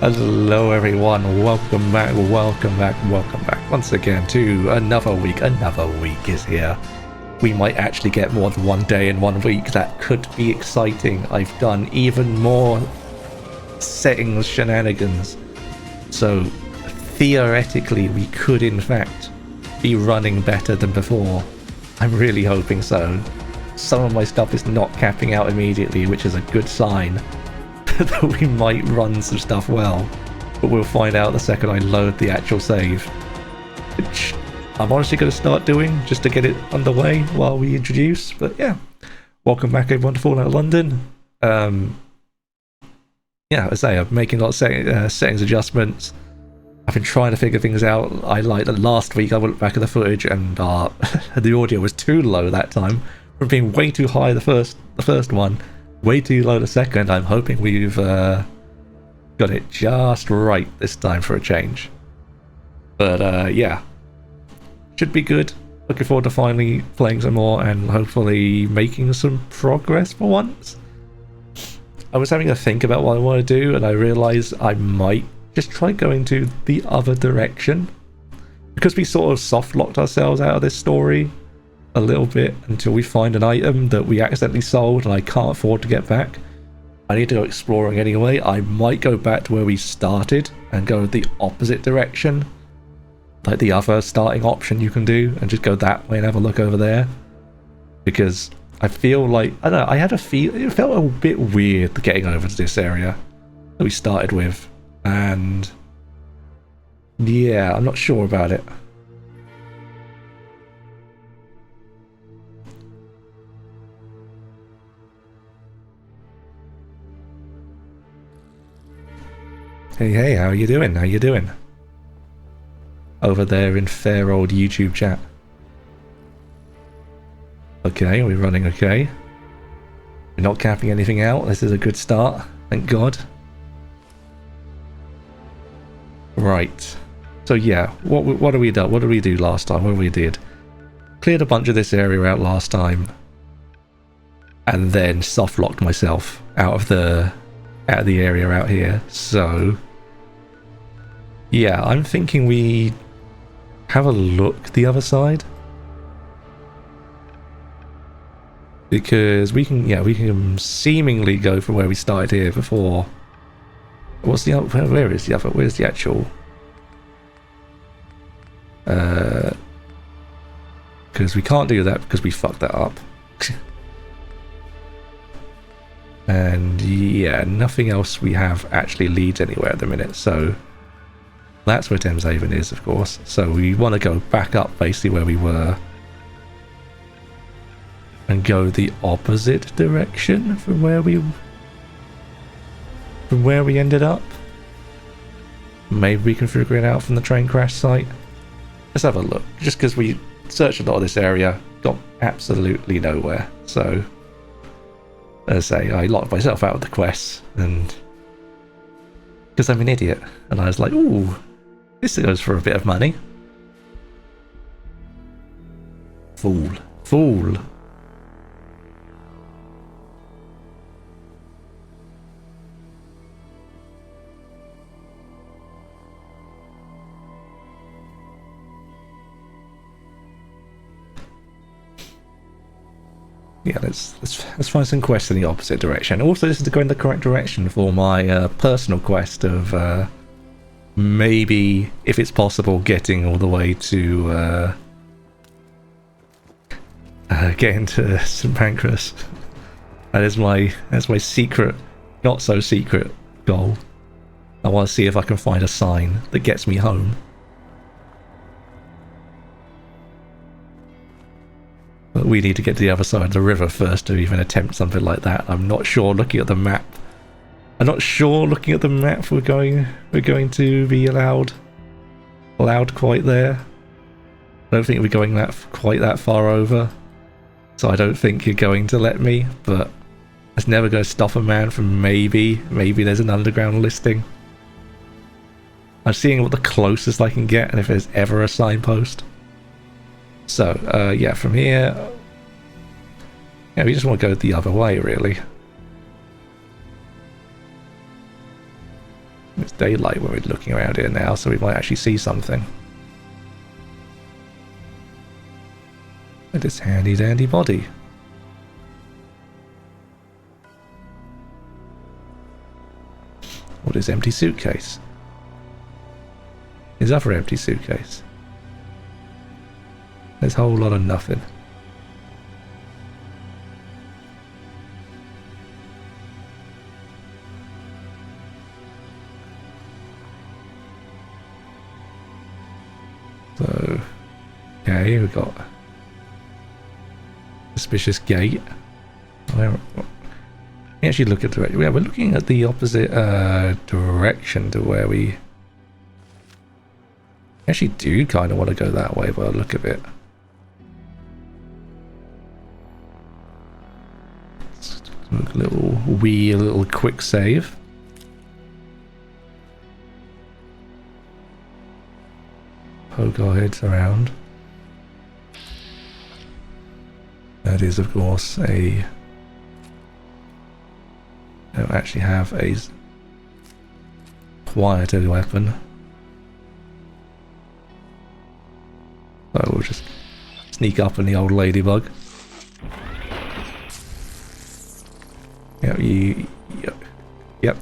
Hello everyone, welcome back once again to another week. Another week is here. We might actually get more than one day in 1 week. That could be exciting. I've done even more settings shenanigans. So theoretically we could in fact be running better than before. I'm really hoping so. Some of my stuff is not capping out immediately, which is a good sign that we might run some stuff well, but we'll find out the second I load the actual save, which I'm honestly going to start doing just to get it underway while we introduce. But yeah, welcome back everyone to Fallout London. Yeah, as I say, I'm making a lot of settings adjustments. I've been trying to figure things out. I like that last week I went back at the footage and the audio was too low that time from being way too high the first one. Way too low the second. I'm hoping we've got it just right this time for a change. But yeah, should be good. Looking forward to finally playing some more and hopefully making some progress for once. I was having a think about what I want to do and I realised I might just try going to the other direction, because we sort of soft locked ourselves out of this story a little bit until we find an item that we accidentally sold and I can't afford to get back. I need to go exploring anyway. I might go back to where we started and go the opposite direction, like the other starting option you can do, and just go that way and have a look over there, because I feel like, I don't know, I had a feel, it felt a bit weird getting over to this area that we started with, and yeah, I'm not sure about it. Hey, how you doing? How you doing? Over there in fair old YouTube chat. Okay, we're running okay. We're not capping anything out. This is a good start, thank God. Right. So yeah, what do we do? What did we do last time? What we did? Cleared a bunch of this area out last time, and then soft locked myself out of the area out here. So yeah, I'm thinking we have a look the other side, because we can seemingly go from where we started here before. What's the other? Where is the other? Where's the actual? Because we can't do that because we fucked that up. And yeah, nothing else we have actually leads anywhere at the minute, so that's where Thames Haven is, of course. So we want to go back up basically where we were and go the opposite direction from where we ended up. Maybe we can figure it out from the train crash site. Let's have a look, just because we searched a lot of this area, got absolutely nowhere. So as I say, I locked myself out of the quests, and because I'm an idiot, and I was like, ooh, this goes for a bit of money. Fool. Yeah, let's find some quests in the opposite direction. Also, this is going the correct direction for my personal quest of maybe, if it's possible, getting all the way to getting to St. Pancras. That's my secret, not so secret goal. I want to see if I can find a sign that gets me home. But we need to get to the other side of the river first to even attempt something like that. I'm not sure, looking at the map. We're going to be allowed quite there. I don't think we're going quite that far over. So I don't think you're going to let me, but it's never going to stop a man from maybe there's an underground listing. I'm seeing what the closest I can get and if there's ever a signpost. So, yeah, from here, yeah, we just want to go the other way, really. It's daylight when we're looking around here now, so we might actually see something. With this handy dandy body. What is empty suitcase? His other empty suitcase. There's a whole lot of nothing. So, okay, we've got suspicious gate. Where, actually look at the direction. Yeah, we're looking at the opposite direction to where we actually do kind of want to go that way by the look of it. A little quick save. Poke our heads around. That is, of course, I don't actually have a quieter weapon. So we'll just sneak up on the old ladybug. Yep,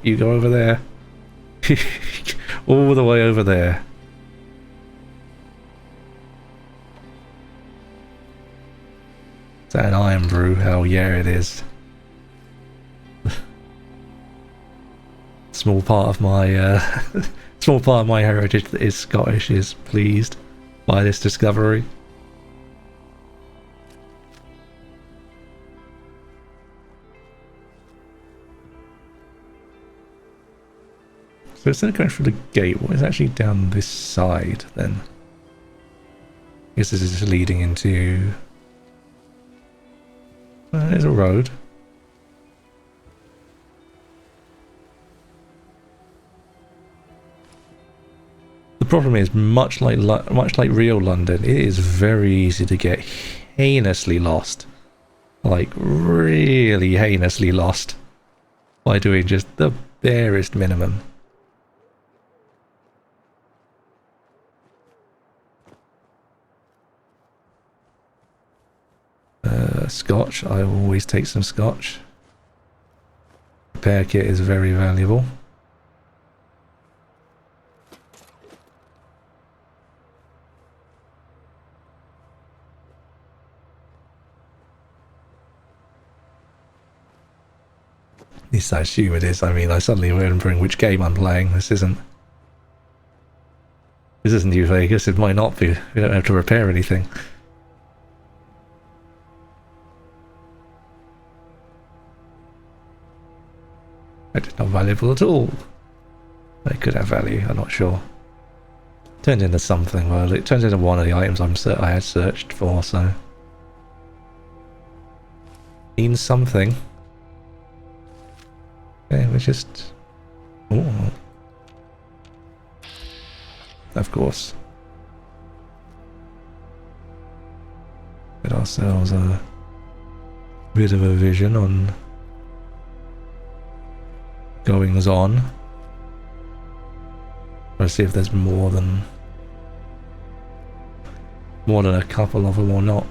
you go over there. All the way over there. Is that an iron brew? Hell yeah, it is. Small part of my heritage that is Scottish is pleased by this discovery. So instead of going through the gate, what is actually down this side then? I guess this is just leading into... there's a road. The problem is, much like real London, it is very easy to get heinously lost. Like, really heinously lost. By doing just the barest minimum. Scotch, I will always take some scotch. Repair kit is very valuable. At least I assume it is. I mean, I suddenly remembering which game I'm playing. This isn't New Vegas. It might not be. We don't have to repair anything. That is not valuable at all. They could have value, I'm not sure. Turned into something, well, it turns into one of the items I had searched for, so... means something. Okay, we're just... ooh. Of course. Get ourselves a bit of a vision on... goings on. Let's see if there's more than a couple of them or not.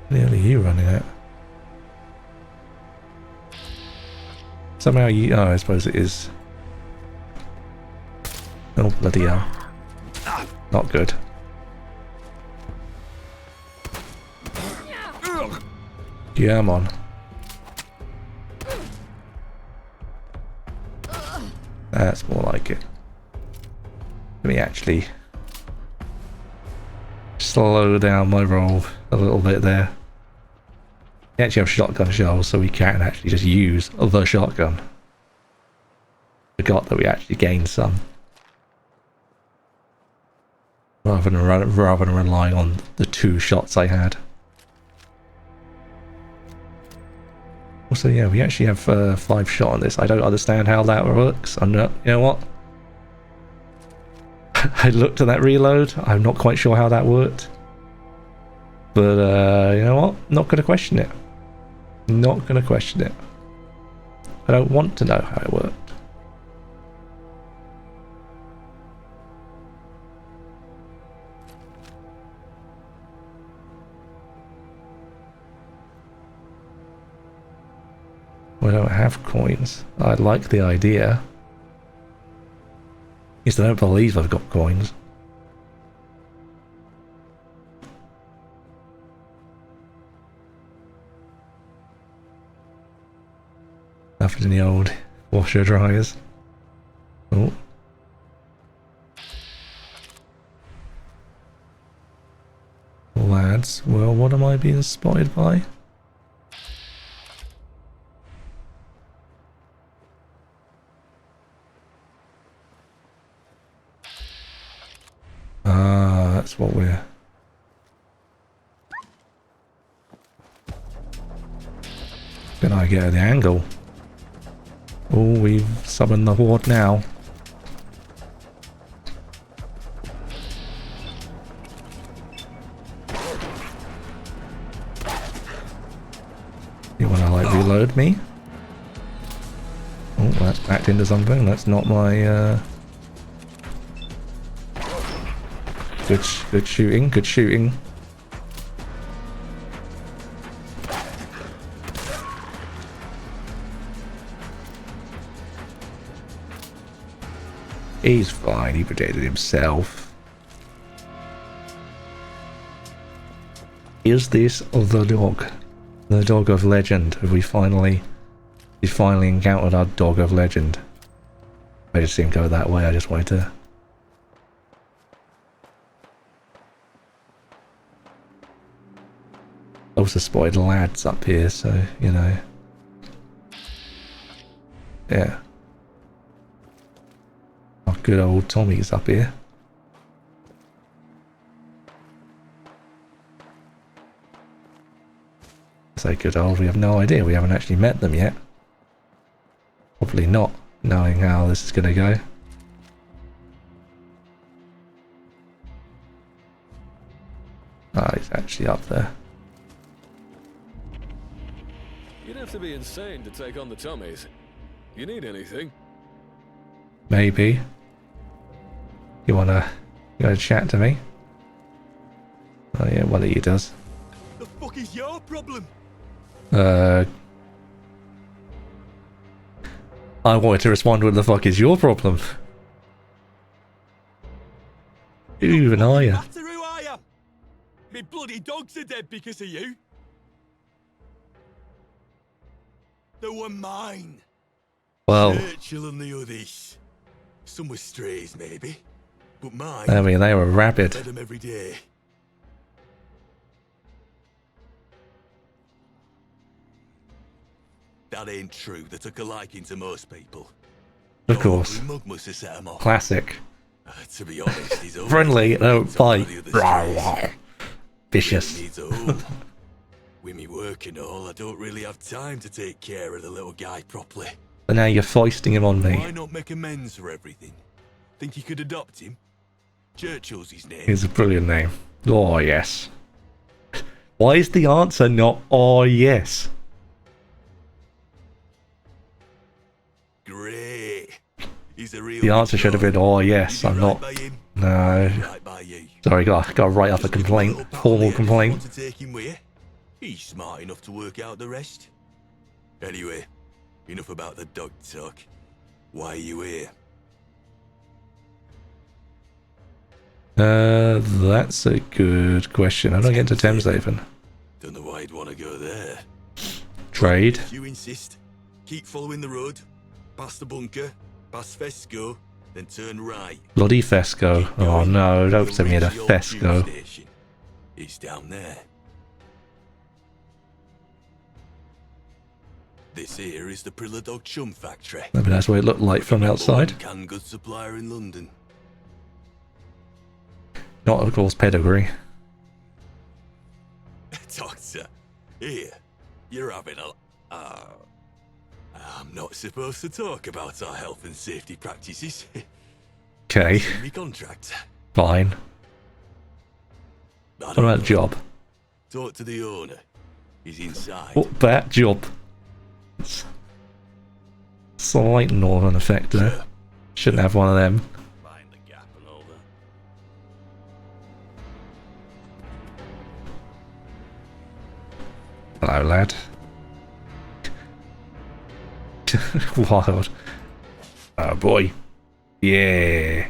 What the hell are you running at? Somehow you... oh, I suppose it is. Oh, bloody hell. Not good. Yeah, I'm on. That's more like it. Let me actually slow down my roll a little bit there. We actually have shotgun shells, so we can actually just use the shotgun. Forgot that we actually gained some. Rather than relying on the 2 shots I had. Also, yeah, we actually have 5 shot on this. I don't understand how that works. I'm not, you know what? I looked at that reload. I'm not quite sure how that worked. But, you know what? Not going to question it. Not going to question it. I don't want to know how it worked. I don't have coins. I like the idea. At least I don't believe I've got coins. Nothing in the old washer dryers. Oh. Lads, well, what am I being spotted by? Ah, that's what we're... Can I get the angle? Oh, we've summoned the horde now. You wanna like reload me? Oh, that's backed into something. That's not my good shooting, good shooting. He's fine, he protected himself. Is this the dog? The dog of legend? Have we finally encountered our dog of legend? I just didn't go that way, I just wanted to... Also spotted lads up here, so, you know. Yeah. Oh, good old Tommy's up here. Say good old, we have no idea, we haven't actually met them yet. Probably not, knowing how this is going to go. Ah, he's actually up there. You'd have to be insane to take on the Tommies. You need anything? Maybe. You wanna chat to me? Oh yeah, one of you does. The fuck is your problem? I wanted to respond, what the fuck is your problem? Who even are you? Matter who I am. Me bloody dogs are dead because of you. They were mine. Well, Churchill and the others. Some were strays, maybe, but mine. I mean, they were rabid. Fed them every day. That ain't true. They took a liking to most people. Of course. Mug must have set them off. Classic. To be honest, he's Friendly, don't fight. Vicious. Needs a home. With me work and all, I don't really have time to take care of the little guy properly. But now you're foisting him on me. Why not make amends for everything? Think you could adopt him? Churchill's his name. It's a brilliant name. Oh, yes. Why is the answer not, oh, yes? Great. He's a real The answer should have been, oh, yes. I'm not. No. Sorry, got to write up a complaint. Formal complaint. To take him with you? He's smart enough to work out the rest. Anyway, enough about the dog talk. Why are you here? That's a good question. How do I get to Thameshaven? Don't know why you'd want to go there. Trade. If you insist, keep following the road, past the bunker, past Fesco, then turn right. Bloody Fesco. Oh no, don't send me to Fesco. It's down there. This here is the Prilla Dog Chum Factory. Maybe that's what it looked like from outside. Canned goods supplier in London. Not, of course, pedigree. Doctor, here, you're having a... I'm not supposed to talk about our health and safety practices. Okay. Me contract. Fine. What about job? Talk to the owner. He's inside. What about job? slight northern effect there. Sure. Shouldn't have one of them. Mind the gap and all that. Hello, lad. Wild. Oh boy. Yeah.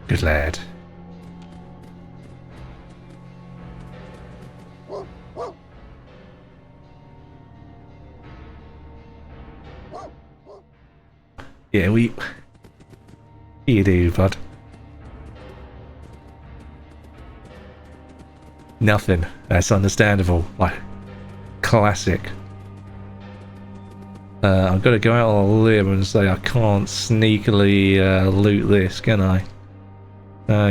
Good lad. Yeah, you do, bud. Nothing. That's understandable. Like, classic. I've got to go out on a limb and say I can't sneakily loot this, can I?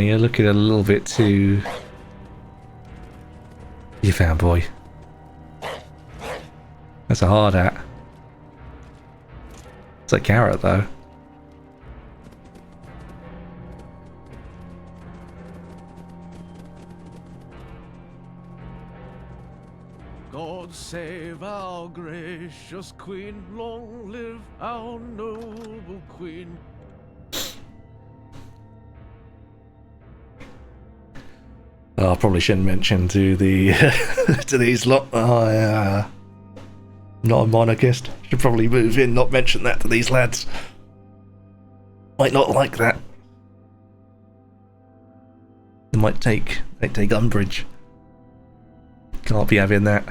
You're looking a little bit too... You found, boy. That's a hard hat. It's a carrot, though. God save our gracious queen, long live our noble queen. I probably shouldn't mention to the to these lot. Not a monarchist. Should probably move in, not mention that to these lads. Might not like that. They might take umbrage. Can't be having that.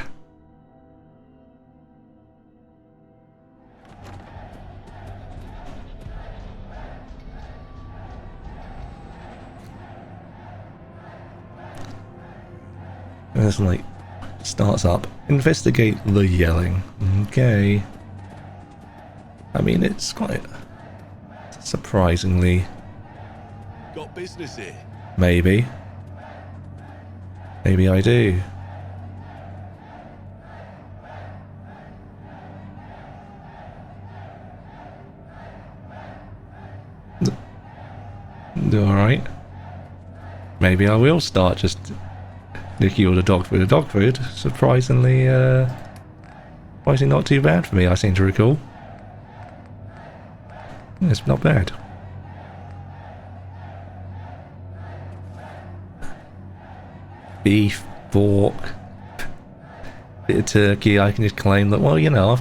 There's like, starts up. Investigate the yelling. Okay. I mean, it's quite surprisingly. Got business here. Maybe. Maybe I do. Alright. Maybe I will start just Nicky or the dog food. The dog food, surprisingly not too bad for me, I seem to recall. It's not bad. Beef, pork, bit of turkey. I can just claim that, well, you know,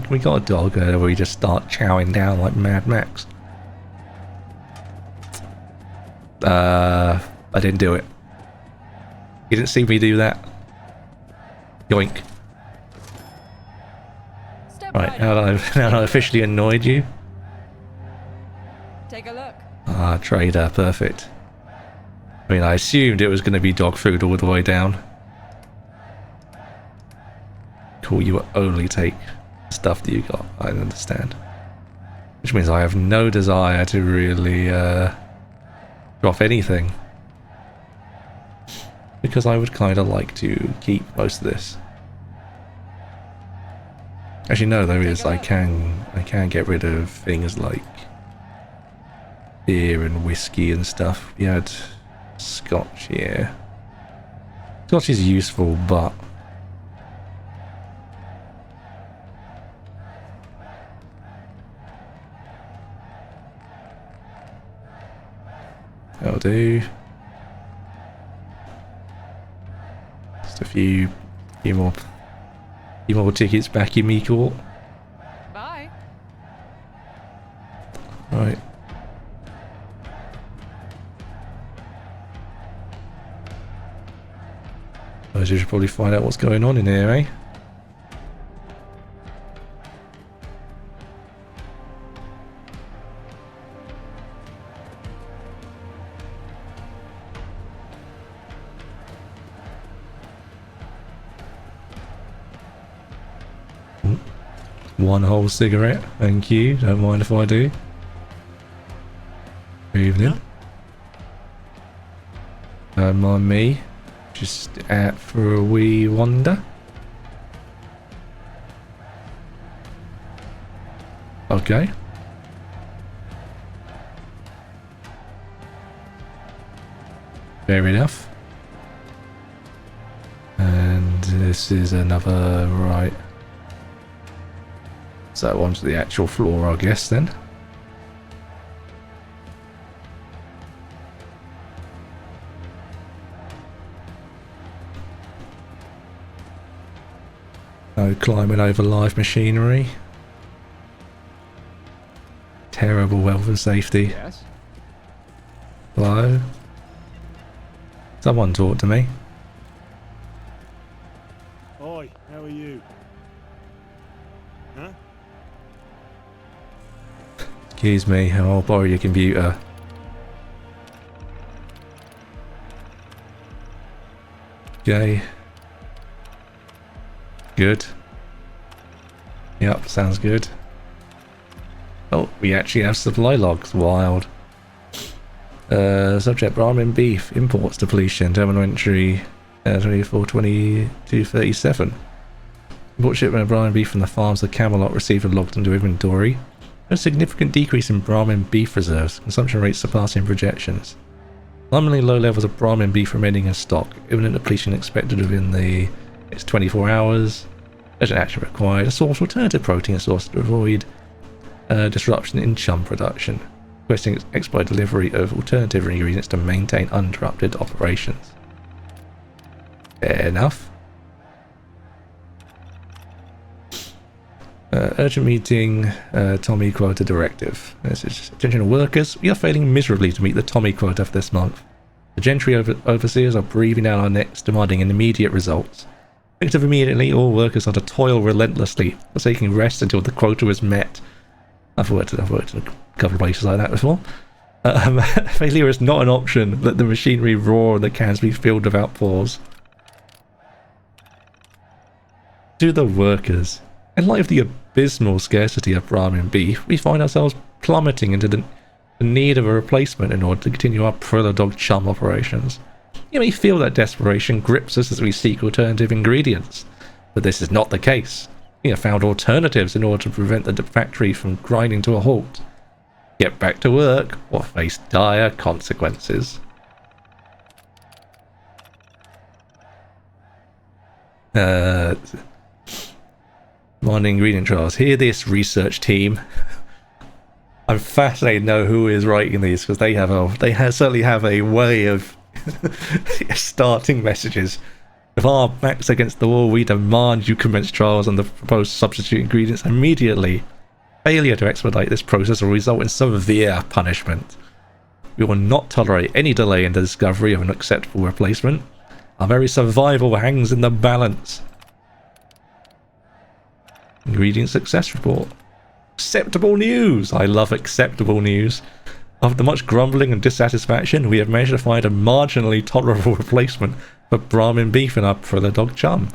we got a dog where we just start chowing down like Mad Max. I didn't do it. You didn't see me do that. Yoink. Right, now that I officially annoyed you. Take a look. Ah, trader, perfect. I mean, I assumed it was going to be dog food all the way down. Cool, you will only take stuff that you got, I understand. Which means I have no desire to really drop anything. Because I would kind of like to keep most of this. Actually, no, there is. I can get rid of things like beer and whiskey and stuff. We had Scotch here. Scotch is useful, but that'll do. Just a few more tickets back in me court. Bye. Right. I should probably find out what's going on in here, eh? One whole cigarette, thank you. Don't mind if I do. Evening. Don't mind me. Just out for a wee wander. Okay. Fair enough. And this is another right. So onto the actual floor, I guess, then. No climbing over live machinery. Terrible health and safety. Yes? Hello? Someone talk to me. Oi, how are you? Huh? Excuse me, I'll borrow your computer. Okay. Good. Yep, sounds good. Oh, we actually have supply logs. Wild. Subject Brahmin beef. Imports depletion. Terminal entry 242237. Import shipment of Brahmin beef from the farms of Camelot received and logged into inventory. A significant decrease in Brahmin beef reserves. Consumption rates surpassing projections. Alarmingly low levels of Brahmin beef remaining in stock. Imminent depletion expected within the next 24 hours. Urgent action required. A source alternative protein source to avoid disruption in chum production. Requesting expedite delivery of alternative ingredients to maintain uninterrupted operations. Fair enough. Urgent meeting, Tommy quota directive. This is attention workers. We are failing miserably to meet the Tommy quota for this month. The gentry overseers are breathing down our necks, demanding immediate results. Effective immediately, all workers are to toil relentlessly, forsaking rest until the quota is met. I've worked in a couple of places like that before. Failure is not an option. Let the machinery roar and the cans be filled without pause. To the workers. In light of the abysmal scarcity of Brahmin beef, we find ourselves plummeting into the need of a replacement in order to continue our Prodigal chum operations. You may feel that desperation grips us as we seek alternative ingredients, but this is not the case. We have found alternatives in order to prevent the factory from grinding to a halt. Get back to work or face dire consequences. Mining ingredient trials. Hear this, research team. I'm fascinated to know who is writing these because they certainly have a way of starting messages. With our backs against the wall, we demand you commence trials on the proposed substitute ingredients immediately. Failure to expedite this process will result in severe punishment. We will not tolerate any delay in the discovery of an acceptable replacement. Our very survival hangs in the balance. Ingredient success report. Acceptable news! I love acceptable news. After much grumbling and dissatisfaction, we have managed to find a marginally tolerable replacement for Brahmin beef in our Prodigal chum.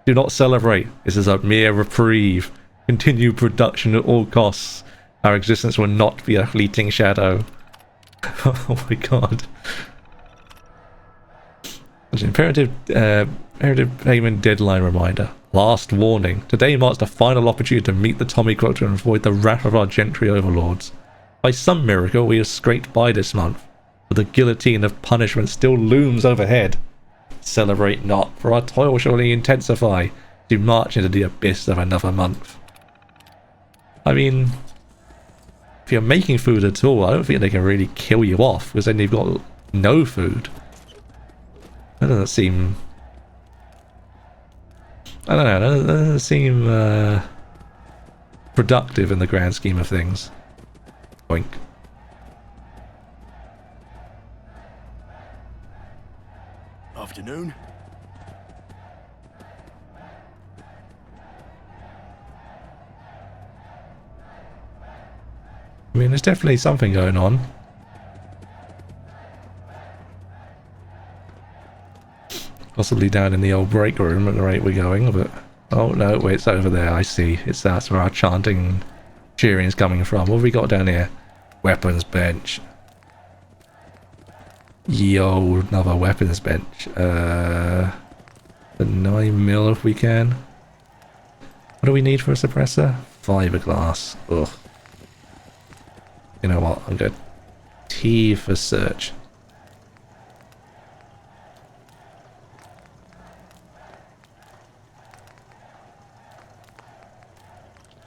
Do not celebrate. This is a mere reprieve. Continue production at all costs. Our existence will not be a fleeting shadow. Oh my god. Imperative payment deadline reminder. Last warning. Today marks the final opportunity to meet the Tommy quota and avoid the wrath of our gentry overlords. By some miracle, we have scraped by this month, but the guillotine of punishment still looms overhead. Celebrate not, for our toil shall only intensify to march into the abyss of another month. I mean, if you're making food at all, I don't think they can really kill you off, because then you've got no food. That doesn't seem... I don't know, that doesn't seem productive in the grand scheme of things. Boink. Afternoon. I mean, there's definitely something going on. Possibly down in the old break room at the rate we're going, but... Oh, no, wait, it's over there, I see. That's where our chanting and cheering is coming from. What have we got down here? Weapons bench. Yo, another weapons bench. The 9mm if we can. What do we need for a suppressor? Fiberglass. Ugh. You know what? I'm good. T for search.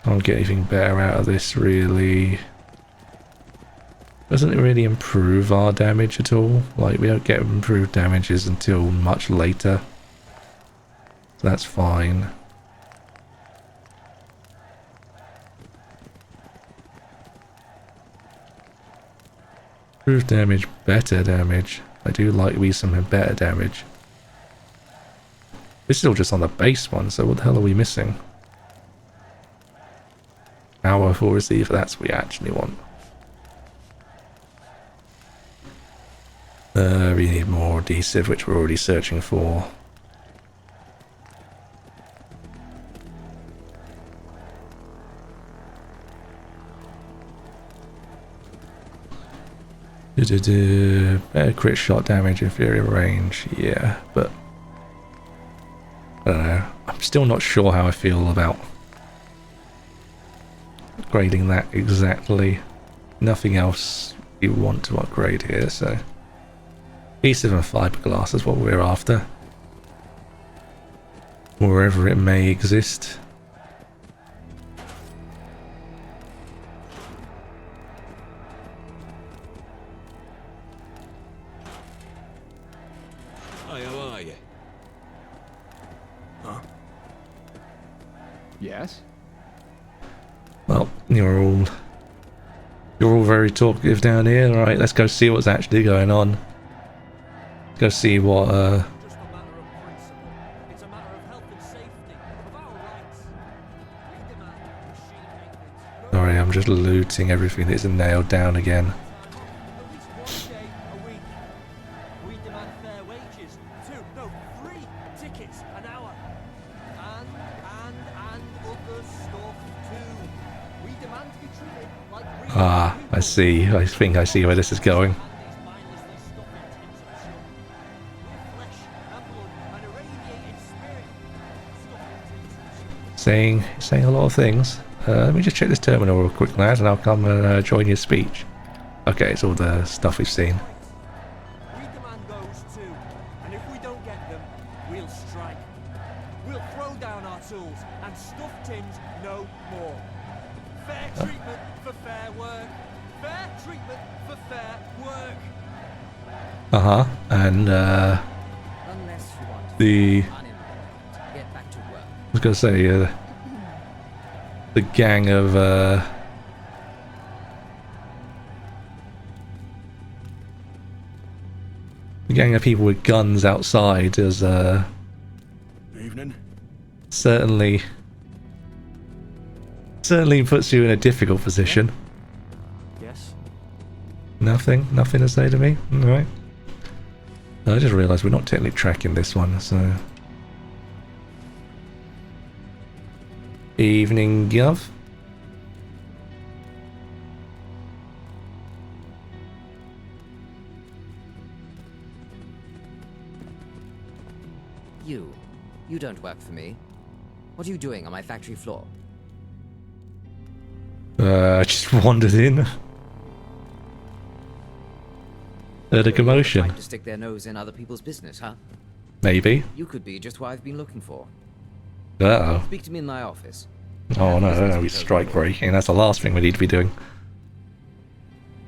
Can't get anything better out of this, really. Doesn't it really improve our damage at all? Like, we don't get improved damages until much later. So that's fine. Improved damage, better damage. I do like we some better damage. This is still just on the base one, so what the hell are we missing? Powerful receiver, that's what we actually want. We need more adhesive, which we're already searching for. Better crit shot damage, inferior range, yeah, but I don't know. I'm still not sure how I feel about upgrading that exactly. Nothing else we want to upgrade here, so adhesive and fiberglass is what we're after, wherever it may exist. Hi, how are you? Huh? Yes? Well, you're all very talkative down here. All right, let's go see what's actually going on. Let's go see what Just a matter of principle. It's a matter of health and safety, of our rights. We demand machine maintenance. Sorry, I'm just looting everything that isn't nailed down again. At least 1 day a week. We demand fair wages. 3 tickets an hour. And other stuff too. We demand to be treated like real Ah, people. I see. I think I see where this is going. And these mindlessly stuffed in tins of sugar. With flesh and blood and irradiated spirit. Stuffed in tins of sugar. Saying a lot of things. Let me just check this terminal real quick, lad, and I'll come and join your speech. Okay, it's all the stuff we've seen. We demand those too, and if we don't get them, we'll strike. We'll throw down our tools and stuff tins no more. Fair treatment for fair work. Fair treatment for fair work. And Unless you want the unemployed, get back to work. I was gonna say the gang of people with guns outside is Evening. certainly puts you in a difficult position. Yes. Nothing to say to me. All right. I just realised we're not technically tracking this one, so. Evening, Gov. You don't work for me. What are you doing on my factory floor? I just wandered in. Heard a commotion. Trying to stick their nose in other people's business, huh? Maybe. You could be just what I've been looking for. Uh-oh. Speak to me in my office. Oh no, we strike breaking. That's the last thing we need to be doing.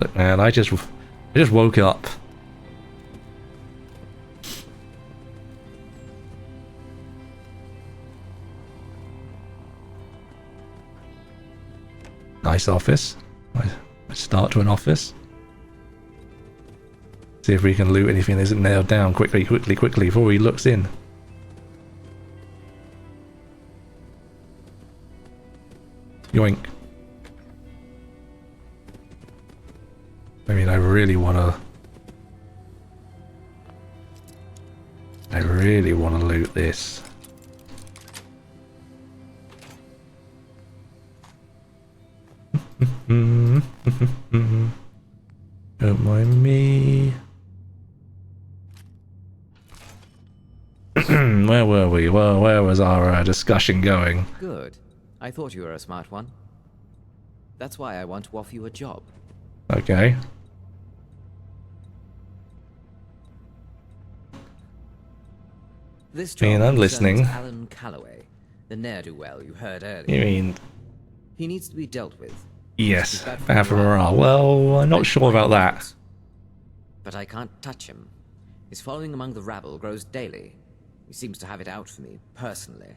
Look, man, I just woke up. Nice office. I start to an office. See if we can loot anything that isn't nailed down quickly before he looks in. Yoink. I mean, I really wanna loot this. Don't mind me. Where were we? Well, where was our discussion going? Good. I thought you were a smart one. That's why I want to offer you a job. Okay. This I mean, job I'm listening. concerns Alan Calloway, the ne'er-do-well you heard earlier. You mean He needs to be dealt with. Yes, bad for morale. Well, I'm not sure about that. But I can't touch him. His following among the rabble grows daily. He seems to have it out for me, personally.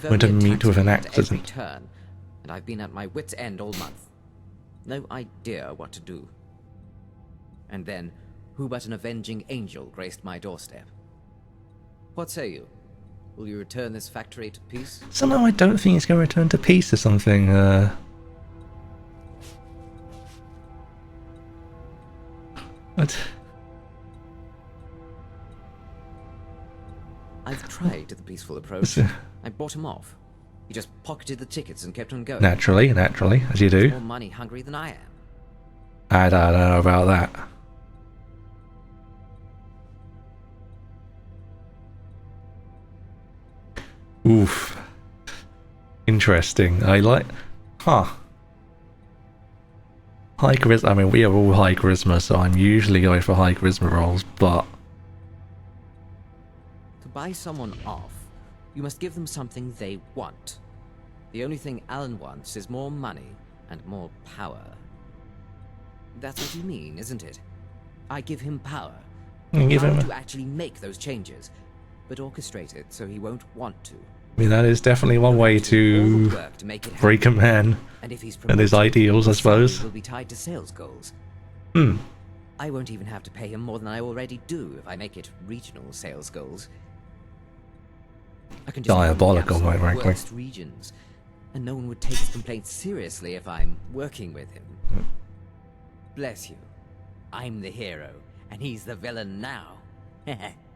Went to meet with an accident. Turn, and I've been at my wit's end all month. No idea what to do. And then, who but an avenging angel graced my doorstep? What say you? Will you return this factory to peace? Somehow I don't think it's going to return to peace or something. What? I've tried the peaceful approach. I bought him off. He just pocketed the tickets and kept on going. Naturally, as you do. He's more money hungry than I am. I don't know about that. Oof. Interesting. I like... Huh. High charisma. I mean, we are all high charisma, so I'm usually going for high charisma rolls, but... To buy someone off, you must give them something they want. The only thing Alan wants is more money and more power. That's what you mean, isn't it? I give him power. Give him to actually make those changes, but orchestrate it so he won't want to. I mean, that is definitely one way to break a man and his ideals, I suppose. Will be tied to sales goals. Hmm. I won't even have to pay him more than I already do if I make it regional sales goals. I can just diabolical, quite frankly. Worst regions, and no one would take his complaints seriously if I'm working with him. Bless you. I'm the hero, and he's the villain now.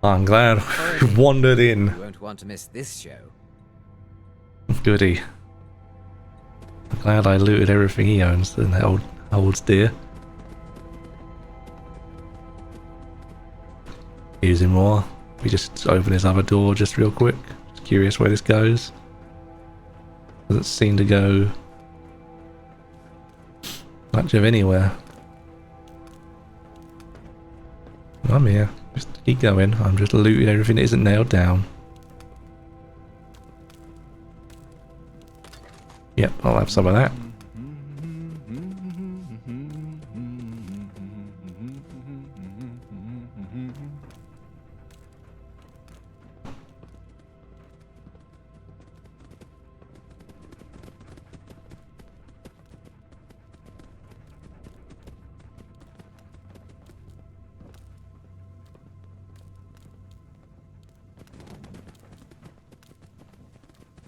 I'm glad we wandered in. You won't want to miss this show. Goody. I'm glad I looted everything he owns and holds dear. Using more. We just open this other door just real quick. Just curious where this goes. Doesn't seem to go much of anywhere. I'm here. Just keep going. I'm just looting everything that isn't nailed down. Yep, I'll have some of that.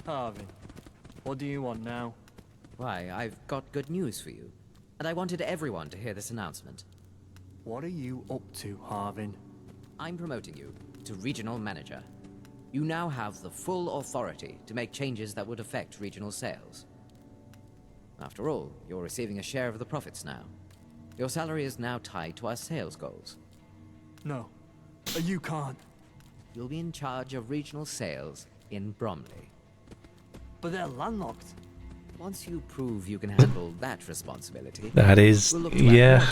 Harvey, what do you want now? Why, I've got good news for you. And I wanted everyone to hear this announcement. What are you up to, Harvin? I'm promoting you to Regional Manager. You now have the full authority to make changes that would affect regional sales. After all, you're receiving a share of the profits now. Your salary is now tied to our sales goals. No, you can't. You'll be in charge of regional sales in Bromley. But they're landlocked. Once you prove you can handle that responsibility... That is... yeah.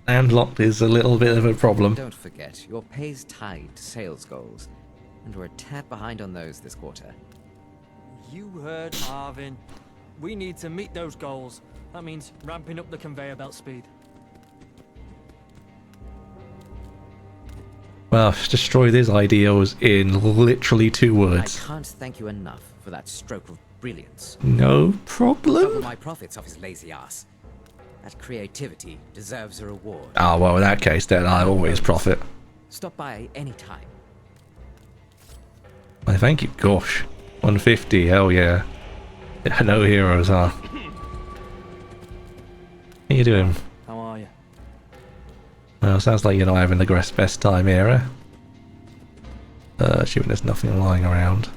Landlocked is a little bit of a problem. Don't forget, your pay's tied to sales goals. And we're a tad behind on those this quarter. You heard Arvin. We need to meet those goals. That means ramping up the conveyor belt speed. Well, destroy these ideals in literally 2 words. I can't thank you enough for that stroke of brilliance. No problem. Double my profits off his lazy ass. That creativity deserves a reward. Ah, well, in that case, then I always profit. Stop by any time. I thank you. Gosh. 150, hell yeah. No heroes, huh? How you doing? How are you? Well, sounds like you're not having the best time here, eh? Assuming there's nothing lying around.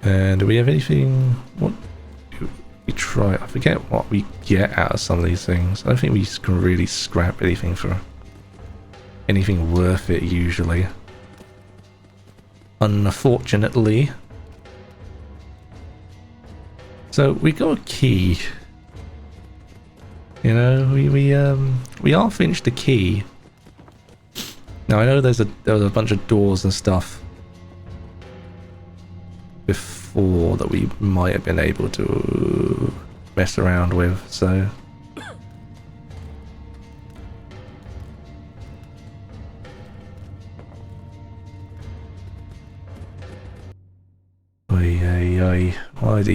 And do we have anything? What do we try? I forget what we get out of some of these things. I don't think we can really scrap anything for anything worth it usually. Unfortunately. So we got a key. You know, we are finished the key. Now I know there was a bunch of doors and stuff before that we might have been able to mess around with, so Oi, why are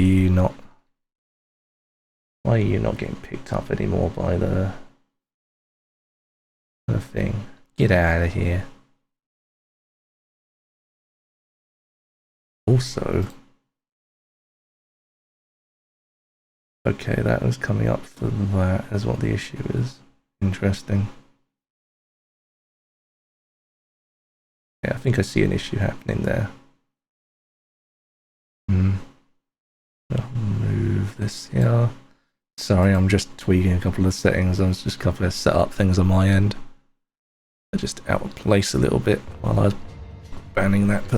you not getting picked up anymore by the thing? Get out of here. Also, okay, that was coming up for that as what the issue is. Interesting. Yeah, I think I see an issue happening there. I'll move this here. Sorry, I'm just tweaking a couple of settings. I was just a couple of setup things on my end. They're just out of place a little bit while I was banning that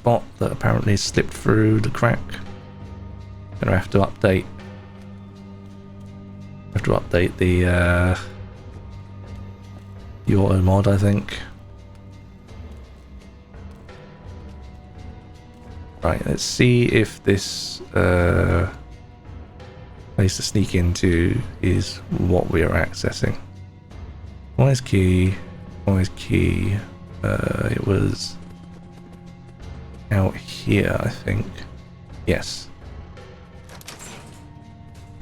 bot that apparently slipped through the crack. Gonna have to update. The auto mod, I think. Right, let's see if this place to sneak into is what we are accessing. Wise key. It was out here, I think. Yes.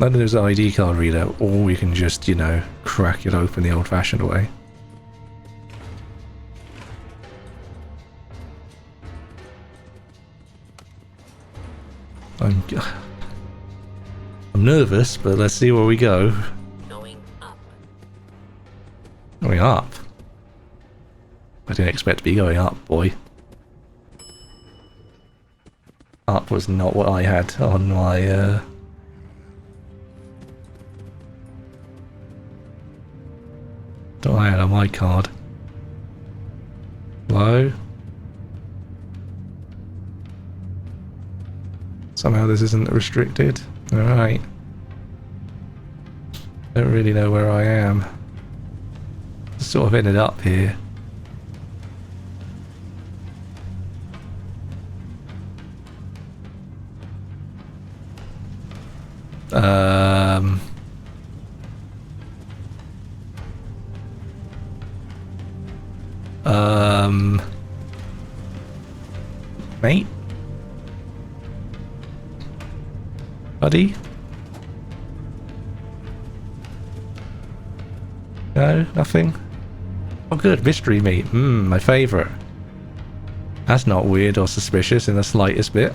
Either there's an ID card reader, or we can just, you know, crack it open the old-fashioned way. I'm nervous, but let's see where we go. Going up. Going up? I didn't expect to be going up, boy. Up was not what I had on my, what I had on my card. Hello? Somehow this isn't restricted. Alright. Don't really know where I am. Just sort of ended up here. Mate? Buddy? No, nothing? Oh good, mystery meat. My favourite. That's not weird or suspicious in the slightest bit.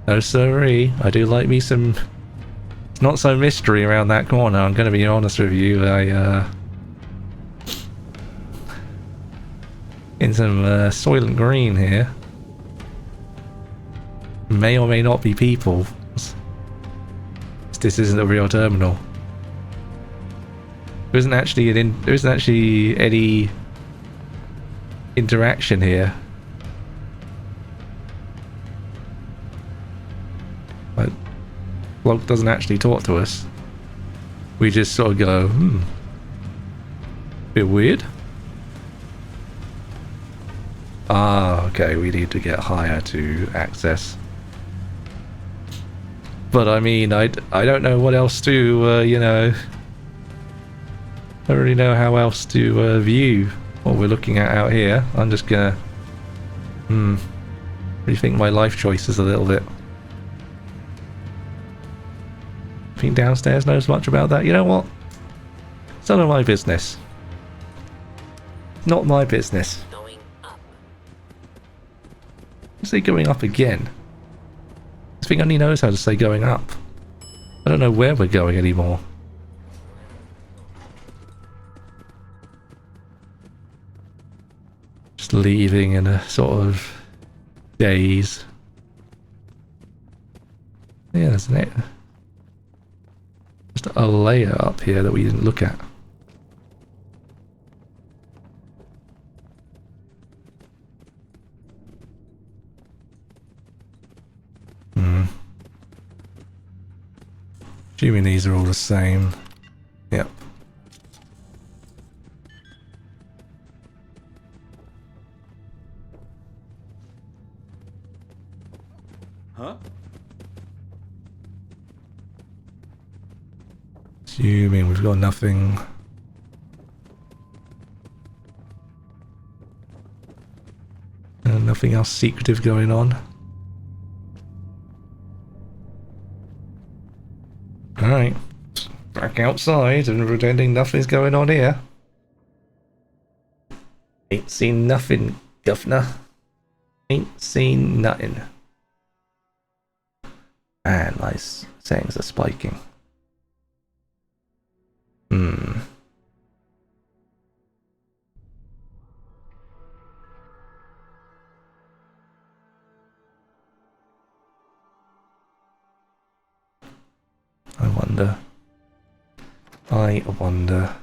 No siree, I do like me some... It's not so mystery around that corner, I'm gonna be honest with you. In some Soylent Green here. May or may not be people. This isn't a real terminal. There isn't actually any interaction here. Like, bloke doesn't actually talk to us. We just sort of go, bit weird. Ah, okay, we need to get higher to access. But I mean, I don't know what else to, you know... I don't really know how else to view what we're looking at out here. I'm just gonna... rethink my life choices a little bit. Think downstairs knows much about that? You know what? It's none of my business. Not my business. Going up. Say going up again. This thing only knows how to say going up. I don't know where we're going anymore. Just leaving in a sort of daze. Yeah, there's just a layer up here that we didn't look at. Assuming these are all the same. Yep. Huh? Assuming we've got nothing. Nothing else secretive going on. Alright. Back outside and pretending nothing's going on here. Ain't seen nothing, governor. Ain't seen nothing. And my settings are spiking. I wonder.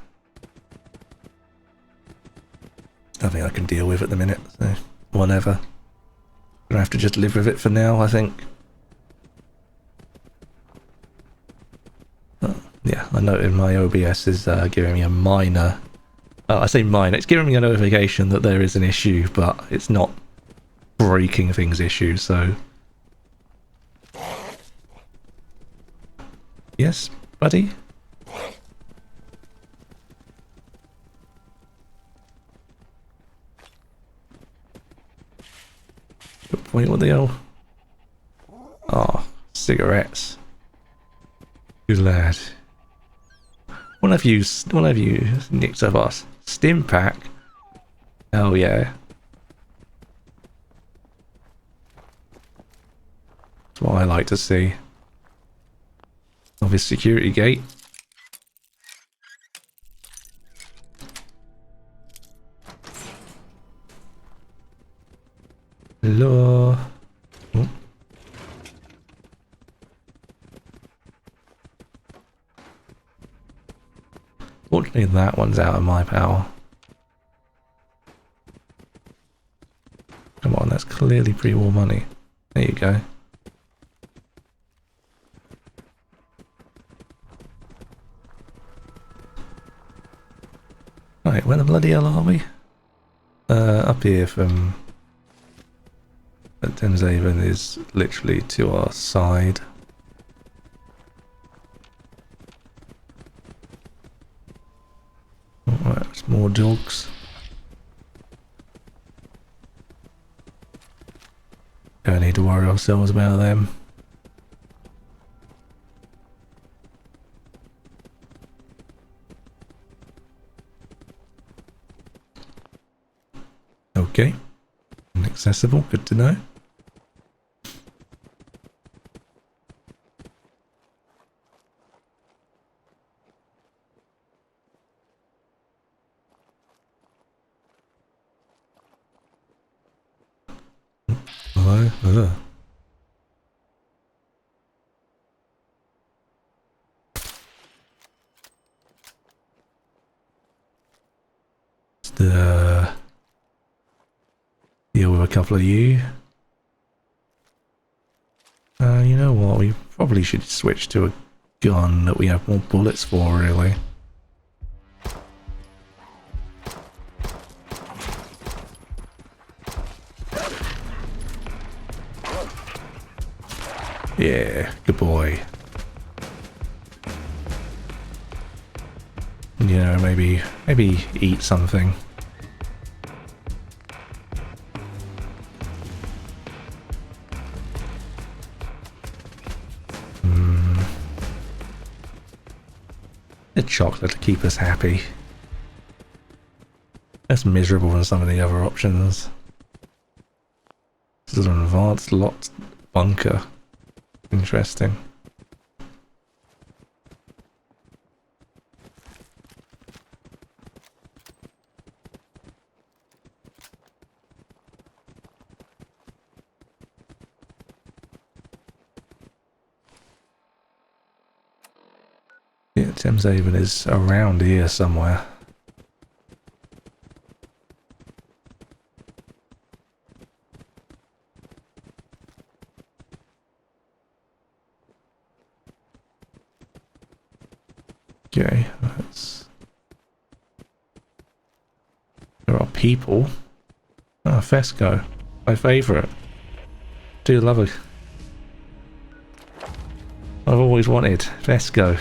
Nothing I can deal with at the minute, so whatever. Gonna have to just live with it for now, I think. Yeah, I noted my OBS is giving me a minor... I say minor, it's giving me a notification that there is an issue, but it's not breaking things issue, so... Yes, buddy? Wait, what the hell? Oh, cigarettes. Good lad. What have you nicked of us? Stim pack? Oh yeah. That's what I like to see. Of his security gate. Hello. Oh. Fortunately, that one's out of my power. Come on, that's clearly pre-war money. There you go. Right, where the bloody hell are we? Up here from... Thameshaven is literally to our side. Alright, there's more dogs. Don't need to worry ourselves about them. Okay. Inaccessible, good to know. Hello? Deal with a couple of you. You know what? We probably should switch to a gun that we have more bullets for, really. Yeah, good boy. You know, maybe eat something. A chocolate to keep us happy. Less miserable than some of the other options. This is an advanced locked bunker. Interesting. Yeah, Thameshaven is around here somewhere. Okay, that's... There are people. Ah, Fesco. My favourite. Do love I've always wanted. Let's go.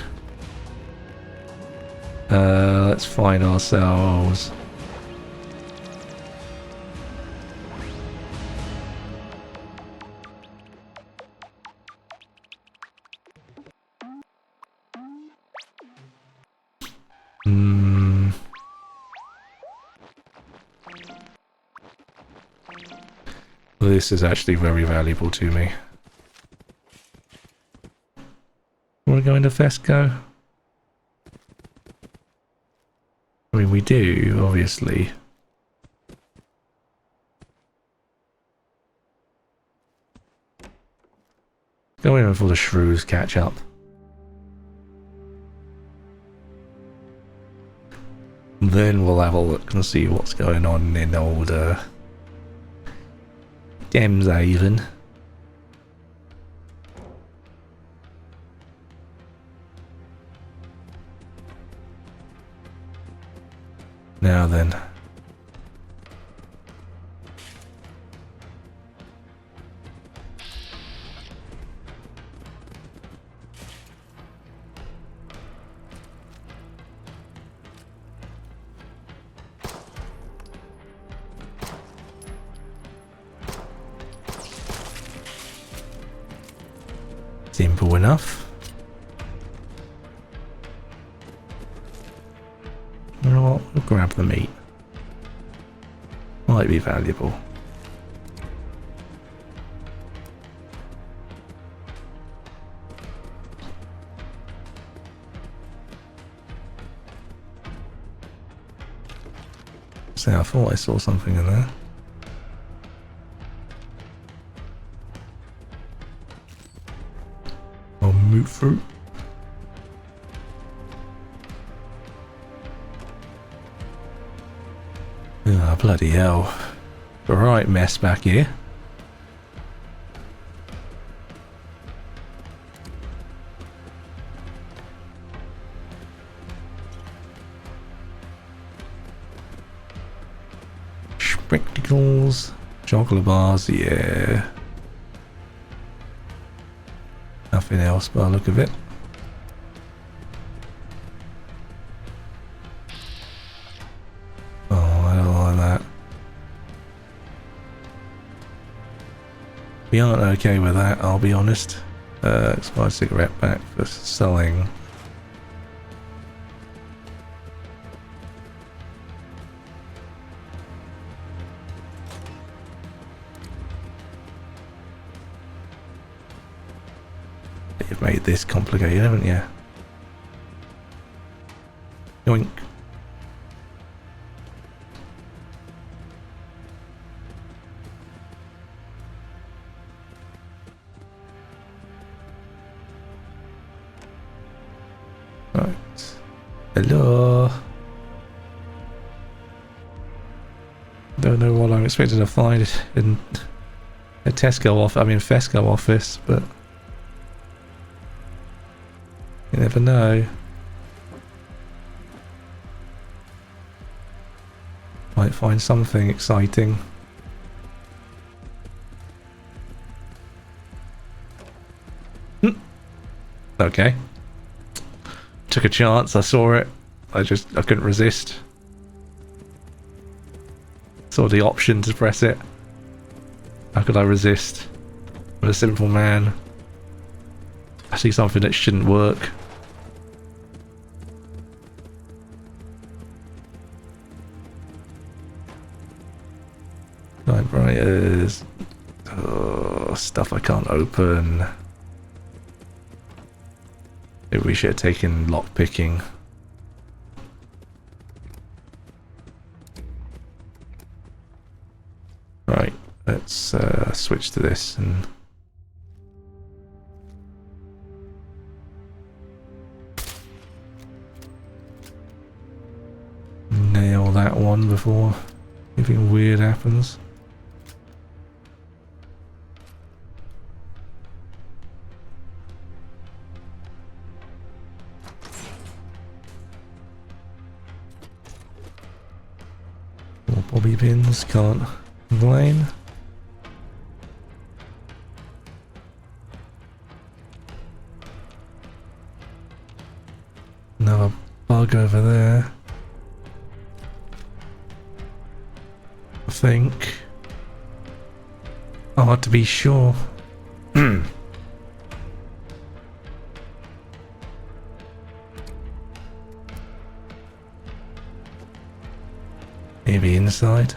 Let's find ourselves. This is actually very valuable to me. Want to go into Fesco? I mean, we do, obviously. Go in before the shrews catch up. Then we'll have a look and see what's going on in old Demshaven. Now then. Simple enough. You know what? We'll grab the meat. Might be valuable. So I thought I saw something in there. Oh, moot fruit. Ah, bloody hell. Right mess back here. Spectacles, chocolate bars, yeah. Nothing else by the look of it. Oh, I don't like that. We aren't okay with that, I'll be honest. Expired cigarette pack for selling. You've made this complicated, haven't you? Yoink. Right. Hello. Don't know what I'm expecting to find in a Fesco office, but you never know. Might find something exciting. Okay. Took a chance, I saw it. I couldn't resist. Saw the option to press it. How could I resist? I'm a simple man. I see something that shouldn't work. Typewriters. Oh, stuff I can't open. Maybe we should have taken lockpicking. Right, let's switch to this and nail that one before anything weird happens. More bobby pins, can't complain. log over there. I think. Hard to be sure. Maybe inside.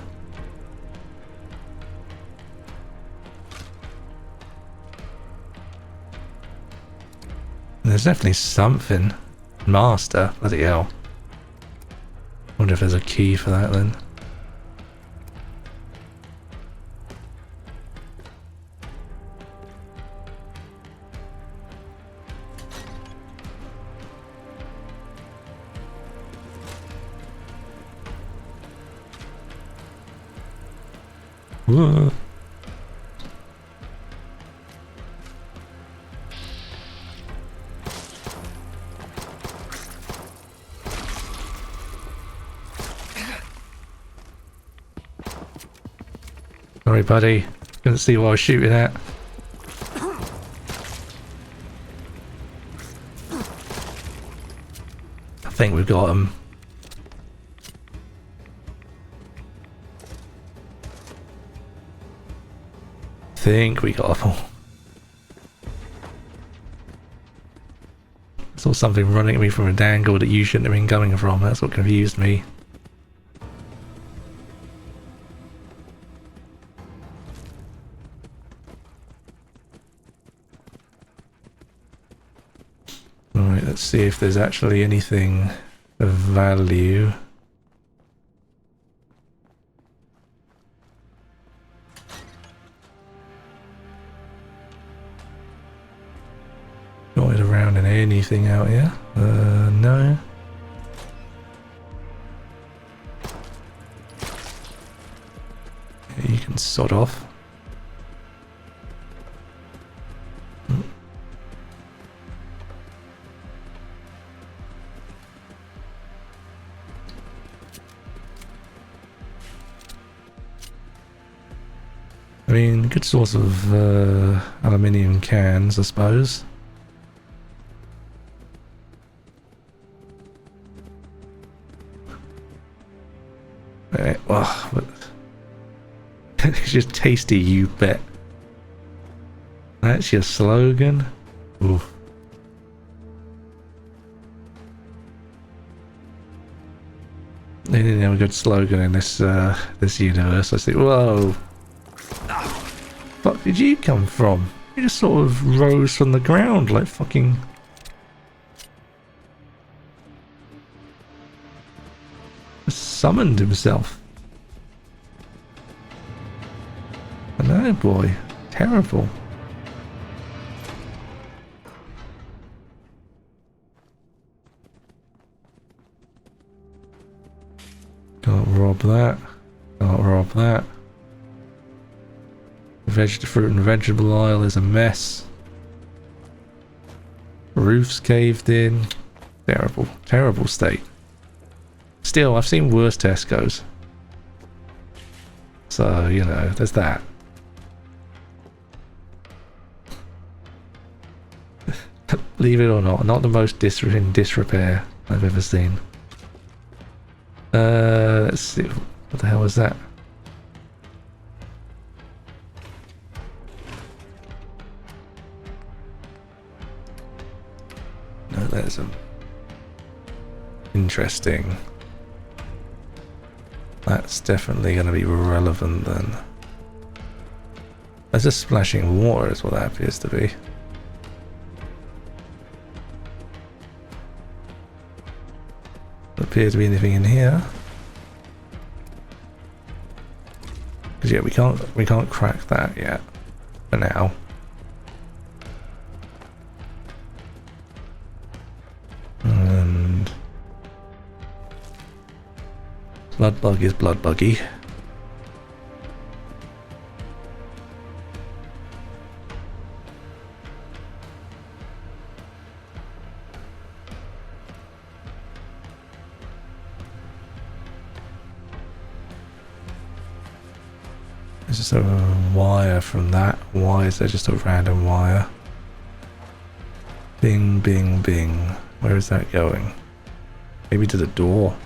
There's definitely something. Master, bloody hell. Wonder if there's a key for that then. Whoa. Sorry, buddy. Couldn't see what I was shooting at. I think we've got him. Think we got them all. I saw something running at me from a angle that you shouldn't have been coming from. That's what confused me. Alright, let's see if there's actually anything of value. Not around in anything out here? No. You can sod off. I mean, good source of aluminium cans, I suppose. Oh, but it's just tasty, you bet. That's your slogan. Ooh. They didn't have a good slogan in this this universe. I think. Whoa. Fuck did you come from? You just sort of rose from the ground like fucking. Summoned himself. No boy, terrible. Can't rob that. Can't rob that. The fruit and vegetable aisle is a mess. Roof's caved in. Terrible, terrible state. Still, I've seen worse Tesco's. So, you know, there's that. Believe it or not the most in disrepair I've ever seen. Let's see. What the hell was that? No, there's a... Interesting. That's definitely going to be relevant then. There's just splashing water is what that appears to be. Doesn't appear to be anything in here. Because yeah, we can't crack that yet. For now. And blood bug is blood buggy. There's just a wire from that. Why is there just a random wire? Bing, bing, bing. Where is that going? Maybe to the door.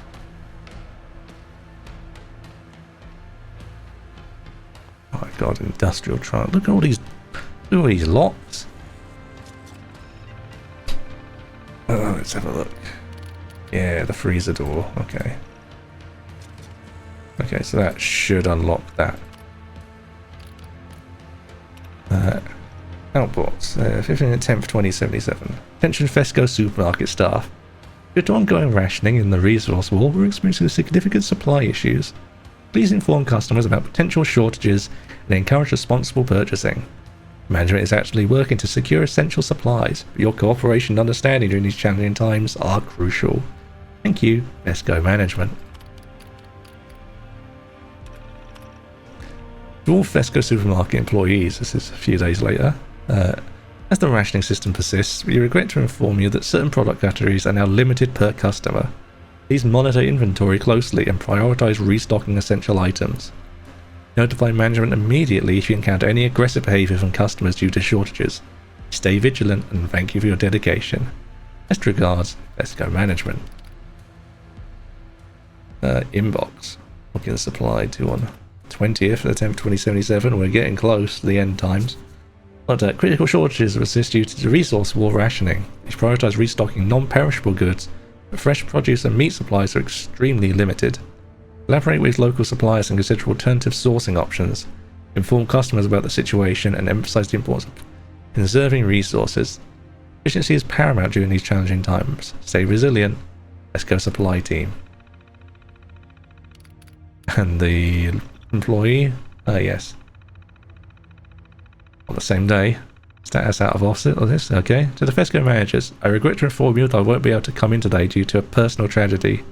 Oh my god, industrial trial. Look at all these locks. Oh, let's have a look. Yeah, the freezer door. Okay. Okay, so that should unlock that. Outports. 15th and 10th, 2077. Attention Fesco supermarket staff. Due to ongoing rationing in the resource war, we're experiencing significant supply issues. Please inform customers about potential shortages and encourage responsible purchasing. Management is actually working to secure essential supplies, but your cooperation and understanding during these challenging times are crucial. Thank you, Fesco Management. To all Fesco supermarket employees, this is a few days later, as the rationing system persists, we regret to inform you that certain product categories are now limited per customer. Please monitor inventory closely and prioritize restocking essential items. Notify management immediately if you encounter any aggressive behavior from customers due to shortages. Stay vigilant and thank you for your dedication. Best regards, Fesco Management. Inbox. Looking supply to on 20th of the 10th, 2077. We're getting close to the end times. But critical shortages persist due to the resource war rationing. Please prioritize restocking non-perishable goods, but fresh produce and meat supplies are extremely limited. Collaborate with local suppliers and consider alternative sourcing options. Inform customers about the situation and emphasize the importance of conserving resources. Efficiency is paramount during these challenging times. Stay resilient. Let's go supply team. And the employee? Yes. On the same day. Status out of office on this, okay. To the Fesco managers, I regret to inform you that I won't be able to come in today due to a personal tragedy.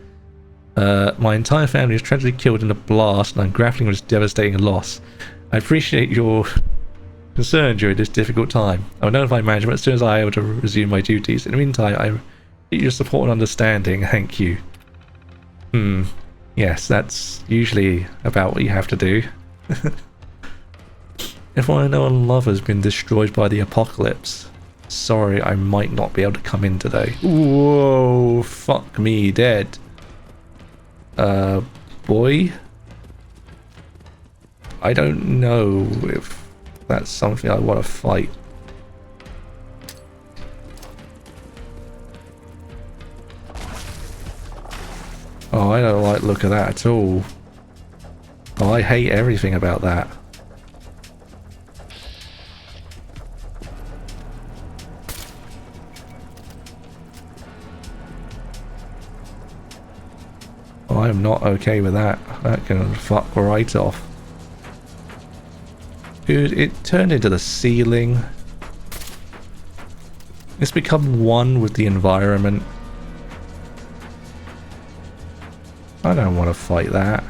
My entire family was tragically killed in a blast and I'm grappling with this devastating loss. I appreciate your concern during this difficult time. I will notify management as soon as I am able to resume my duties. In the meantime, I need your support and understanding. Thank you. Yes, that's usually about what you have to do. Everyone I know and love has been destroyed by the apocalypse. Sorry, I might not be able to come in today. Whoa, fuck me dead. Boy? I don't know if that's something I want to fight. Oh, I don't like the look of that at all. Oh, I hate everything about that. Oh, I am not okay with that. That can fuck right off. Dude, it turned into the ceiling. It's become one with the environment. I don't want to fight that.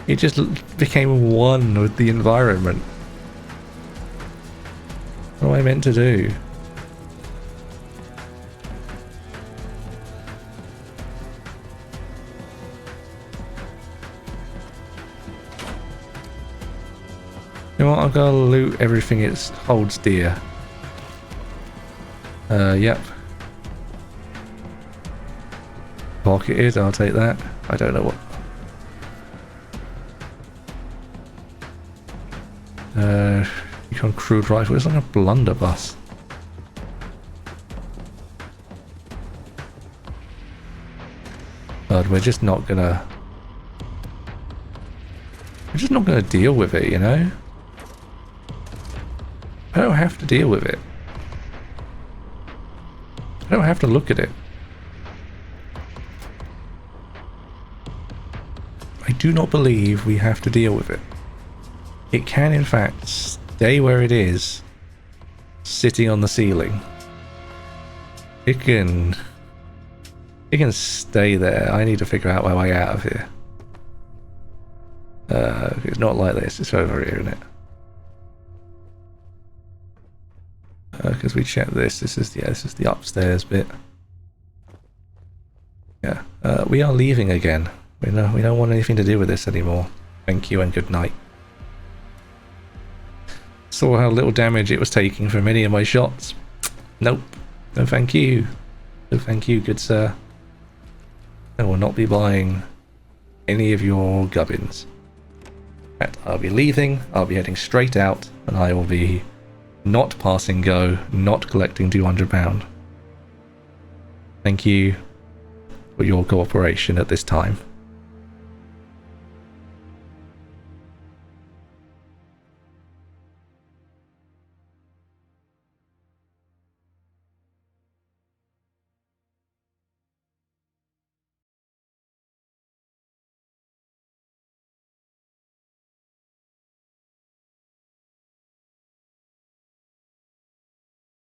It just became one with the environment. What am I meant to do? You know what, I'm gonna loot everything it holds dear. Yep. Pocketed, I'll take that. I don't know what. Recon crude rifle, it's like a blunderbuss. God, we're just not gonna deal with it, you know? I don't have to deal with it. I don't have to look at it. I do not believe we have to deal with it. It can in fact stay where it is, sitting on the ceiling. It can stay there. I need to figure out my way out of here. It's not like this, it's over here, isn't it? Because we checked this. This is the upstairs bit. Yeah, we are leaving again. We don't want anything to do with this anymore. Thank you and good night. Saw how little damage it was taking from any of my shots. Nope. No thank you. So thank you, good sir. I will not be buying any of your gubbins. In fact, I'll be leaving, I'll be heading straight out, and I will be not passing go, not collecting £200. Thank you for your cooperation at this time.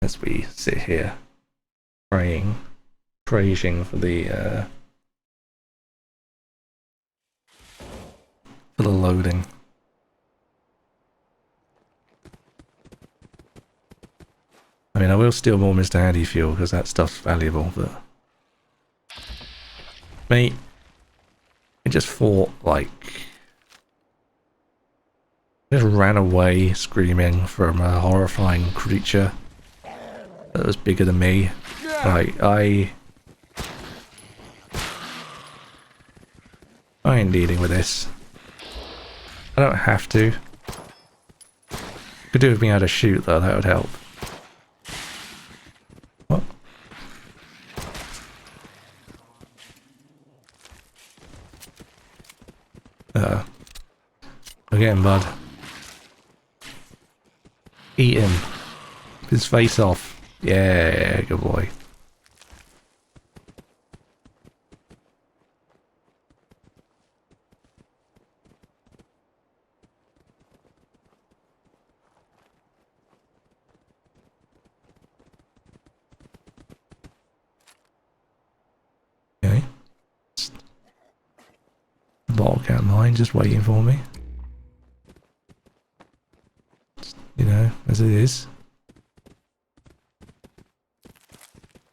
As we sit here praying for the loading. I mean, I will steal more Mr. Handy fuel because that stuff's valuable, but mate, I just thought like just ran away screaming from a horrifying creature that was bigger than me. Like, I ain't dealing with this. I don't have to. Could do with me how to shoot though, that would help. What? Again, bud. Eat him. His face off. Yeah, good boy. Okay. Bottle mine just waiting for me. You know, as it is.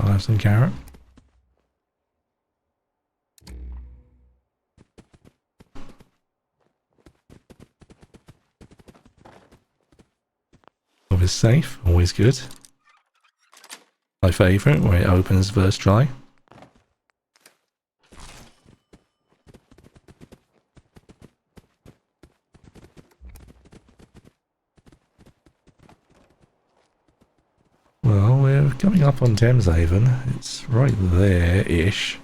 I'll have some carrot. Always safe, always good. My favourite, where it opens first try. Well, we're coming up on Thameshaven. It's right there-ish.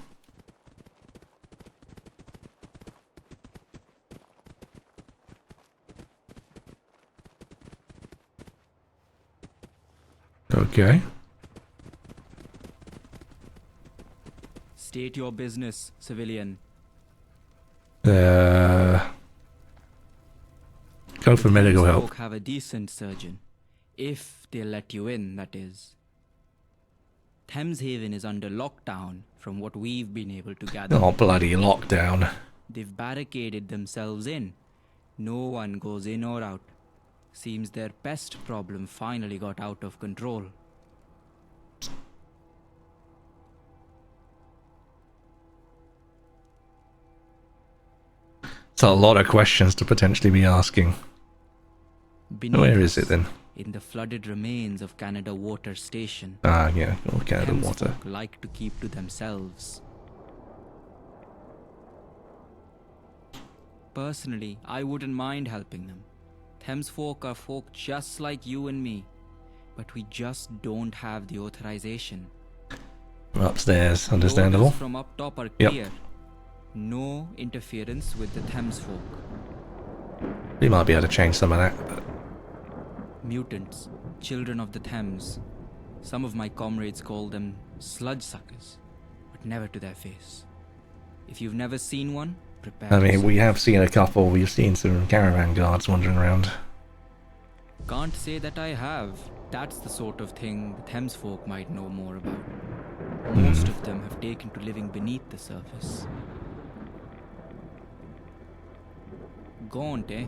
Okay. State your business, civilian. Go for medical help. Have a decent surgeon. If they let you in, that is. Thameshaven is under lockdown, from what we've been able to gather. Oh, bloody lockdown. They've barricaded themselves in. No one goes in or out. Seems their pest problem finally got out of control. It's a lot of questions to potentially be asking. Beneath Where is it then? In the flooded remains of Canada Water Station. Ah, yeah, Canada Water. Thamesfolk like to keep to themselves. Personally, I wouldn't mind helping them. Thamesfolk are folk just like you and me, but we just don't have the authorization. Upstairs, understandable. Orders from up top are clear. No interference with the Thamesfolk. We might be able to change some of that, but Mutants, children of the Thames. Some of my comrades call them sludge suckers, but never to their face. If you've never seen one, prepare. I mean, we have seen a couple. We've seen some caravan guards wandering around. Can't say that I have. That's the sort of thing the Thamesfolk might know more about. Most of them have taken to living beneath the surface. Gaunt, eh?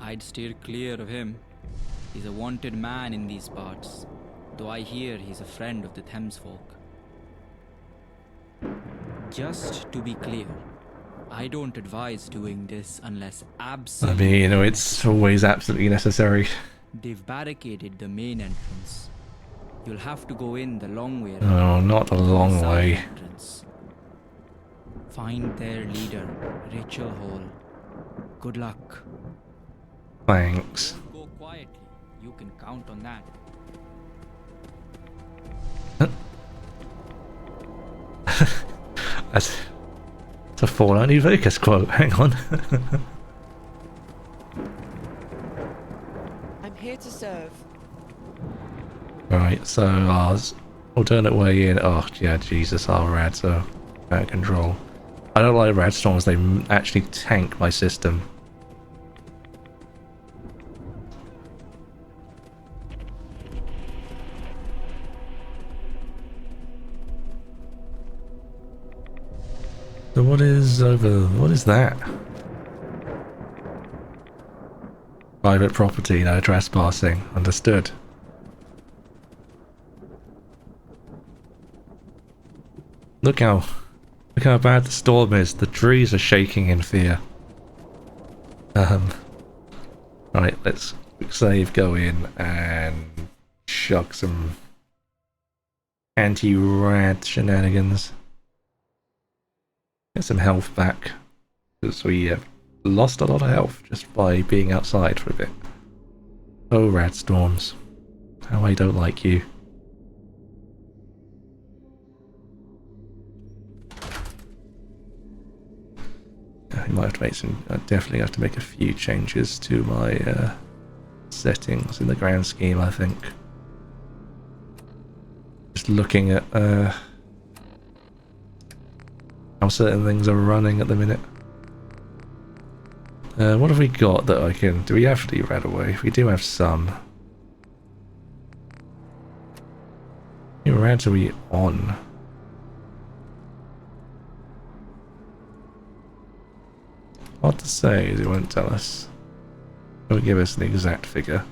I'd steer clear of him. He's a wanted man in these parts, though I hear he's a friend of the Thamesfolk. Just to be clear, I don't advise doing this unless absolutely... I mean, you know, it's always absolutely necessary. They've barricaded the main entrance. You'll have to go in the long way. No, not the long Side way. entrance. Find their leader, Rachel Hall. Good luck. Thanks. Don't go quietly. You can count on that. That's a FOLON New Vegas quote. Hang on. I'm here to serve. Right, so ours alternate way in. Oh yeah, Jesus, our rads are out of control. I don't like rad storms. They actually tank my system. So what is over? What is that? Private property, no trespassing. Understood. Look how bad the storm is. The trees are shaking in fear. Right, let's quick save, go in and chuck some anti-rad shenanigans. Get some health back, because we have lost a lot of health just by being outside for a bit. Oh, rad storms. How I don't like you. I might have to make some. I definitely have to make a few changes to my settings in the grand scheme, I think. Just looking at how certain things are running at the minute. What have we got that I can... Do we have to rad away? We do have some. How many rads are we on? Hard to say, it won't tell us. It won't give us an exact figure.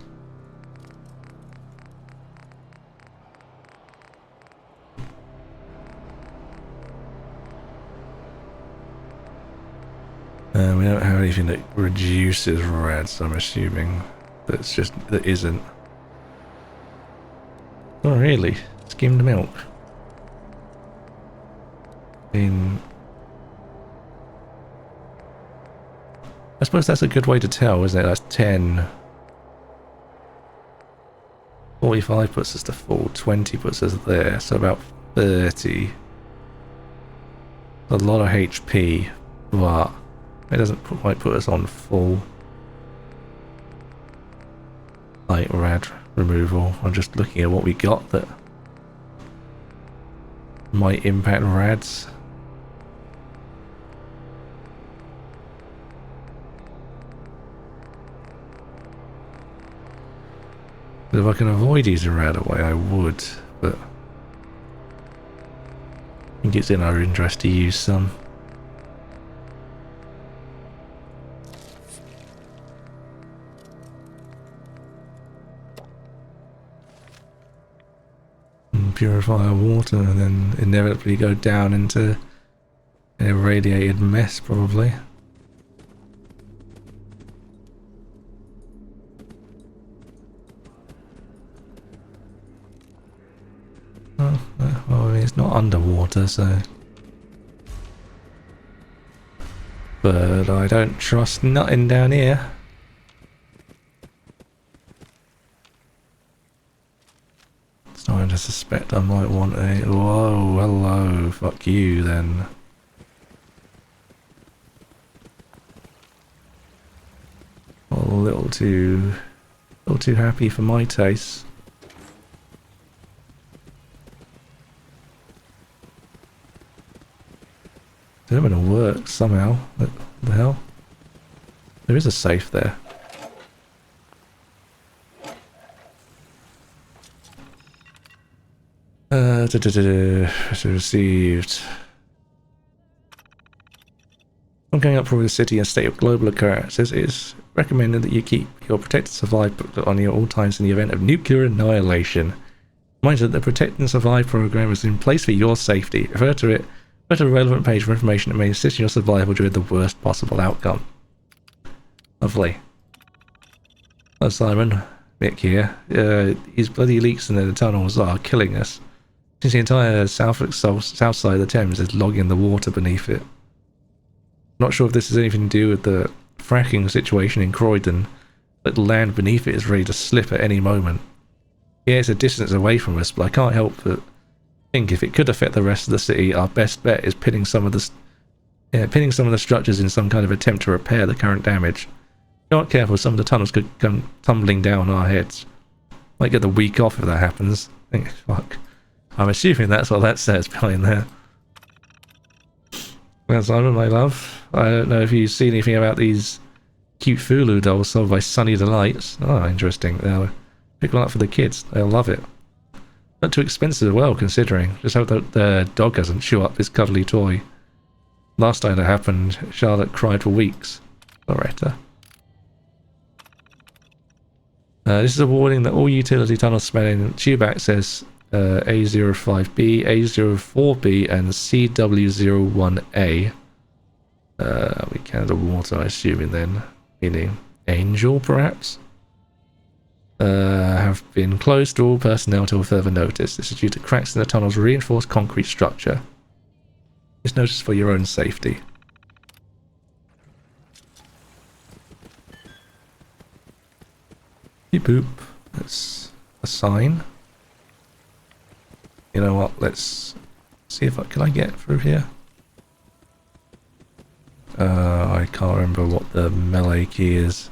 We don't have anything that reduces rads, I'm assuming. That's just, that isn't. Oh really? Skimmed milk. I suppose that's a good way to tell, isn't it? That's 10. 45 puts us to full, 20 puts us there, so about 30. A lot of HP, but it doesn't quite put us on full. Like rad removal. I'm just looking at what we got that might impact rads. If I can avoid using rad away, I would, but I think it's in our interest to use some. And purify our water and then inevitably go down into an irradiated mess, probably. Well, I mean, it's not underwater, so... But I don't trust nothing down here. Starting to suspect I might want a... Whoa, hello, fuck you then. A little too happy for my taste. They're gonna work somehow. What the hell? There is a safe there. Received. I'm going up for the city in a state of global occurrences. It is recommended that you keep your Protect and Survive booklet on you at all times in the event of nuclear annihilation. Mind you that the Protect and Survive program is in place for your safety. Refer to it. Go to a relevant page for information that may assist in your survival during the worst possible outcome. Lovely. Hello, Simon. Mick here. These bloody leaks in the tunnels are killing us. Since the entire south side of the Thames is logging the water beneath it. Not sure if this has anything to do with the fracking situation in Croydon, but the land beneath it is ready to slip at any moment. Yeah, it's a distance away from us, but I can't help but think if it could affect the rest of the city, our best bet is pinning some of the structures in some kind of attempt to repair the current damage. If we aren't careful, some of the tunnels could come tumbling down on our heads. Might get the week off if that happens. Fuck. I'm assuming that's what that says behind there. Well, Simon, my love, I don't know if you see anything about these cute Fulu dolls sold by Sunny Delights. Oh, interesting. They'll pick one up for the kids. They'll love it. Not too expensive as well, considering. Just hope that the dog doesn't chew up this cuddly toy. Last time that happened, Charlotte cried for weeks. Loretta. This is a warning that all utility tunnels spanning tube access A05B, A04B, and CW01A. We can the water, I assuming then, meaning Angel, perhaps? Have been closed to all personnel till further notice. This is due to cracks in the tunnel's reinforced concrete structure. Just notice for your own safety. Beep boop. That's a sign. You know what? Let's see if can I get through here. I can't remember what the melee key is.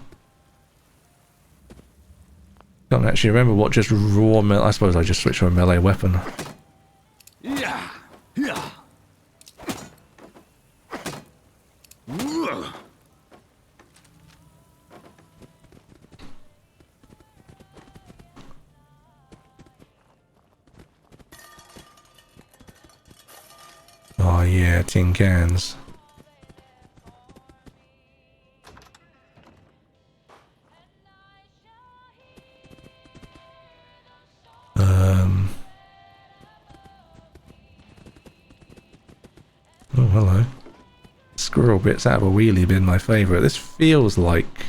Can't actually remember what just raw melee. I suppose I just switched to a melee weapon. Yeah. Yeah. Oh yeah, tin cans. Oh, hello. Squirrel bits out of a wheelie bin, my favourite. This feels like...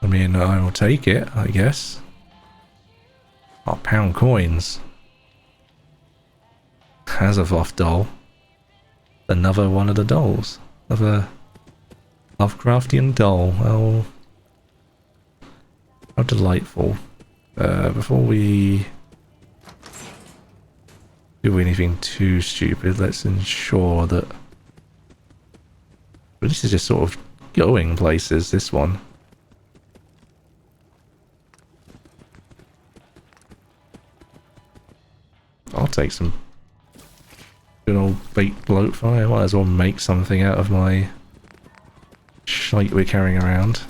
I mean, I will take it, I guess. Oh, pound coins. Hazafoff doll. Another one of the dolls. Another Lovecraftian doll. Oh, how delightful. Before we do anything too stupid, let's ensure that... But this is just sort of going places, this one. I'll take some good old baked bloat fire. Might as well make something out of my shite we're carrying around.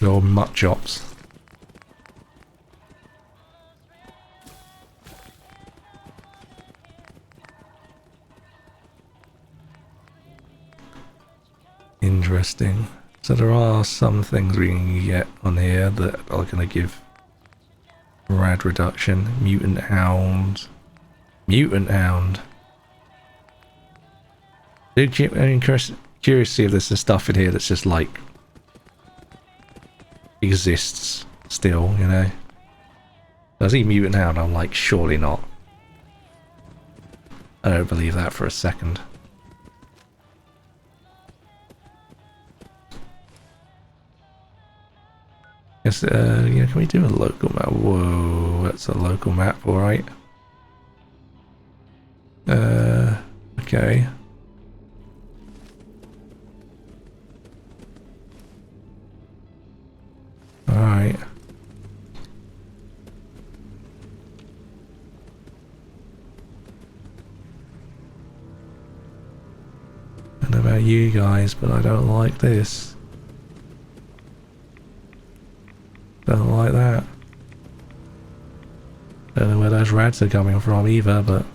Little mutt chops. Interesting. So there are some things we can get on here that are going to give rad reduction. Mutant hound. Mutant hound. I'm curious to see if there's some stuff in here that's just like exists still, you know. I see mutant hound, I'm like, surely not. I don't believe that for a second. Yes, yeah, can we do a local map? Whoa, that's a local map, alright. Okay. Alright. I don't know about you guys, but I don't like this. Don't like that. Don't know where those rats are coming from either, but...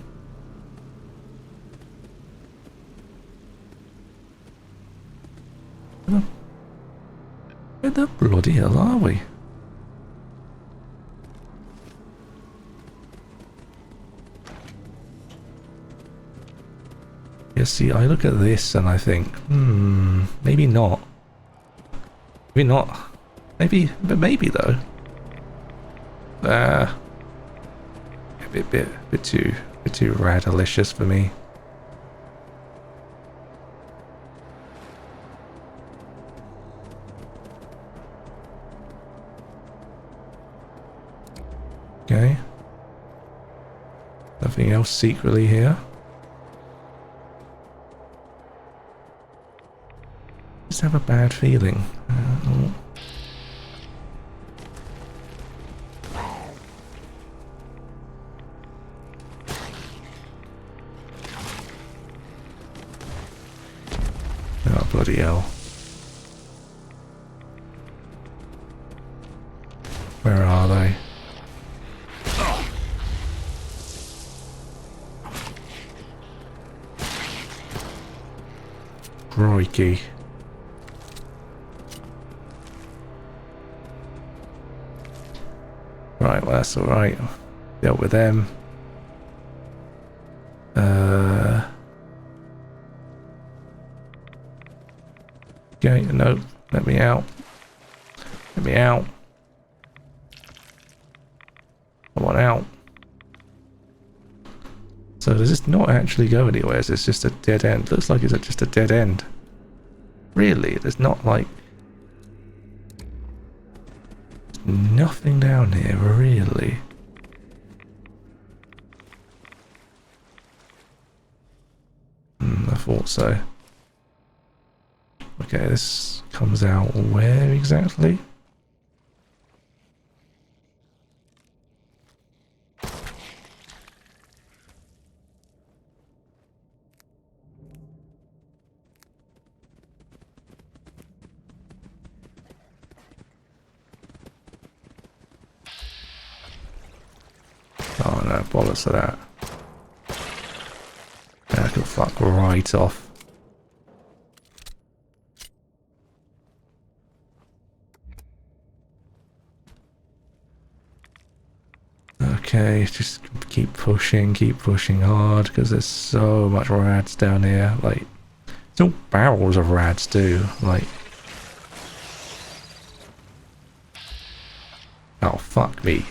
Where the bloody hell are we? Yeah, see, I look at this and I think, maybe not. Maybe not. Maybe, but maybe though. A bit too radalicious for me. Okay. Nothing else secretly here. Just have a bad feeling. Oh, bloody hell. Where are they? Crikey. Right, well that's alright. Dealt with them. Okay, no, let me out. Let me out. I want out. So does this not actually go anywhere? Is this just a dead end? Looks like it's just a dead end. Really? There's not like... nothing down here, really. I thought so. Okay, this comes out where exactly? Oh no, bollocks of that. I can fuck right off. Okay, just keep pushing hard, because there's so much rats down here. Like, there's all barrels of rats too. Like, oh fuck me.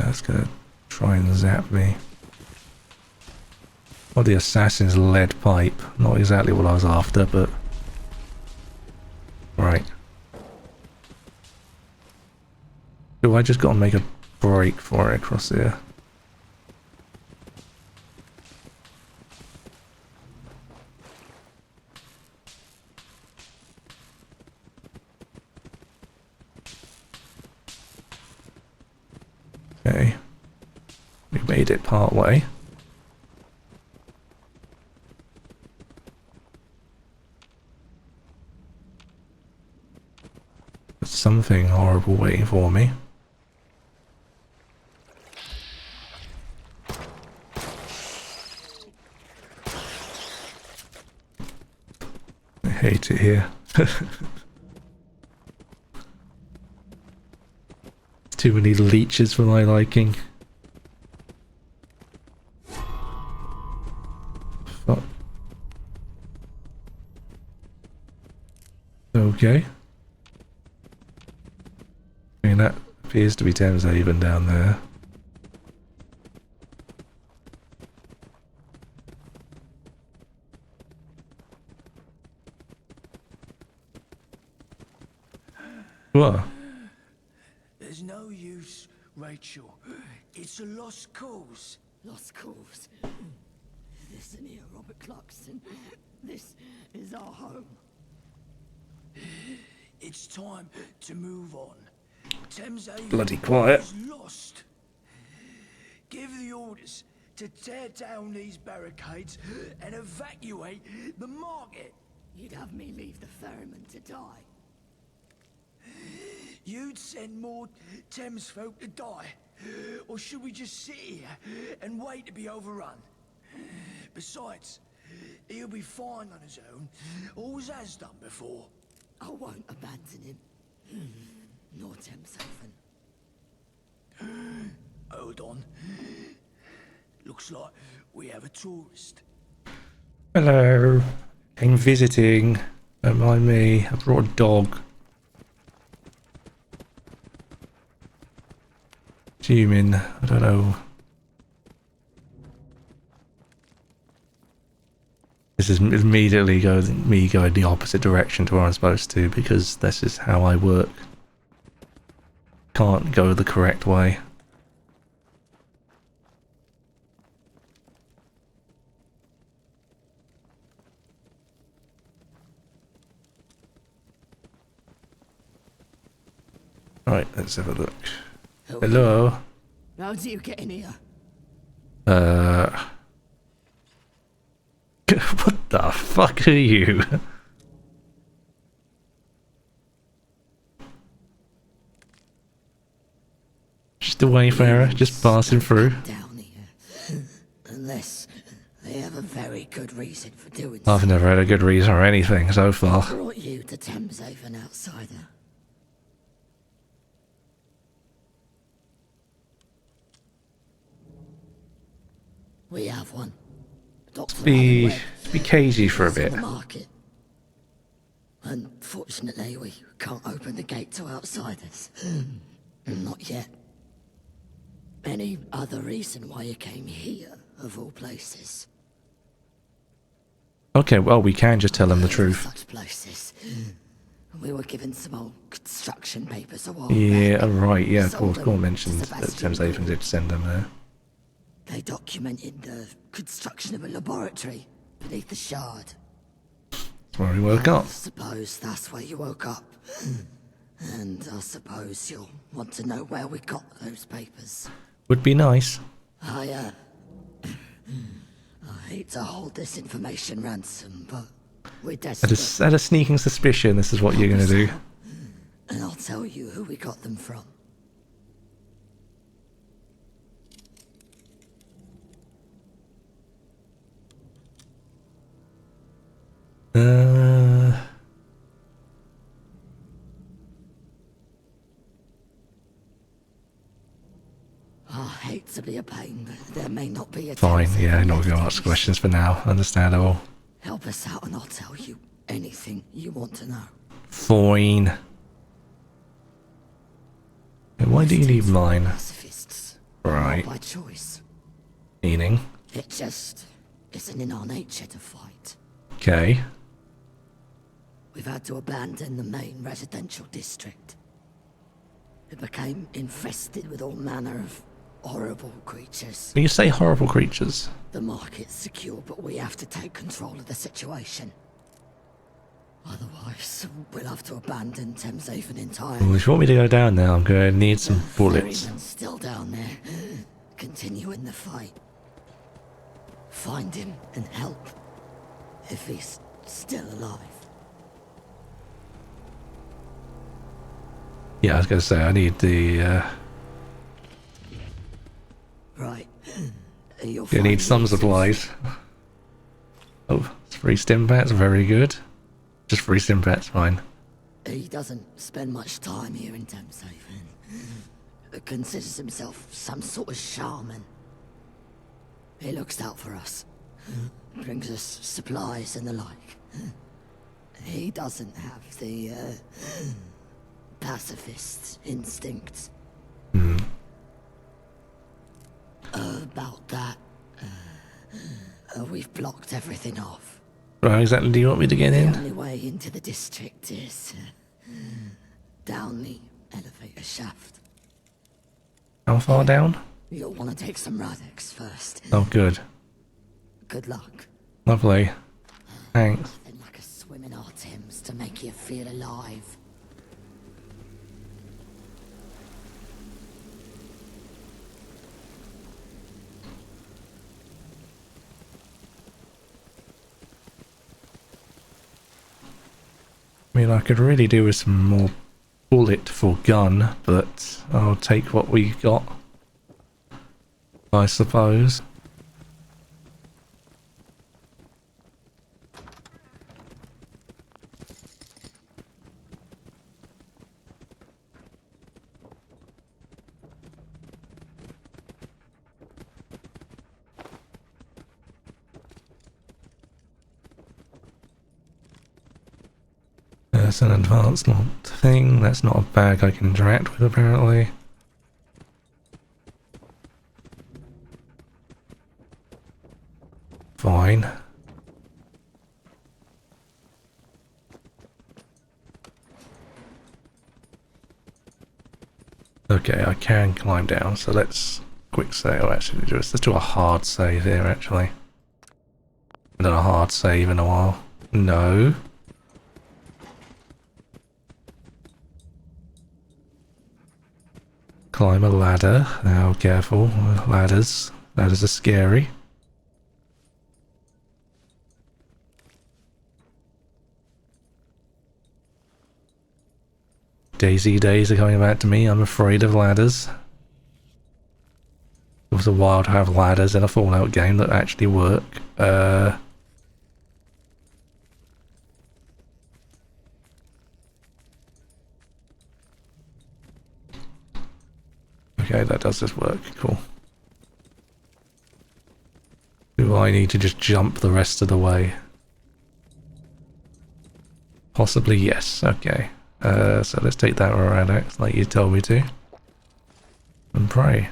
That's gonna try and zap me. Or the assassin's lead pipe. Not exactly what I was after, but... right. Do I just gotta make a break for it across here? Okay, we made it part way. There's something horrible waiting for me. I hate it here. Too many leeches for my liking. Fuck. Okay. I mean, that appears to be Thames Haven down there. What? There's no use, Rachel. It's a lost cause. Lost cause. Listen here, Robert Clarkson. This is our home. It's time to move on. Thames Haven Bloody quiet. is lost. Give the orders to tear down these barricades and evacuate the market. You'd have me leave the ferryman to die. You'd send more Thames folk to die. Or should we just sit here and wait to be overrun? Besides, he'll be fine on his own. Always has done before. I won't abandon him. Nor Thames Haven. Hold on. Looks like we have a tourist. Hello. Came visiting. Don't mind me. I brought a dog. Assuming, I don't know. This is immediately me going the opposite direction to where I'm supposed to, because this is how I work. Can't go the correct way. Right, let's have a look. Hello? How do you get in here? What the fuck are you? Just a wayfarer, just passing through. Down here. Unless they have a very good reason for doing I've so. never had a good reason or anything so far. Brought you to Thames Haven, outsider. We have one. Be cagey for a bit. On the market. Unfortunately, we can't open the gate to outsiders. Not yet. Any other reason why you came here, of all places? Okay, well, we can just tell them the truth. Such places. We were given some old construction papers a while Yeah, back. right, yeah, of Sold course. Gore them mentioned to that Sebastian Thames Haven did send them there. They documented the construction of a laboratory beneath the shard. That's where we woke up. I suppose that's where you woke up. And I suppose you'll want to know where we got those papers. Would be nice. I hate to hold this information ransom, but we're desperate. Had a sneaking suspicion this is what you're going to do. And I'll tell you who we got them from. I hate to be a pain, but there may not be a Fine, Thames yeah, Haven not going to ask questions for now. Understandable. Help us out and I'll tell you anything you want to know. Fine. Why do you need mine? Pacifists. Right. Not by choice. Meaning? It just isn't in our nature to fight. Okay. We've had to abandon the main residential district. It became infested with all manner of horrible creatures. When you say horrible creatures, The market's secure, but we have to take control of the situation. Otherwise, we'll have to abandon Thames Haven entirely. well, if you want me to go down there, I'm going to need some bullets. Ferryman's still down there, continuing the fight. Find him and help, if he's still alive. Yeah, I was going to say, I need the, Right. You'll you need find some reasons. supplies. Oh, it's free stimpaks, very good. Just free stimpaks, fine. He doesn't spend much time here in Thames Haven. Considers himself some sort of shaman. He looks out for us. Brings us supplies and the like. He doesn't have the, pacifist instinct. About that, we've blocked everything off. Right, exactly do you want me to get The in? only way into the district is down the elevator shaft. How far down? You'll want to take some Radix first. Oh, good. Good luck. Lovely. Thanks. Nothing like a swim in our Thames to make you feel alive. mean, I could really do with some more bullet for gun, but I'll take what we got, I suppose. There's an advanced locked thing. That's not a bag I can interact with, apparently. Fine. Okay, I can climb down, so let's quick save. Actually, let's do a hard save here, actually. I haven't done a hard save in a while. No. Climb a ladder. Now, careful. Ladders. Ladders are scary. Daisy days are coming back to me. I'm afraid of ladders. It was a while to have ladders in a Fallout game that actually work. Okay, that does just work. Cool. Do I need to just jump the rest of the way? Possibly yes. Okay. So let's take that around X like you told me to. And pray.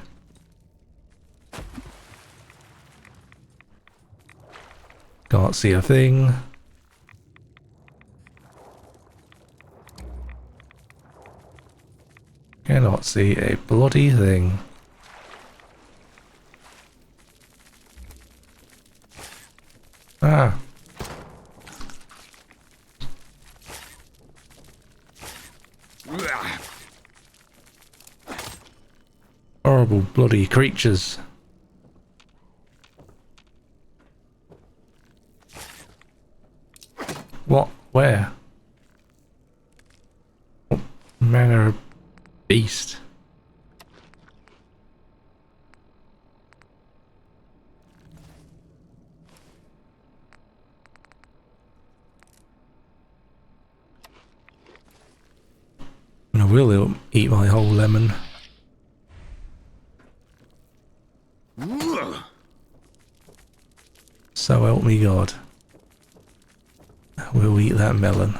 Can't see a thing. Cannot see a bloody thing. Ah. Horrible bloody creatures. What? Where? What manner of beast? And I will eat my whole lemon. So help me God. We'll eat that melon.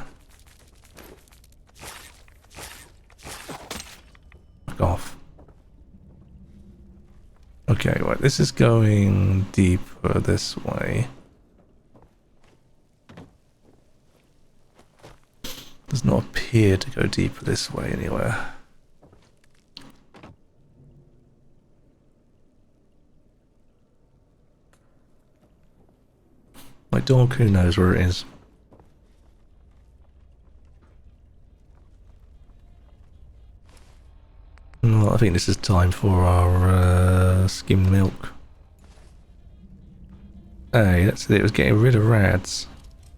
Fuck off. Okay, right, this is going deeper this way. Does not appear to go deeper this way anywhere. My dog, who knows where it is? Well, I think this is time for our skimmed milk. Hey, that's it. It was getting rid of rads.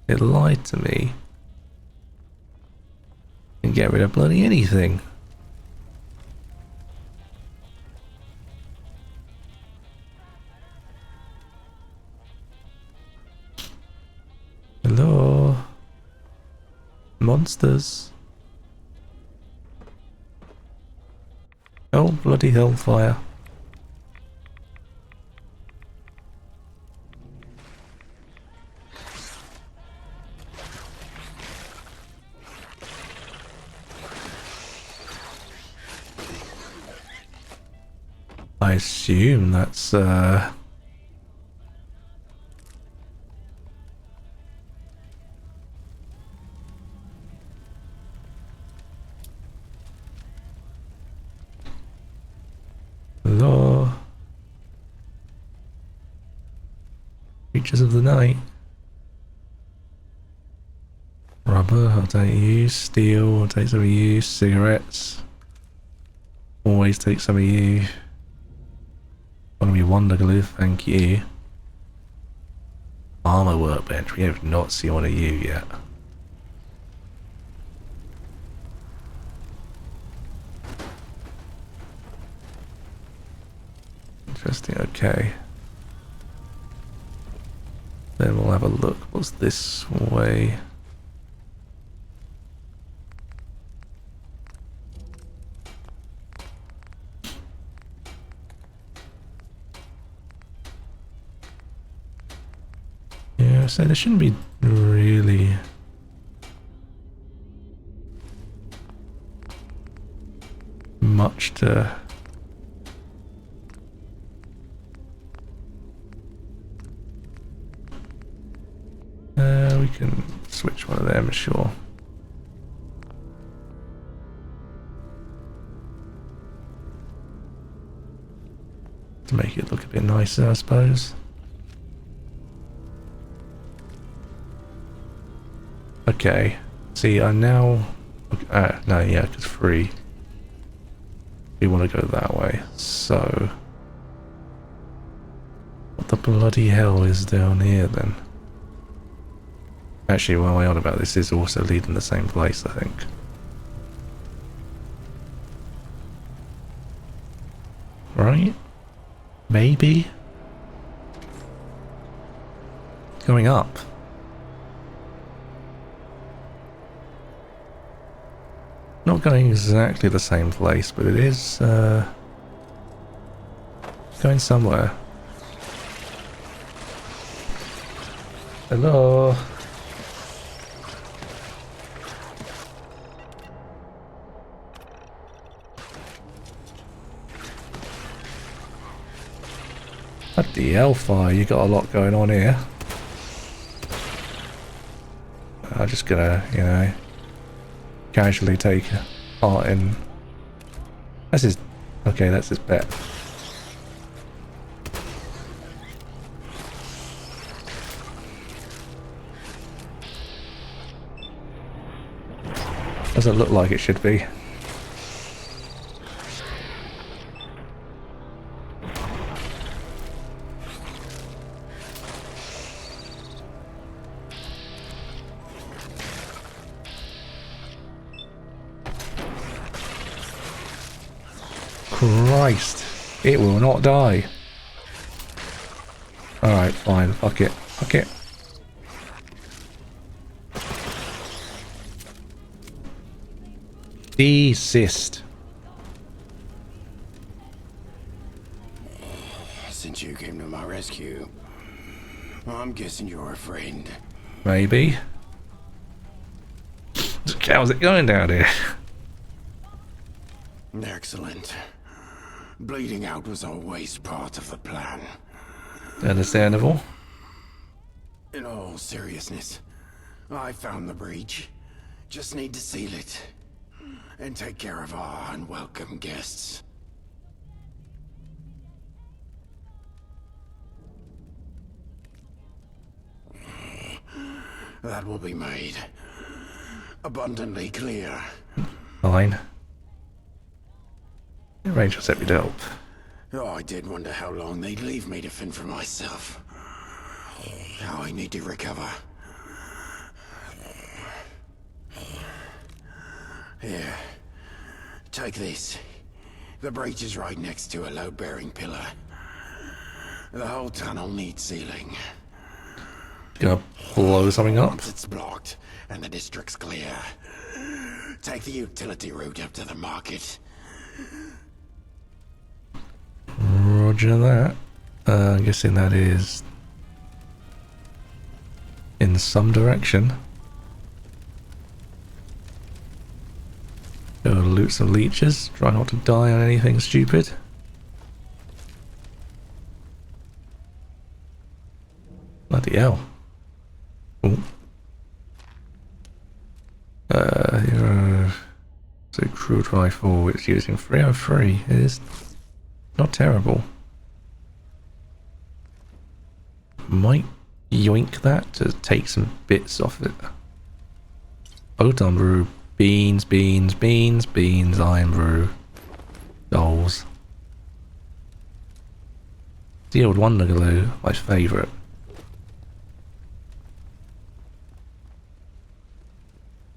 It lied to me. Didn't get rid of bloody anything. Hello? Monsters. Oh, bloody hellfire. I assume that's, Hello? Creatures of the night. Rubber, I'll take you. Steel, I'll take some of you. Cigarettes. Always take some of you. One of me wonder glue, thank you. Armor workbench, we have not seen one of you yet. Interesting, okay. Then we'll have a look. What's this way? Yeah, so there shouldn't be really much to we can switch one of them, sure. To make it look a bit nicer, I suppose. Okay, see, I now no, yeah, because free. We want to go that way, so what the bloody hell is down here then? Actually, while we're on about this, is also leading the same place, I think. Right? Maybe? Going up. Not going exactly the same place, but it is going somewhere. Hello? Bloody hellfire, you got a lot going on here. I'm just gonna, you know, casually take part in. That's his. Okay, that's his bet. Doesn't look like it should be. Christ, it will not die. Alright, fine, fuck it, fuck it. Desist. Since you came to my rescue, I'm guessing you're a friend. Maybe. How's it going down here? Excellent. Bleeding out was always part of the plan. Understandable. In all seriousness, I found the breach. Just need to seal it. And take care of our unwelcome guests. That will be made abundantly clear. Fine. Rangers happy to help. Oh, I did wonder how long they'd leave me to fend for myself. Now I need to recover. Here. Take this. The breach is right next to a load-bearing pillar. The whole tunnel needs sealing. Gonna blow something up? Once it's blocked and the district's clear, take the utility route up to the market. Roger that. I'm guessing that is in some direction. Go loot some leeches. Try not to die on anything stupid. Bloody hell. Ooh. So crude rifle, it's using 303. It is not terrible. Might yoink that to take some bits off it. Photon brew. Beans, beans, beans, beans, iron brew. Dolls. Sealed Wonder Glue, my favourite.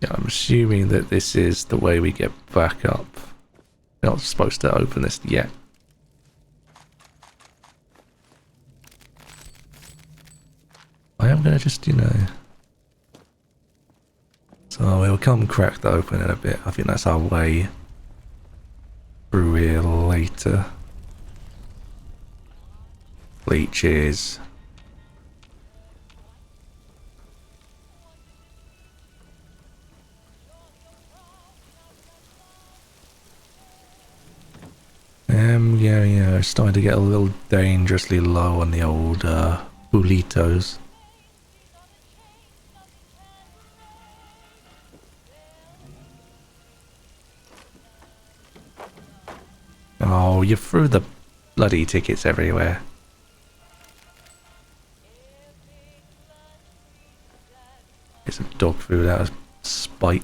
Yeah, I'm assuming that this is the way we get back up. We're not supposed to open this yet. I'm gonna just, you know... So we'll come crack that open in a bit. I think that's our way through here later. Leeches. Yeah, it's starting to get a little dangerously low on the old bulitos. Oh, you threw the bloody tickets everywhere. Get some dog food out of spite.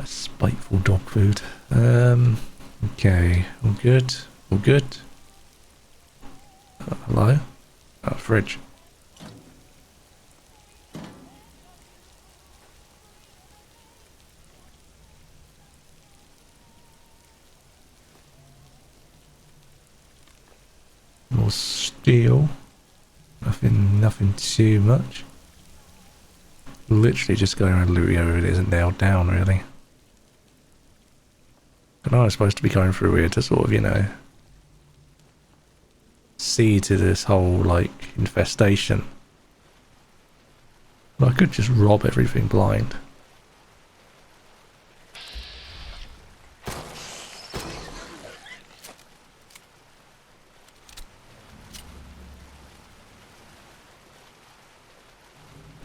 Spiteful dog food. Okay, all good. All good. Hello? Fridge. More steel. Nothing too much. Literally just going around looting over it isn't nailed down really. And I was supposed to be going through here to sort of, you know, see to this whole, like, infestation. But I could just rob everything blind.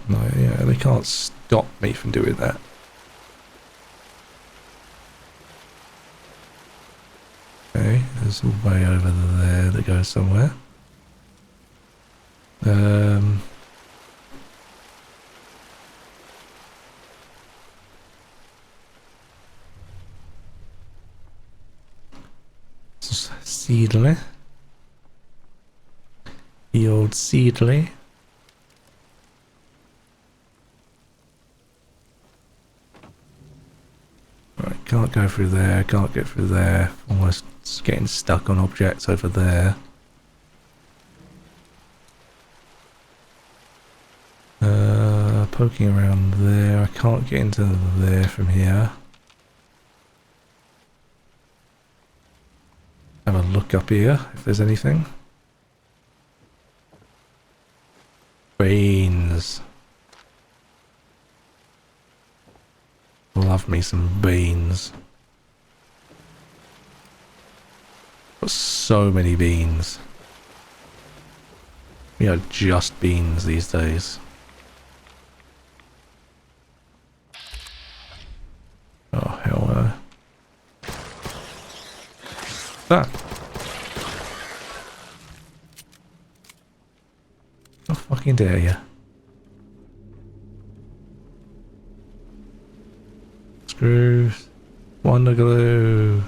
No, yeah, they can't stop me from doing that. Okay, there's a way over there that goes somewhere. Seedly. The old Seedly. Right, can't go through there, can't get through there. Almost getting stuck on objects over there. Poking around there. I can't get into there from here. Have a look up here if there's anything. Beans. Love me some beans. Got so many beans. We are just beans these days. Oh hell no. Ah. How fucking dare you? Screws. Wonder glue.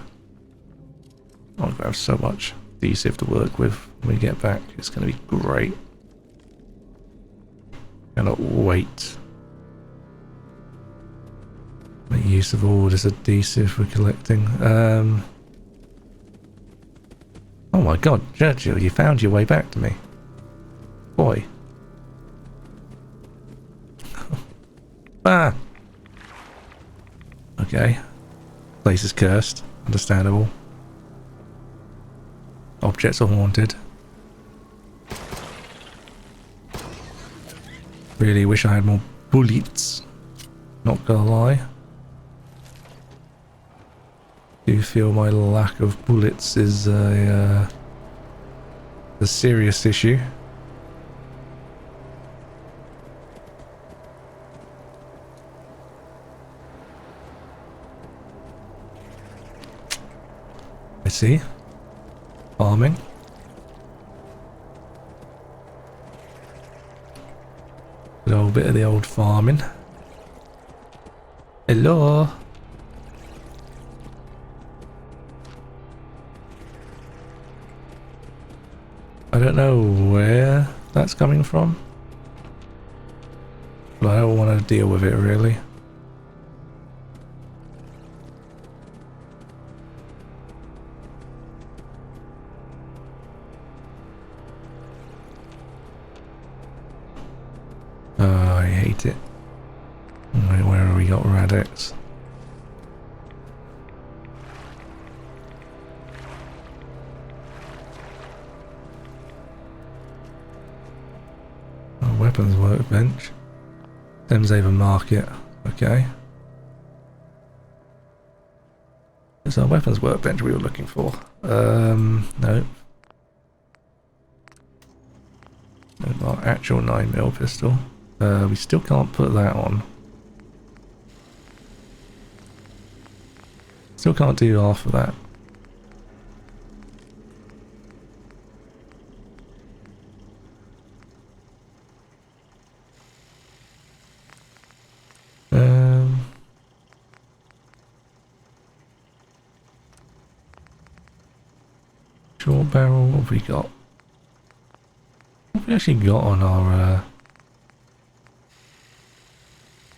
I'm gonna have so much adhesive to work with when we get back. It's gonna be great. Cannot wait. Make use of all this adhesive we're collecting. Oh my god, Churchill, you found your way back to me. Boy. Ah! Okay. Place is cursed. Understandable. Objects are haunted. Really wish I had more bullets. Not gonna lie. Do feel my lack of bullets is a serious issue. I see. Farming. A little bit of the old farming. Hello. I don't know where that's coming from, but I don't want to deal with it really. I hate it. Right, where have we got Radix? Oh, weapons workbench. Thameshaven Market. Okay. It's our weapons workbench we were looking for. No. Our actual 9mm pistol. We still can't put that on. Still can't do half of that. Short barrel, what have we got? What have we actually got on our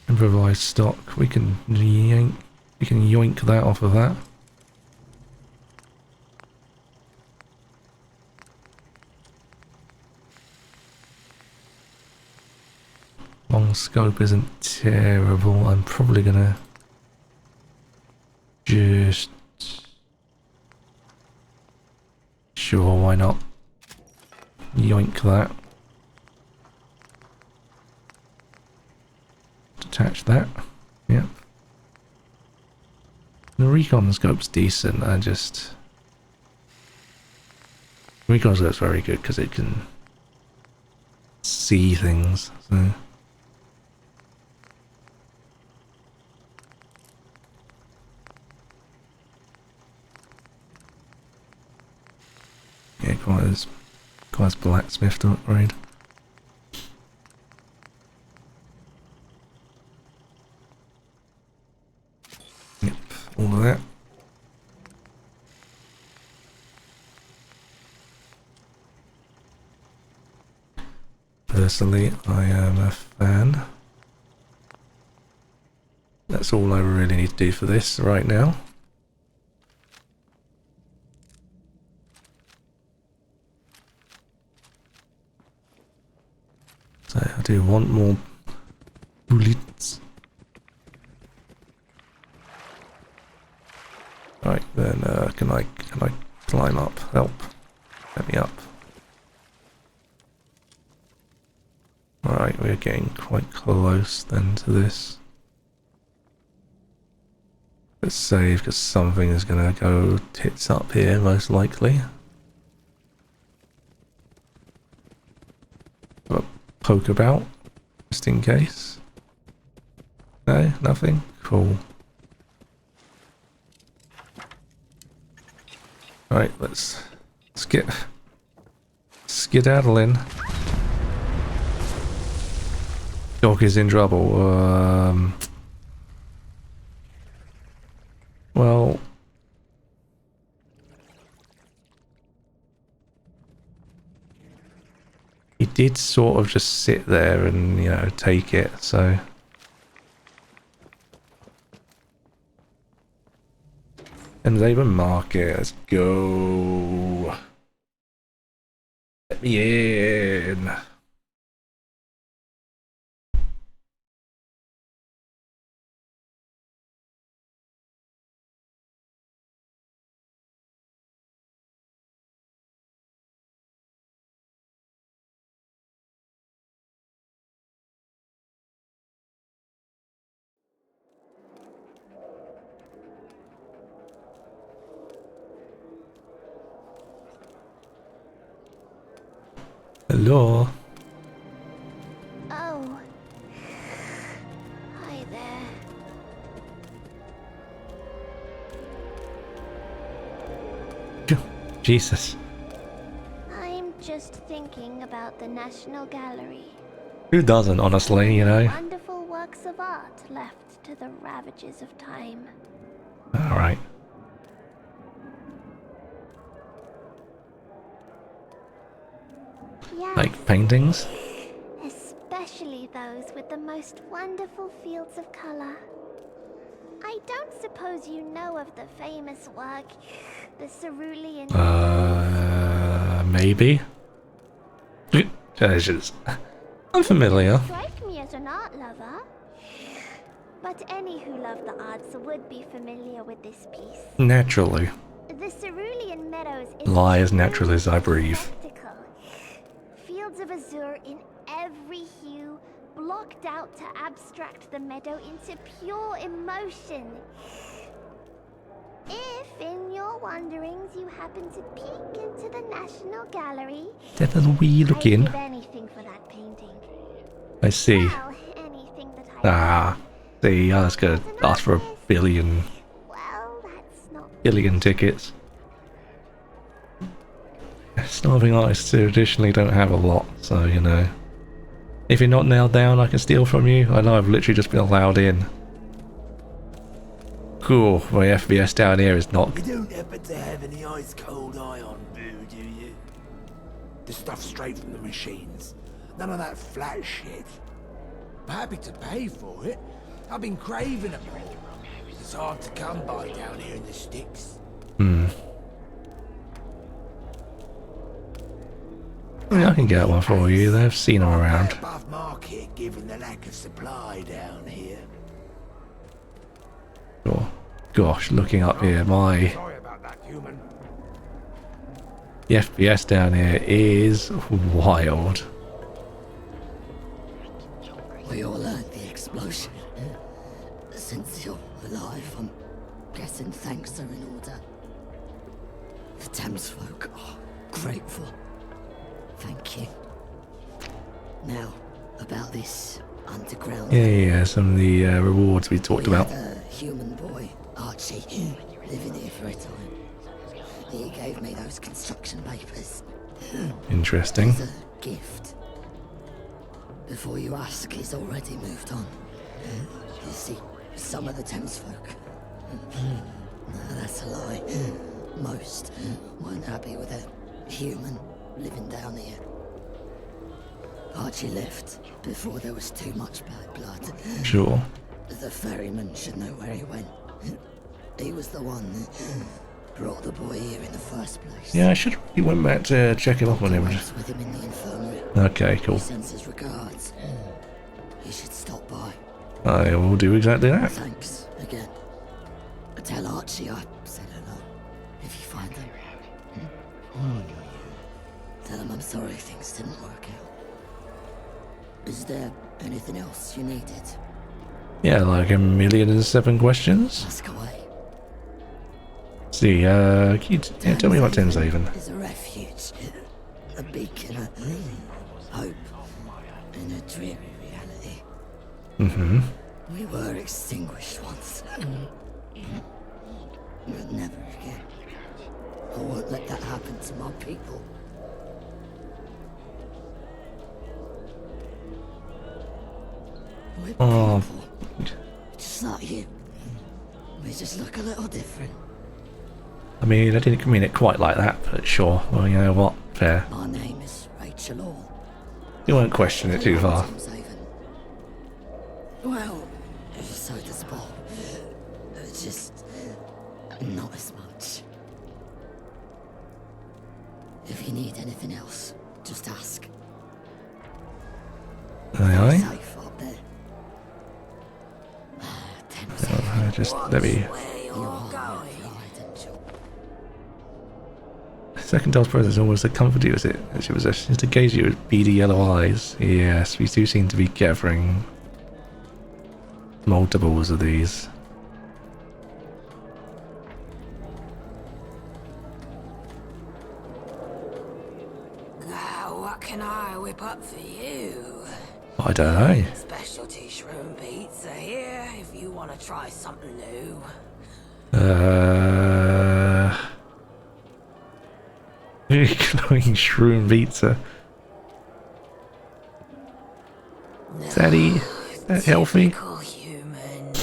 improvised stock? We can yoink that off of that. Long scope isn't terrible. I'm probably gonna just... Sure, why not? Yoink that. Detach that. Yep. The recon scope's decent. Recon scope's very good because it can see things. So. Yeah, quite as blacksmith to upgrade. Yep, all of that. Personally, I am a fan. That's all I really need to do for this right now. So I do want more bullets. Right, then can I climb up? Help. Let me up. Alright, we're getting quite close then to this. Let's save because something is gonna go tits up here most likely. Poke about, just in case. No, nothing? Cool. Alright, let's get skedaddling. Dog is in trouble. Well... He did sort of just sit there and, you know, take it, so... And Labour Market, let's go. Let me in. Hello. Oh. Hi there. Jesus. I'm just thinking about the National Gallery. Who doesn't, honestly, you know? Wonderful works of art left to the ravages of time. Alright. Yes. Like paintings? Especially those with the most wonderful fields of color. I don't suppose you know of the famous work, the Cerulean... Maybe? I'm familiar. Strike me as an an art lover. But any who love the arts would be familiar with this piece. Naturally. The Cerulean Meadows is Lie as natural as I breathe. spectacle. Fields of azure in every hue, blocked out to abstract the meadow into pure emotion. If, in your wanderings, you happen to peek into the National Gallery, Definitely looking. I'd give anything for that painting. I see. Well, anything that I Ah, see, I was gonna ask for a billion tickets. Starving artists traditionally don't have a lot, so you know. If you're not nailed down, I can steal from you. I know I've literally just been allowed in. Cool, my FPS down here is not. You don't happen to have any ice cold ion brew, do you? The stuff straight from the machines. None of that flat shit. I'm happy to pay for it. I've been craving it. It's hard to come by down here in the sticks. Yeah, I can get one for you. They've seen them around. Above market, given the lack of supply down here. Sure. Gosh, looking up here, my the FPS down here is wild. We all heard the explosion. Since you're alive, I'm guessing thanks are in order. The Thames folk are grateful. Thank you. Now, about this underground. Yeah, some of the rewards we talked about. A human boy, Archie, living here for a time. He gave me those construction papers. Interesting. As a gift. Before you ask, he's already moved on. You see, some of the Thames folk. No, that's a lie. Most weren't happy with a human living down here. Archie left before there was too much bad blood. Sure. The ferryman should know where he went. He was the one that brought the boy here in the first place. Yeah, I should. You went back to check him up on him. With him in the infirmary. Okay, cool. He sends his regards. You should stop by. I will do exactly that. Thanks again. Tell Archie I said hello. If you find him. Tell him I'm sorry things didn't work out. Is there anything else you needed? Yeah, like 1,000,007 questions. Ask away. See, can you tell me about Thameshaven? Is a refuge, a beacon of hope in a dreary reality. Mm-hmm. We were extinguished once, but never again. I won't let that happen to my people. We're people, just like you. We just look a little different. I mean, I didn't mean it quite like that, but sure. Well, you know what? Fair. My name is Vexximillious. You won't question it too far. Well, so does Bob. Just not as much. If you need anything else, just ask. Aye, Safe up there. just let me. Second dog's presence almost a comfort to you, is it? She was just to gaze at you with beady yellow eyes. Yes, we do seem to be gathering multiples of these. What can I whip up for you? I don't know. Specialty shroom pizza here if you want to try something new. Glowing shroom pizza. Is that healthy? Human. The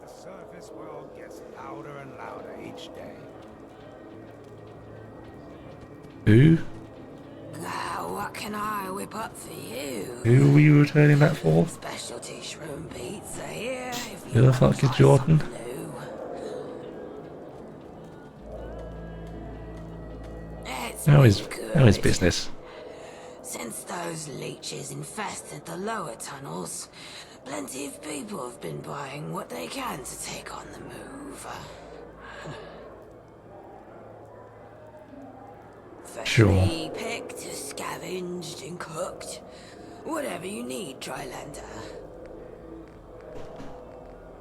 surface world gets louder and louder each day. Who? What can I whip up for you? Who were you returning that for? Specialty shroom pizza here if you Who the fuck is Jordan? How is business? Since those leeches infested the lower tunnels, plenty of people have been buying what they can to take on the move. Freshly picked, scavenged, and cooked. Whatever you need, Drylander.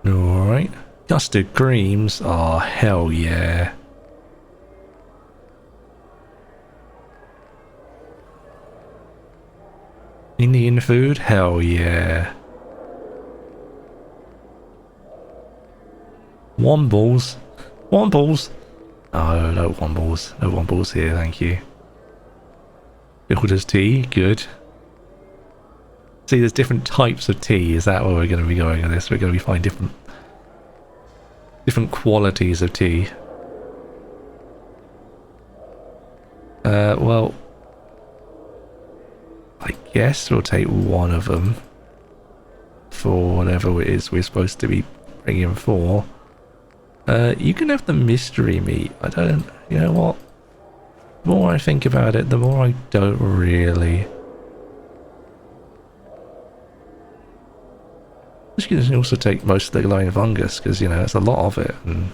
Alright. Custard creams? Oh, hell yeah. Indian food? Hell yeah. Wombles? Wombles? Oh, no wombles. No wombles here, thank you. Filter's tea? Good. See, there's different types of tea. Is that where we're going to be going with this? We're going to be finding different qualities of tea. Well, I guess we'll take one of them for whatever it is we're supposed to be bringing for. You can have the mystery meat. I don't, you know what? The more I think about it, the more I don't really. You can also take most of the glowing fungus because, you know, it's a lot of it and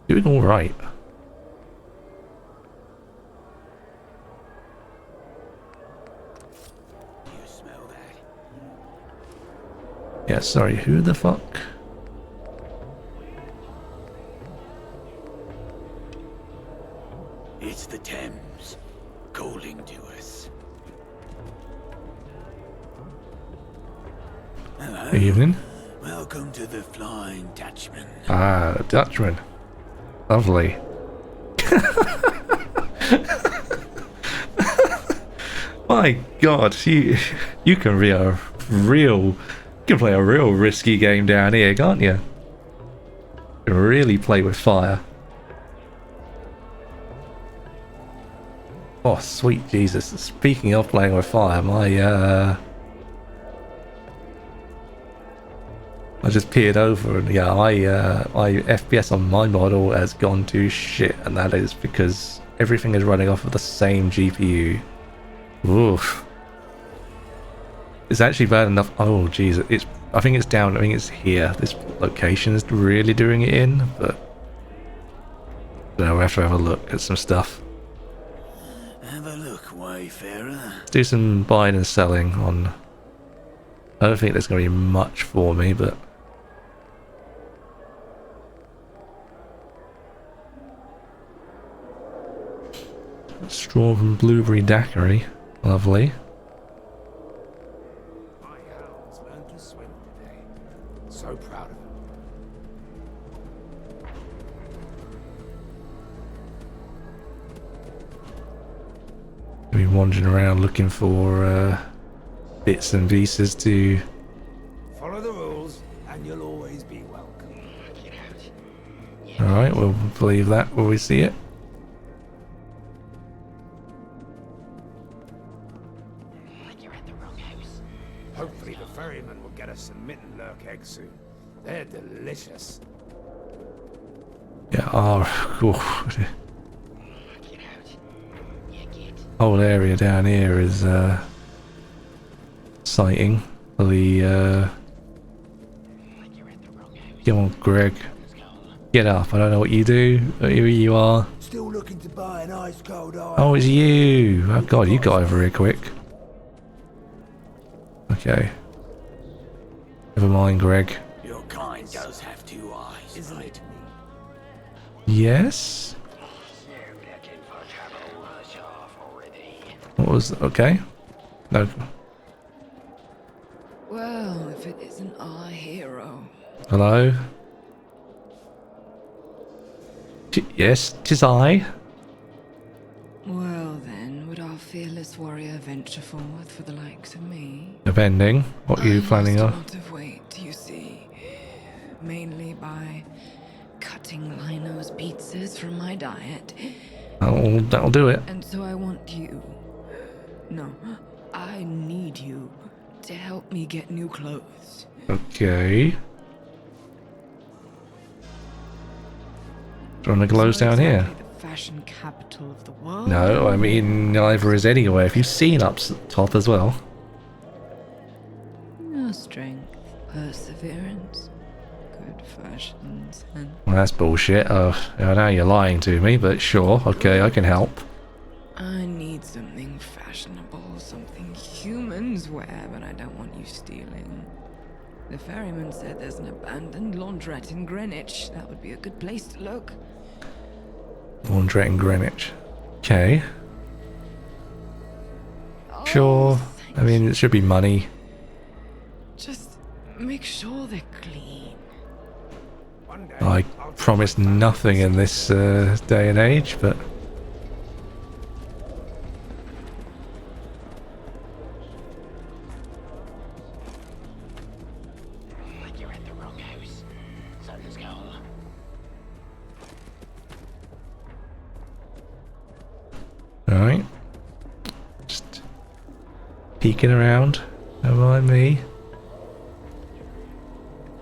doing all right. You smell that? Yeah, sorry, who the fuck? It's the Thames calling to us. Hello. Evening. Welcome to the Flying Dutchman. Ah, the Dutchman. Lovely. My God, you can be a real, you can play a real risky game down here, can't you? You can really play with fire. Oh, sweet Jesus! Speaking of playing with fire, I just peered over and yeah, my FPS on my model has gone to shit, and that is because everything is running off of the same GPU. Oof. It's actually bad enough. Oh jeez, it's. I think it's down. I think it's here. This location is really doing it in, but you know, we have to have a look at some stuff. Have a look, Wayfarer. Let's do some buying and selling on. I don't think there's going to be much for me, but. Straw and blueberry daiquiri. Lovely. My hounds learned to swim today. So proud of them. I've been wandering around looking for bits and pieces to. Follow the rules, and you'll always be welcome. Alright, we'll believe that when we see it. Hopefully the ferryman will get us some mitten lurk eggs soon. They're delicious. Yeah, whole area down here is sighting for the come on, Greg. Get up. I don't know what you do, but here you are. Still looking to buy an ice cold ice. Oh, it's you. Oh God, you got over here quick. Okay. Never mind, Greg. Your kind does have two eyes, isn't it? Yes? What was... okay. No. Well, if it isn't our hero. Hello? Yes, 'tis I. Well then, would our fearless warrior venture forth for the likes of me? Depending. What are you planning I on? lost a lot of weight, you see. Mainly by cutting Lino's pizzas from my diet. That'll do it. And so I want you. No, I need you to help me get new clothes. Okay. Do you want the glows down here? The fashion capital of the world. No, I mean neither is anywhere. If you've seen up top as well. No strength, perseverance, good fashions, and Well, that's bullshit. Oh, I know you're lying to me, but sure, okay, I can help. I need something fashionable, something humans wear, but I don't want you stealing. The ferryman said there's an abandoned laundrette in Greenwich. That would be a good place to look. Laundrette in Greenwich. Okay. Sure. I mean, it should be money. Just make sure they're clean. I promise nothing in this day and age, but... Alright. Just peeking around. Don't mind me.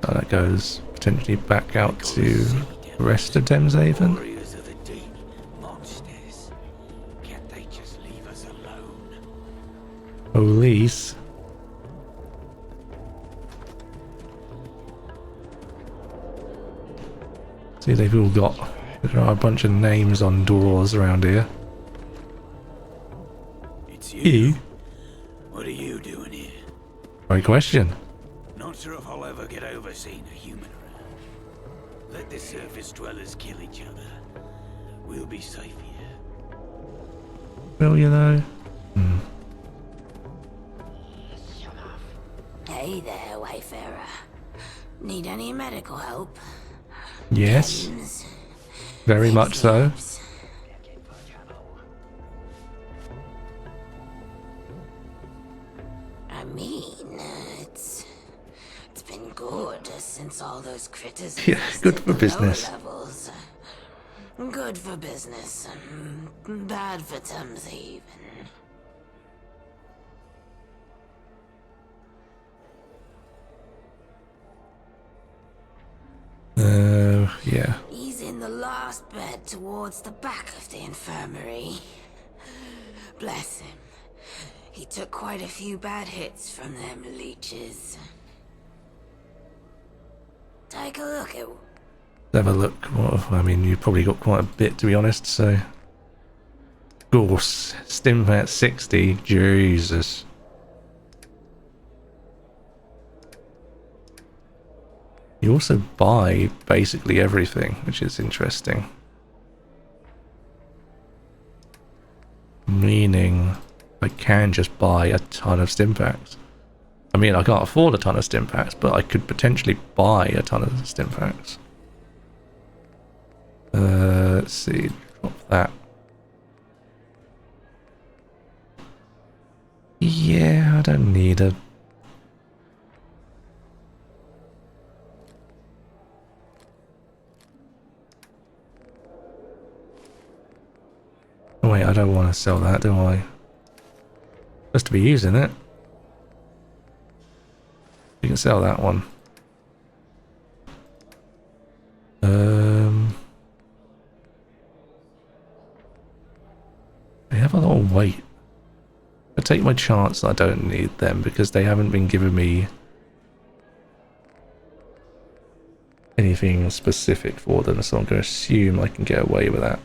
Oh, that goes potentially back out to the rest of Thameshaven. Warriors of the deep, monsters. Can't they just leave us alone? Police. See, they've all got... There are a bunch of names on doors around here. It's you. What are you doing here? Great question. Not sure if I'll ever get over seeing a human around. Let the surface dwellers kill each other. We'll be safe here. Will you though? Hey there, Wayfarer. Need any medical help? Yes. Gems, Very much so. I mean, it's been good since all those critters. Yeah, good for infested the business. lower levels. Good for business, bad for Thameshaven. Yeah. He's in the last bed towards the back of the infirmary. Bless him. He took quite a few bad hits from them leeches. Take a look at... Have a look. Well, I mean, you've probably got quite a bit, to be honest, so... Of course, stim at 60. Jesus. You also buy basically everything, which is interesting. Meaning, I can just buy a ton of stim packs. I mean, I can't afford a ton of stim packs, but I could potentially buy a ton of stim packs. Let's see, drop that. Yeah, I don't need a... Oh wait, I don't want to sell that, do I? Supposed to be using it. You can sell that one. They have a lot of weight. I take my chance I don't need them because they haven't been giving me anything specific for them, so I'm going to assume I can get away with that.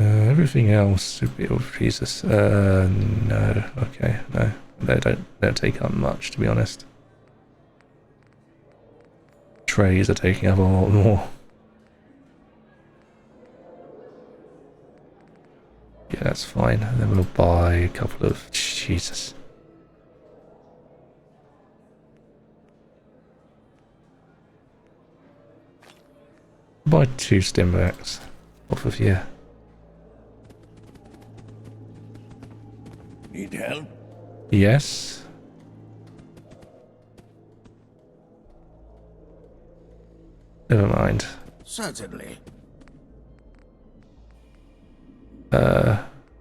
Everything else would be, oh Jesus, no, okay, no, they don't take up much, to be honest. Trays are taking up a lot more. Yeah, that's fine, and then we'll buy a couple of, Jesus. Buy 2 stim packs off of here. Need help? Yes. Never mind. Certainly.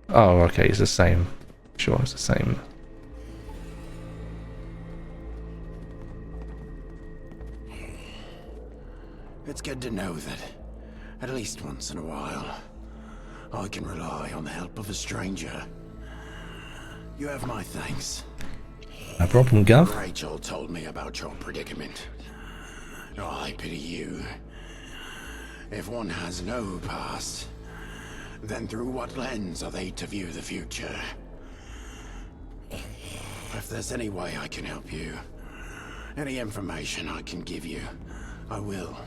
Oh, okay, it's the same. Sure, it's the same. It's good to know that, at least once in a while, I can rely on the help of a stranger. You have my thanks. No problem, Gov. Rachel told me about your predicament. I pity you. If one has no past, then through what lens are they to view the future? If there's any way I can help you, any information I can give you, I will.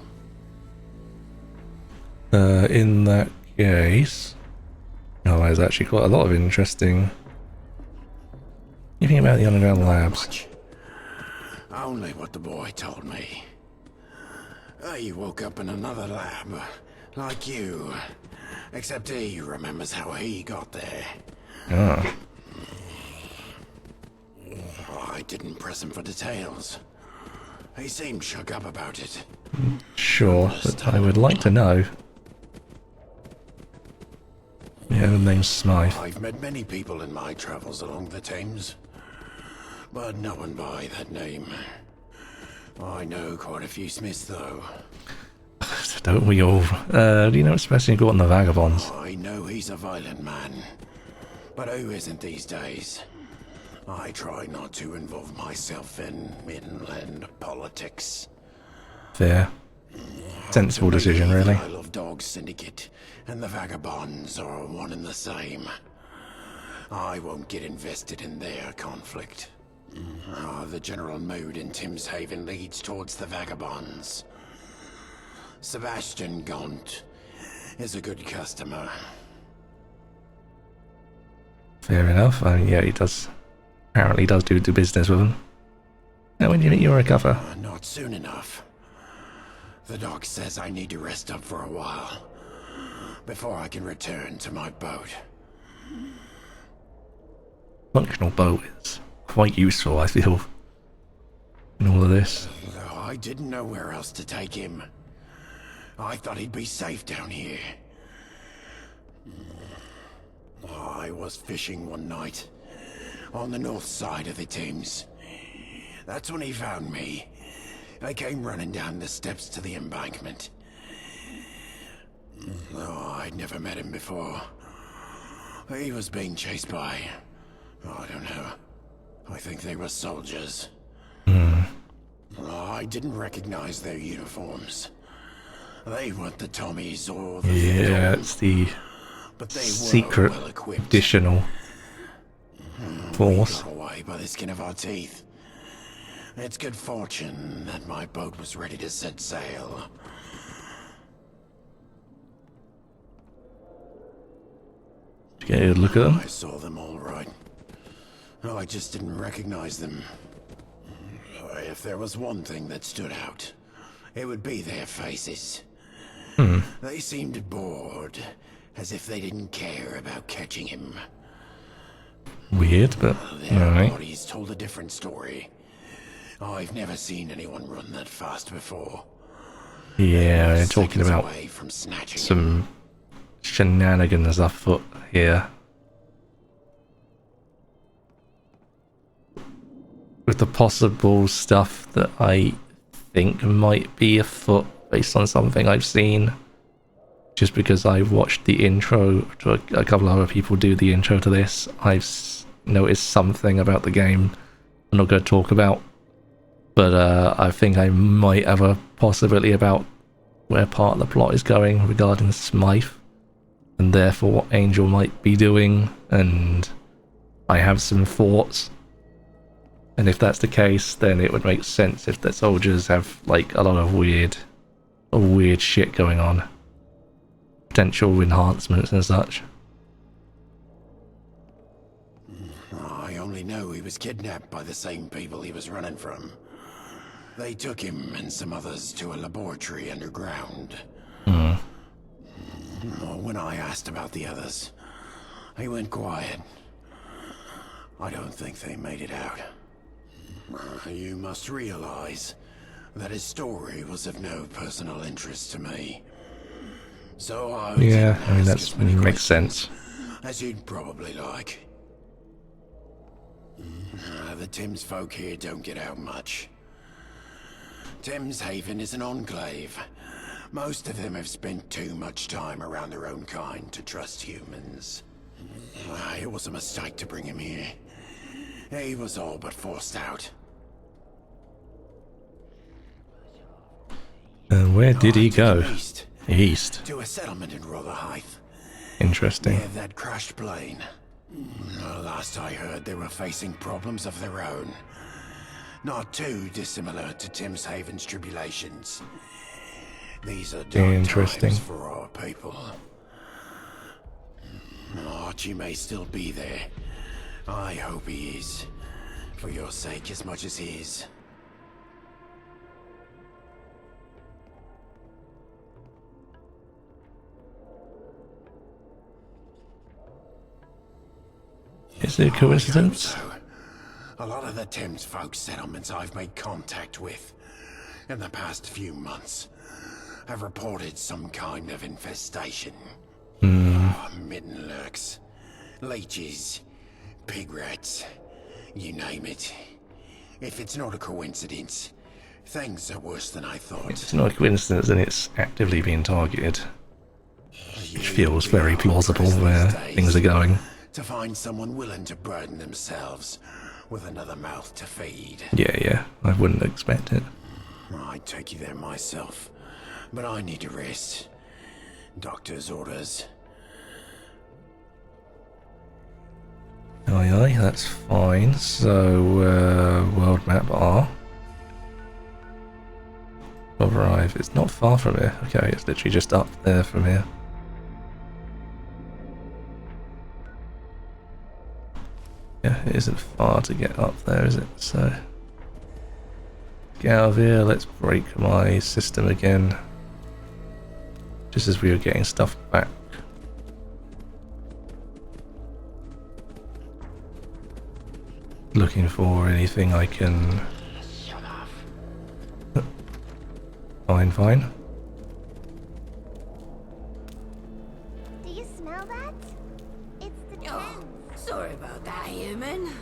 In that case... Oh, there's actually quite a lot of interesting... Anything about the underground labs? Only what the boy told me. He woke up in another lab, like you. Except he remembers how he got there. Ah. I didn't press him for details. He seemed shook up about it. Sure, but I would like to know. Yeah, the name's Smythe. I've met many people in my travels along the Thames, but no one by that name. I know quite a few Smiths, though. Don't we all? Do you know especially got on the Vagabonds? I know he's a violent man, but who isn't these days? I try not to involve myself in inland politics. Fair. Sensible decision, really. The Isle of Dogs Syndicate and the Vagabonds are one and the same. I won't get invested in their conflict. The general mood in Tim's Haven leads towards the Vagabonds. Sebastian Gaunt is a good customer. Fair enough. I mean, yeah, he does. Apparently does do business with them. Now, when do you think you'll recover? Not soon enough. The doc says I need to rest up for a while before I can return to my boat. Functional boat is quite useful, I feel, in all of this. Though I didn't know where else to take him. I thought he'd be safe down here. I was fishing one night on the north side of the Thames. That's when he found me. I came running down the steps to the embankment. I'd never met him before. He was being chased by... I don't know. I think they were soldiers. I didn't recognize their uniforms. They weren't the Tommies or the... Yeah, it's the secret additional force. We got away by the skin of our teeth. It's good fortune that my boat was ready to set sail. Did you get a good look at them? I saw them all right. I just didn't recognize them. If there was one thing that stood out, it would be their faces. They seemed bored, as if they didn't care about catching him. Weird, but Their alright. bodies told a different story. I've never seen anyone run that fast before. Yeah, they're talking Seconds about away from snatching some shenanigans afoot here. With the possible stuff that I think might be afoot based on something I've seen. Just because I've watched the intro to a couple of other people do the intro to this, I've noticed something about the game I'm not going to talk about. But I think I might have a possibility about where part of the plot is going regarding Smythe. And therefore what Angel might be doing. And I have some thoughts. And if that's the case, then it would make sense if the soldiers have like a lot of weird shit going on. Potential enhancements and such. I only know he was kidnapped by the same people he was running from. They took him and some others to a laboratory underground. When I asked about the others, he went quiet. I don't think they made it out. You must realize that his story was of no personal interest to me. So I Yeah, I mean that makes sense. as you'd probably like. The Thames folk here don't get out much. Thames Haven is an enclave. Most of them have spent too much time around their own kind to trust humans. It was a mistake to bring him here. He was all but forced out. And where did he go? East. To a settlement in Rotherhithe. Interesting. Near that crashed plane. Last I heard, they were facing problems of their own. Not too dissimilar to Thames Haven's tribulations. These are dark times for our people. Archie may still be there. I hope he is. For your sake as much as his. Is it a coincidence? A lot of the Thames folk settlements I've made contact with in the past few months have reported some kind of infestation. Mitten lurks, leeches, pig rats, you name it. If it's not a coincidence, things are worse than I thought. It's not a coincidence and it's actively being targeted. Which feels very plausible where things are going. To find someone willing to burden themselves with another mouth to feed. Yeah, I wouldn't expect it. I'd take you there myself, but I need to rest. Doctor's orders. Aye, that's fine. So, world map R. Arrive. It's not far from here. Okay, it's literally just up there from here. Yeah, it isn't far to get up there, is it? So, get out of here. Let's break my system again. Just as we were getting stuff back. Looking for anything I can... Fine. Do you smell that? It's the Thames. Sorry about that, human.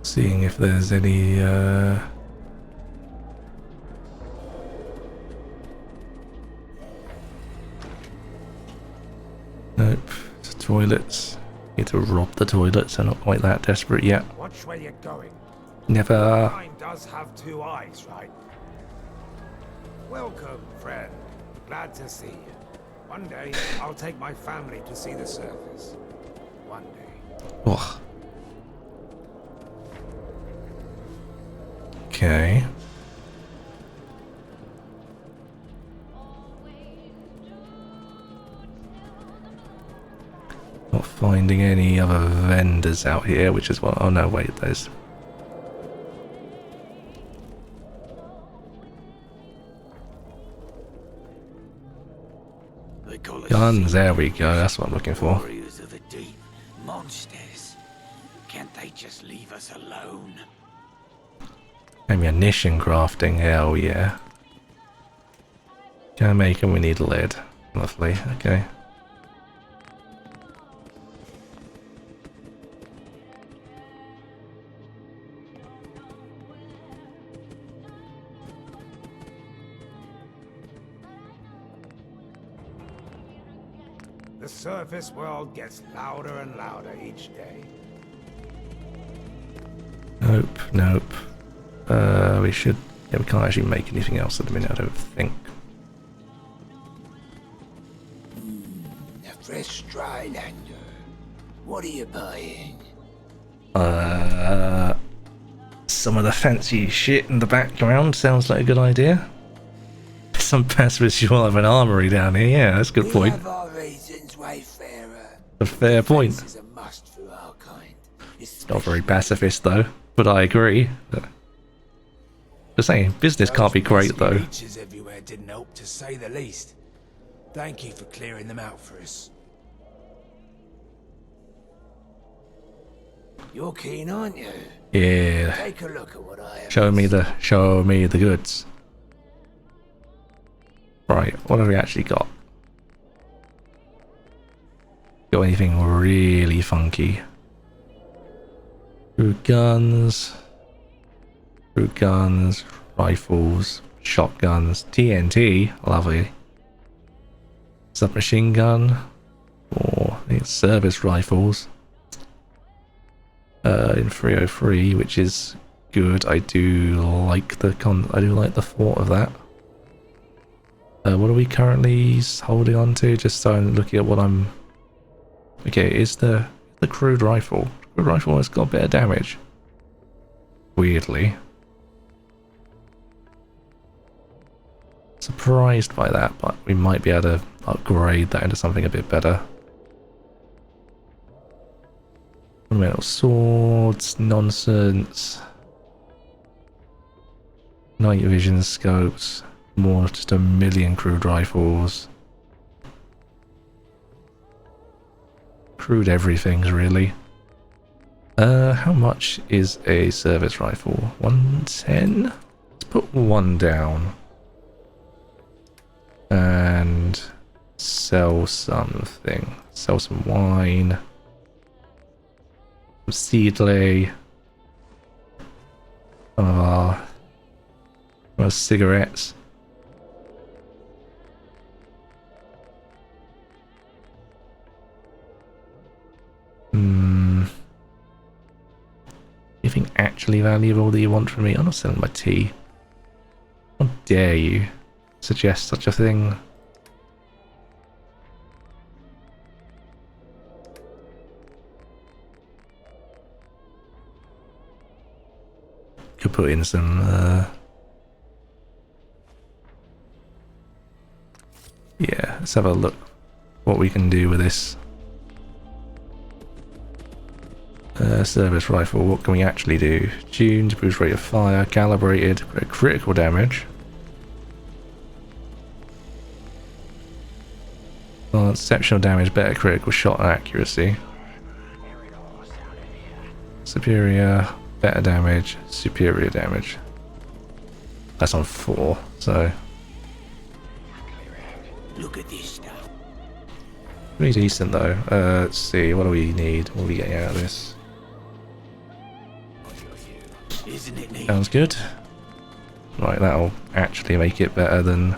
Seeing if there's any, Nope. It's toilets. Need to rob the toilets. I'm not quite that desperate yet. Watch where you're going. Never. Mine does have two eyes, right? Welcome, friend. Glad to see you. One day, I'll take my family to see the surface. One day. Ugh. Okay. Not finding any other vendors out here, which is what... Oh no, wait, there's... Guns, there we go, that's what I'm looking for. Warriors of the deep, monsters. Can't they just leave us alone? Ammunition crafting, hell yeah. Can make and we need lead. Lovely, okay. The surface world gets louder and louder each day. Nope. We should... Yeah, we can't actually make anything else at the minute, I don't think. A fresh dry lander. What are you buying? Some of the fancy shit in the background sounds like a good idea. Some pacifists will have an armory down here, yeah, that's a good point. A fair point. Not very pacifist though, but I agree. Just saying, business can't be great though. Leeches everywhere didn't help, to say the least. Thank you for clearing them out for us. You're keen, aren't you? Yeah. Take a look at what I have. Show me the goods. Right, what have we actually got? got anything really funky. Through guns, rifles, shotguns, TNT, lovely. Submachine gun, or I think it's service rifles. In 303, which is good. I do like the thought of that. What are we currently holding on to? Just so I'm looking at what I'm. Okay, is the crude rifle? Crude rifle has got better damage. Weirdly. Surprised by that, but we might be able to upgrade that into something a bit better. Metal swords, nonsense. Night vision scopes, more just a million crude rifles. Crude everything's really. How much is a service rifle? 110? Let's put one down. And sell something. Sell some wine. Some seedlay. Some of our cigarettes. Anything actually valuable that you want from me? I'm not selling my tea. How dare you suggest such a thing? Could put in some yeah, let's have a look what we can do with this. Service rifle, what can we actually do? Tuned, boost rate of fire, calibrated, critical damage. Exceptional damage, better critical shot accuracy. Superior, better damage, superior damage. That's on 4, so. Look at this stuff. Pretty decent though. Let's see, what do we need? What are we getting out of this? Isn't it neat? Sounds good. Right, that'll actually make it better than.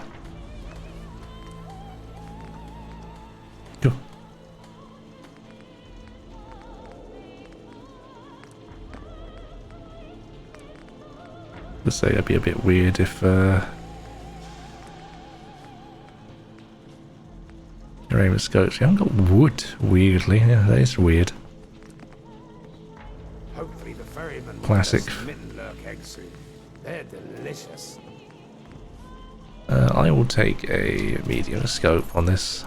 Cool. Let's say it'd be a bit weird if your aim scopes. You haven't got wood, weirdly. Yeah, that is weird. Hopefully the ferryman Classic. They're delicious. I will take a medium scope on this.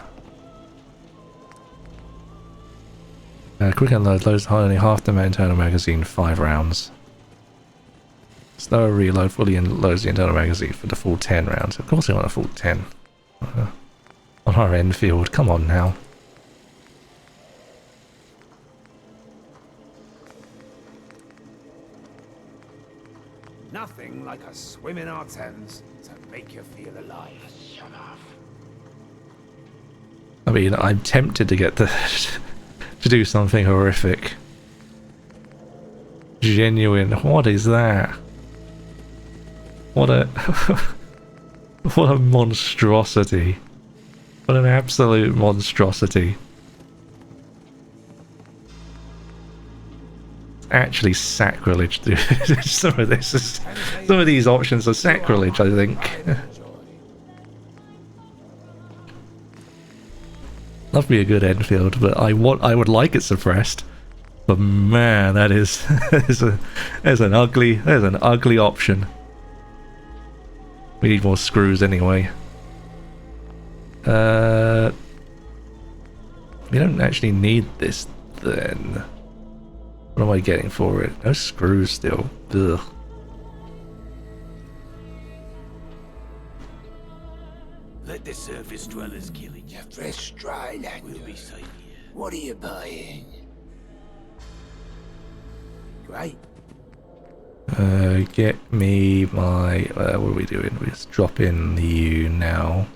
Quick unload, loads only half the internal magazine, 5 rounds. Slower reload, fully loads the internal magazine for the full 10 rounds. Of course we want a full 10. On our Enfield, come on now. Nothing like a swim in our Thames to make you feel alive. Shut up. I mean, I'm tempted to get to do something horrific. Genuine. What is that? What a what a monstrosity. What an absolute monstrosity. Actually sacrilege, dude. some of these options are sacrilege, I think. Love me a good Enfield, but I would like it suppressed. But man, that is there's an ugly option. We need more screws anyway. We don't actually need this then. What am I getting for it? No screws still. Ugh. Let the surface dwellers kill each other. Fresh dry land. We'll be safe here. What are you buying? Great. Get me my. What are we doing? We just drop in you now.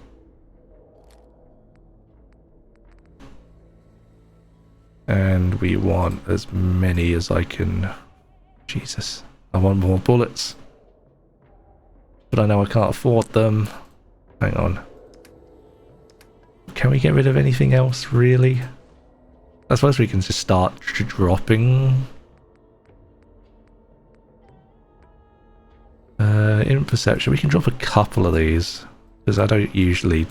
And we want as many as I can. Jesus, I want more bullets. But I know I can't afford them. Hang on. Can we get rid of anything else, really? I suppose we can just start dropping. In perception, we can drop a couple of these. Because I don't usually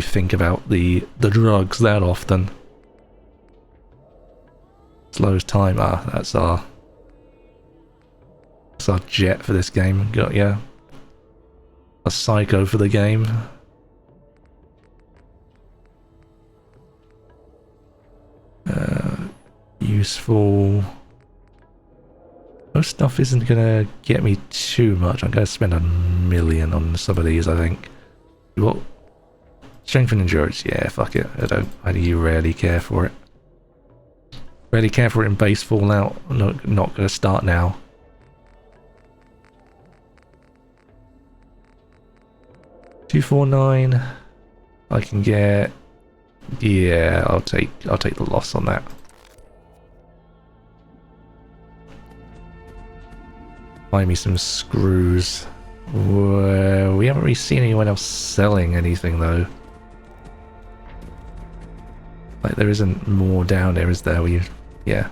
think about the drugs that often. Slows time. Ah, that's our jet for this game. Got yeah. A psycho for the game. Useful. Most stuff isn't gonna get me too much. I'm gonna spend $1 million on some of these, I think. What? Strength and endurance, yeah, fuck it. I rarely care for it. Rarely care for it in base Fallout. I'm not gonna start now. $249. I can get. Yeah, I'll take the loss on that. Buy me some screws. We haven't really seen anyone else selling anything though. Like there isn't more down there, is there? Yeah.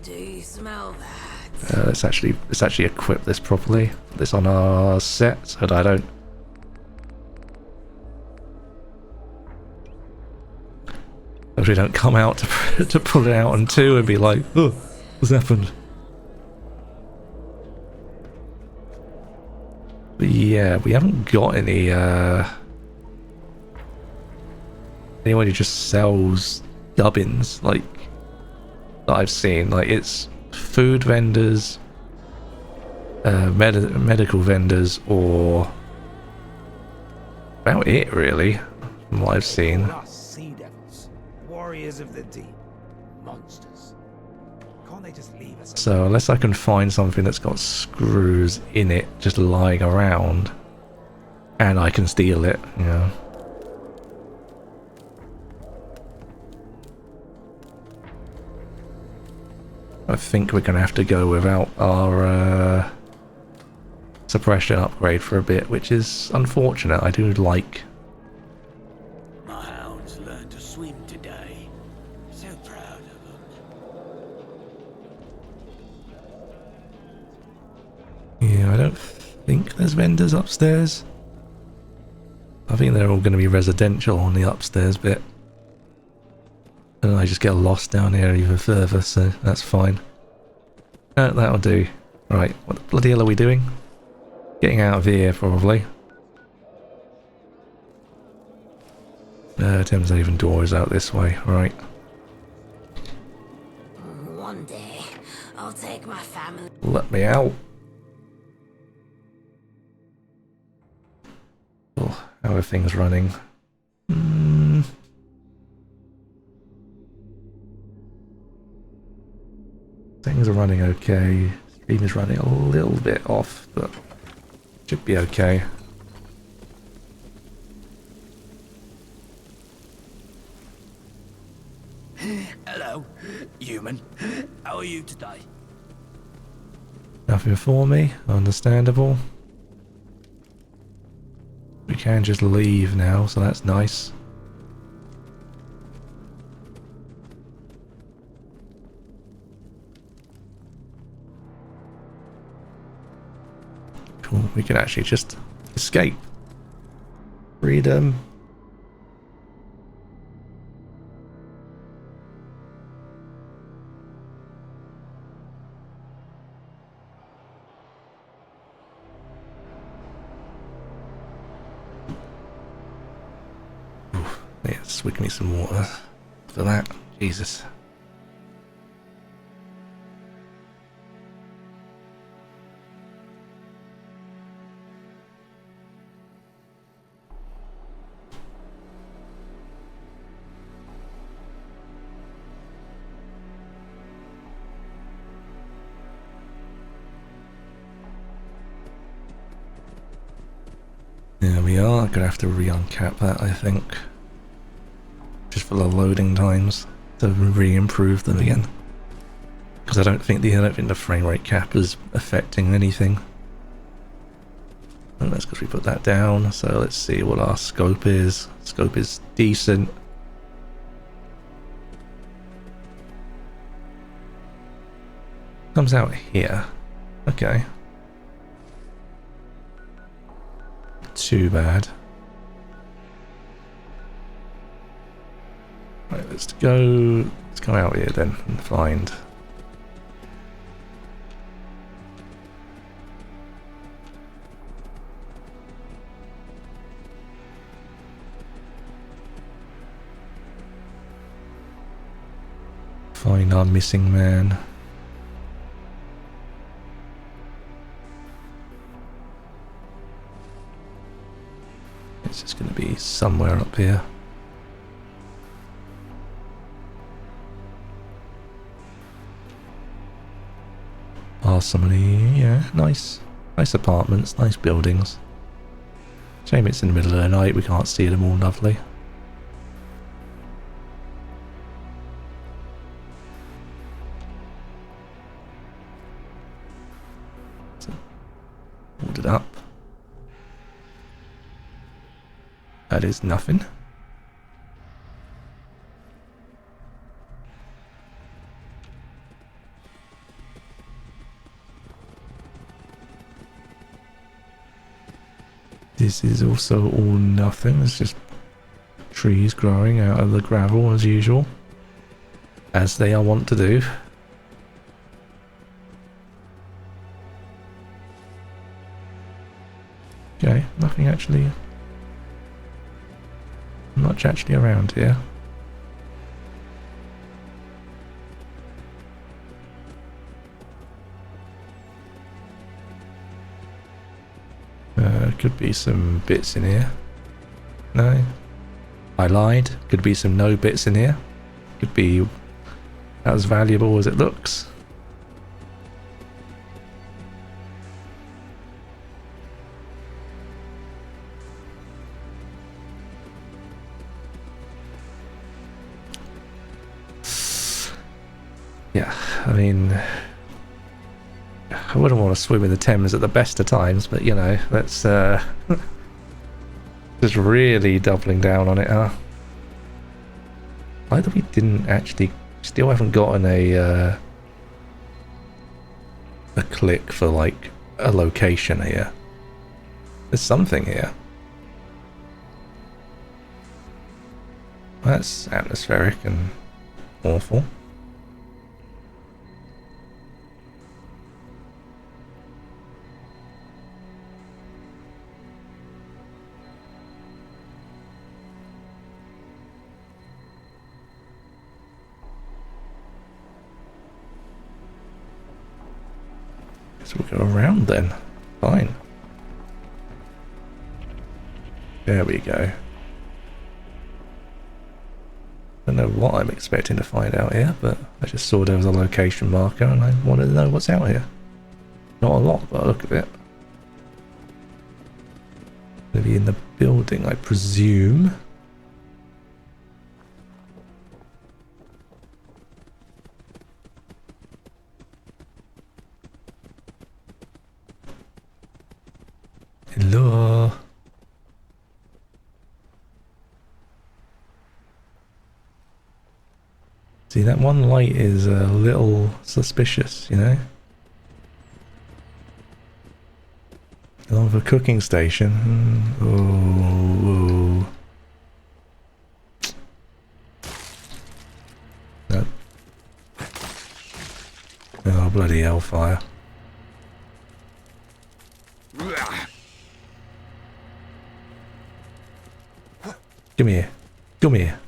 Do you smell that? Let's actually equip this properly. Put this on our set so that I don't. If we don't come out to pull it out on 2 and be like, oh, what's happened? But yeah, we haven't got any anyone who just sells gubbins like that I've seen. Like it's food vendors, medical vendors, or about it really from what I've seen. Warriors of the deep, monsters. Can't they just leave us? So unless I can find something that's got screws in it just lying around, and I can steal it, you know. I think we're gonna have to go without our suppression upgrade for a bit, which is unfortunate. I do like. My hounds learned to swim today. So proud of them. Yeah, I don't think there's vendors upstairs. I think they're all going to be residential on the upstairs bit. And I just get lost down here even further, so that's fine. That'll do. Right, what the bloody hell are we doing? Getting out of here, probably. Thames Haven door is out this way, right. One day, I'll take my family. Let me out. Oh, how are things running? Things are running okay. Stream is running a little bit off, but should be okay. Hello, human. How are you today? Nothing for me, understandable. We can just leave now, so that's nice. Cool, we can actually just escape. Freedom. Yeah, swig me some water for that. Jesus. There we are. I'm gonna have to re-uncap that, I think. Just for the loading times to re-improve them again. Because I don't think the frame rate cap is affecting anything. And that's because we put that down. So let's see what our scope is. Scope is decent. Comes out here. Okay. Too bad. Right, let's go out here then and find. Find our missing man. It's just going to be somewhere up here. Somebody, yeah, nice apartments, nice buildings. Shame it's in the middle of the night, we can't see them all lovely. So, hold it up. That is nothing. This is also all nothing. It's just trees growing out of the gravel as usual, as they are wont to do. Okay, nothing actually. Much actually around here. Could be some bits in here. No. I lied. Could be some no bits in here. Could be as valuable as it looks. Yeah, I mean, I wouldn't want to swim in the Thames at the best of times, but you know, let's just really doubling down on it, huh? Either we didn't actually, still haven't gotten a click for like a location here. There's something here. That's atmospheric and awful. So we'll go around then. Fine. There we go. I don't know what I'm expecting to find out here, but I just saw there was a location marker and I wanted to know what's out here. Not a lot, but look at it. Gonna be in the building, I presume. Hello. See, that one light is a little suspicious, you know? Of a cooking station. Oh. No. Oh, bloody hellfire. Come here. Come here.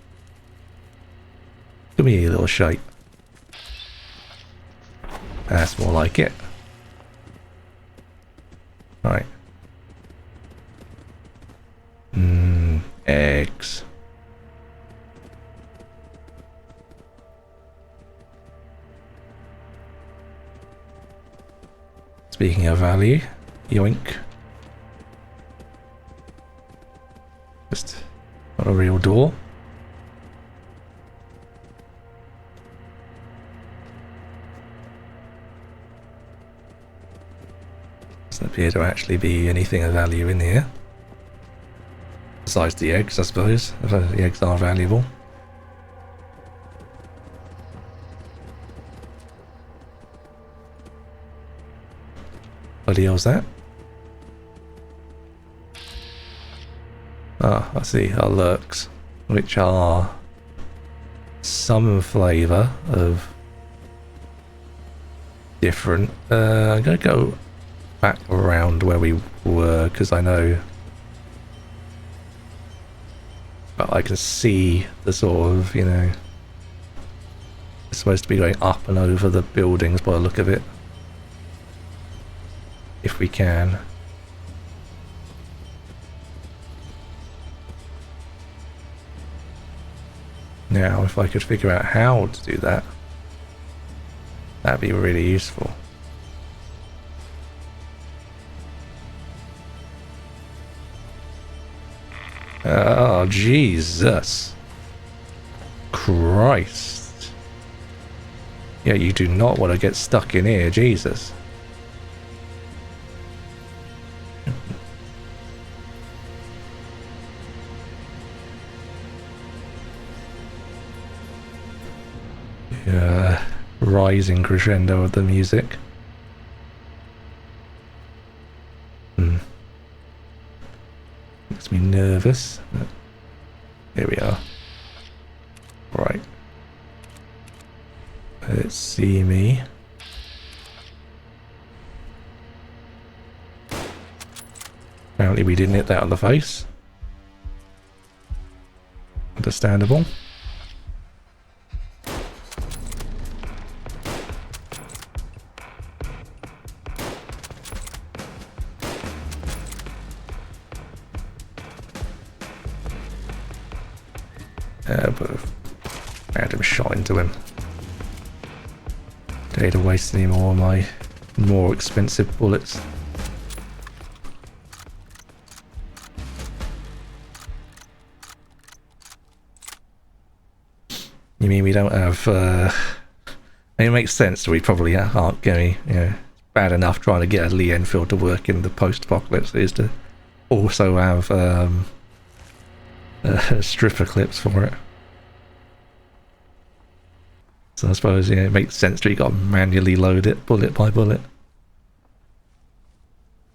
Come here, you little shite. That's more like it. Right. Eggs. Speaking of value, yoink. Just not a real door. Doesn't appear to actually be anything of value in here. Besides the eggs, I suppose. If the eggs are valuable. What the hell's that? Ah, I see, alerts, which are some flavour of different. I'm going to go back around where we were, because I know, but I can see the sort of, you know, it's supposed to be going up and over the buildings by the look of it. If we can. Now, if I could figure out how to do that, that'd be really useful. Oh, Jesus. Christ. Yeah, you do not want to get stuck in here, Jesus. Rising crescendo of the music. Makes me nervous. Here we are. Right. Let's see me. Apparently we didn't hit that on the face. Understandable. But random shot into him. Don't need to waste any more of my more expensive bullets. You mean we don't have? It makes sense. We probably aren't going. You know, bad enough trying to get a Lee Enfield to work in the post-apocalypse is to also have stripper clips for it. So I suppose, yeah, it makes sense that you got to manually load it bullet by bullet.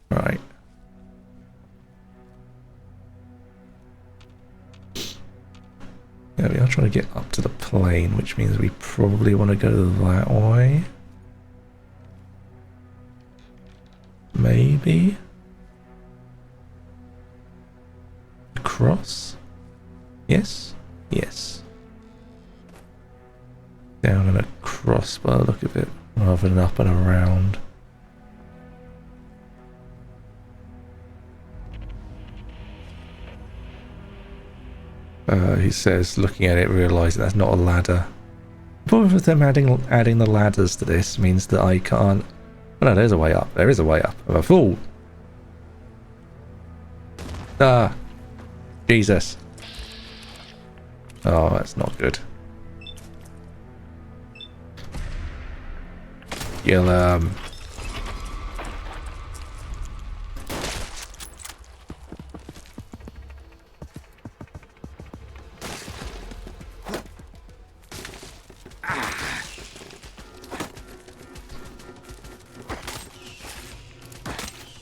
Right. Yeah, we are trying to get up to the plane, which means we probably want to go that way. Maybe. Across? Yes? Yes. Down and across by the look of it, rather than up and around. He says, looking at it, realising that's not a ladder. But with them adding the ladders to this means that I can't... Oh no, there's a way up. There is a way up. I'm a fool. Ah. Jesus. Oh, that's not good. You'll,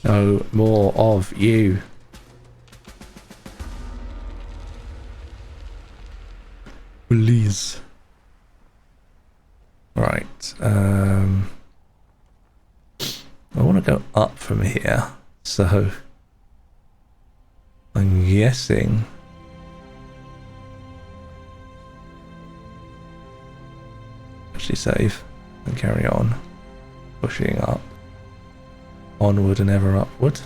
no more of you. Please. Right. I want to go up from here, so I'm guessing actually save and carry on pushing up, onward and ever upward.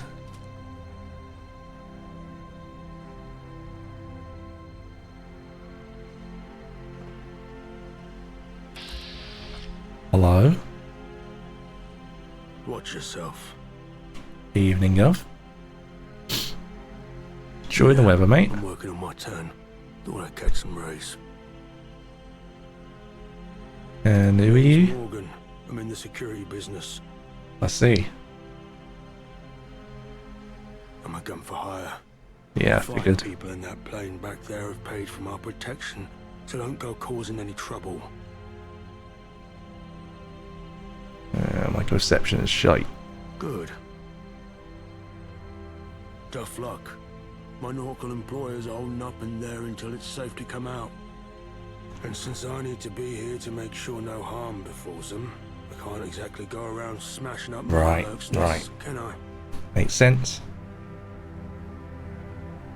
Hello? Watch yourself. Evening, Gov. Enjoy the weather, mate. I'm working on my turn. Thought I'd catch some rays. And who are you? Morgan. I'm in the security business. I see. I'm a gun for hire. Yeah, I Fine figured. people in that plane back there have paid for my protection, so don't go causing any trouble. My reception is shite. Good. Tough luck. My nautical employers are holding up in there until it's safe to come out. And since I need to be here to make sure no harm befalls them, I can't exactly go around smashing up Right, my works nests, right. can I? Makes sense.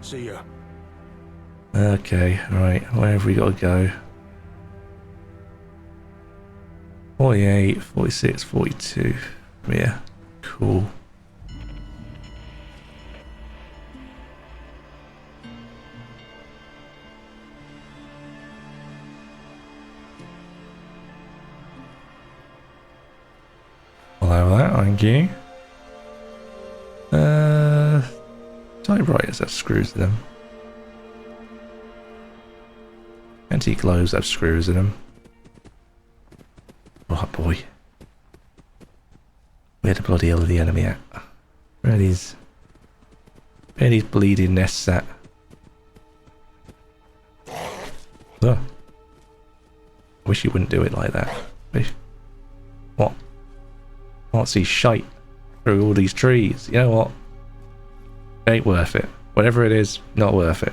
See ya. Okay, right. Where have we got to go? 48, 46, 42. Yeah, cool. Allow that, thank you. Typewriters have screws in them. Antique globes have screws in them. Right, boy. Where the bloody hell are the enemy at? Where are these bleeding nests at? Ugh. I wish you wouldn't do it like that. What? Can't see shite through all these trees. You know what? Ain't worth it. Whatever it is, not worth it.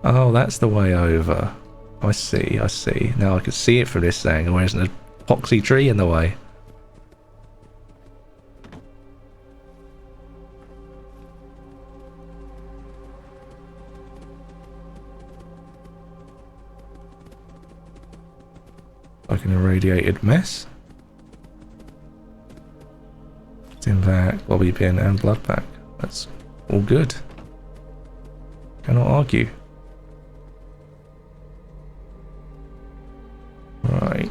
Oh, that's the way over. I see, I see. Now I can see it from this angle. There isn't a poxy tree in the way. Like an irradiated mess. Tin vac, bobby pin, and blood pack. That's all good. Cannot argue. Right.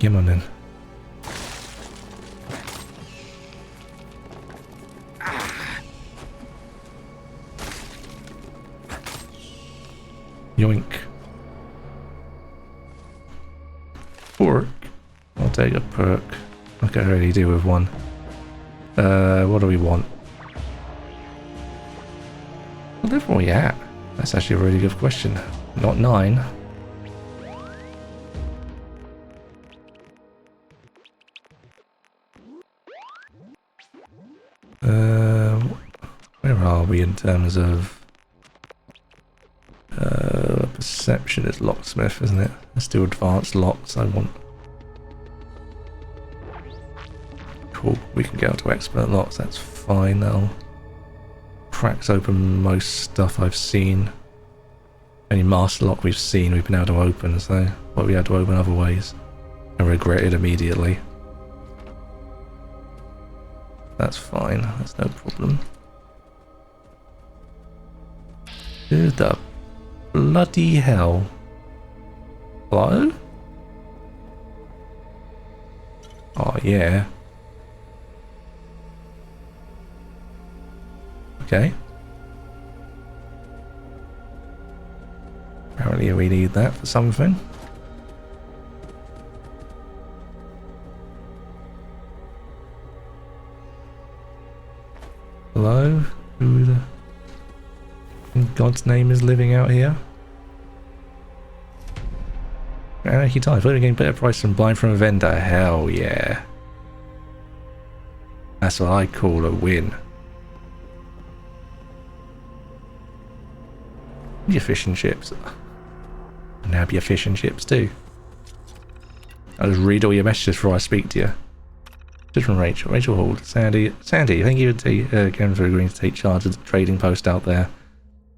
Come on then. Yoink. Pork. I'll take a perk. I can already do with one. What do we want? What level are we at? That's actually a really good question. Not 9. Where are we in terms of perception? Is locksmith, isn't it? Let's do advanced locks. I want. Cool. We can get up to expert locks. That's fine. That'll cracks open most stuff I've seen. Any master lock we've seen, we've been able to open. So, what we had to open other ways and regret it immediately. That's fine. That's no problem. Who the bloody hell? Hello? Oh yeah. Okay. Apparently we need that for something. Hello? Who the... in God's name is living out here? Anarchy time. Voting getting better price from buying from a vendor. Hell yeah. That's what I call a win. Your fish and chips. And have your fish and chips too. I'll just read all your messages before I speak to you. Just from Rachel. Rachel Hall. Sandy, thank you again for agreeing to take charge of the trading post out there.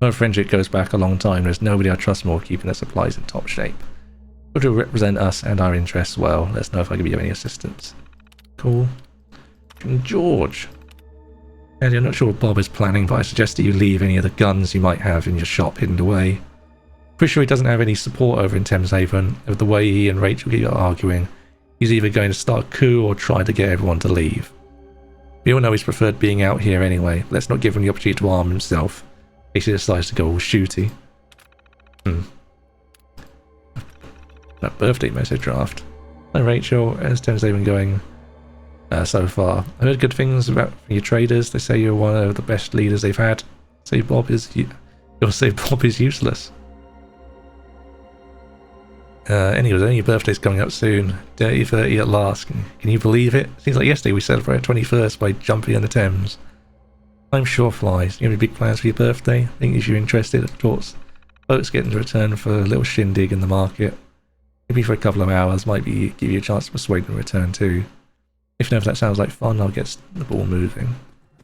Our friendship goes back a long time. There's nobody I trust more keeping their supplies in top shape. Would you represent us and our interests well? Let us know if I can be of any assistance. Cool. And George. And I'm not sure what Bob is planning, but I suggest that you leave any of the guns you might have in your shop hidden away. Pretty sure he doesn't have any support over in Thameshaven. Of the way he and Rachel keep arguing, he's either going to start a coup or try to get everyone to leave. We all know he's preferred being out here anyway. Let's not give him the opportunity to arm himself in case he decides to go all shooty. That birthday message draft. Hi Rachel, how's Thameshaven going so far? I heard good things about your traders. They say you're one of the best leaders they've had. You'll say Bob is useless. Anyway, your birthday's coming up soon. Dirty 30 at last. Can you believe it? Seems like yesterday we celebrated 21st by jumping in the Thames. Time sure flies. You have any big plans for your birthday? I think if you're interested, of course. Boats getting to return for a little shindig in the market. Maybe for a couple of hours, might be give you a chance to persuade them to return too. If that sounds like fun, I'll get the ball moving.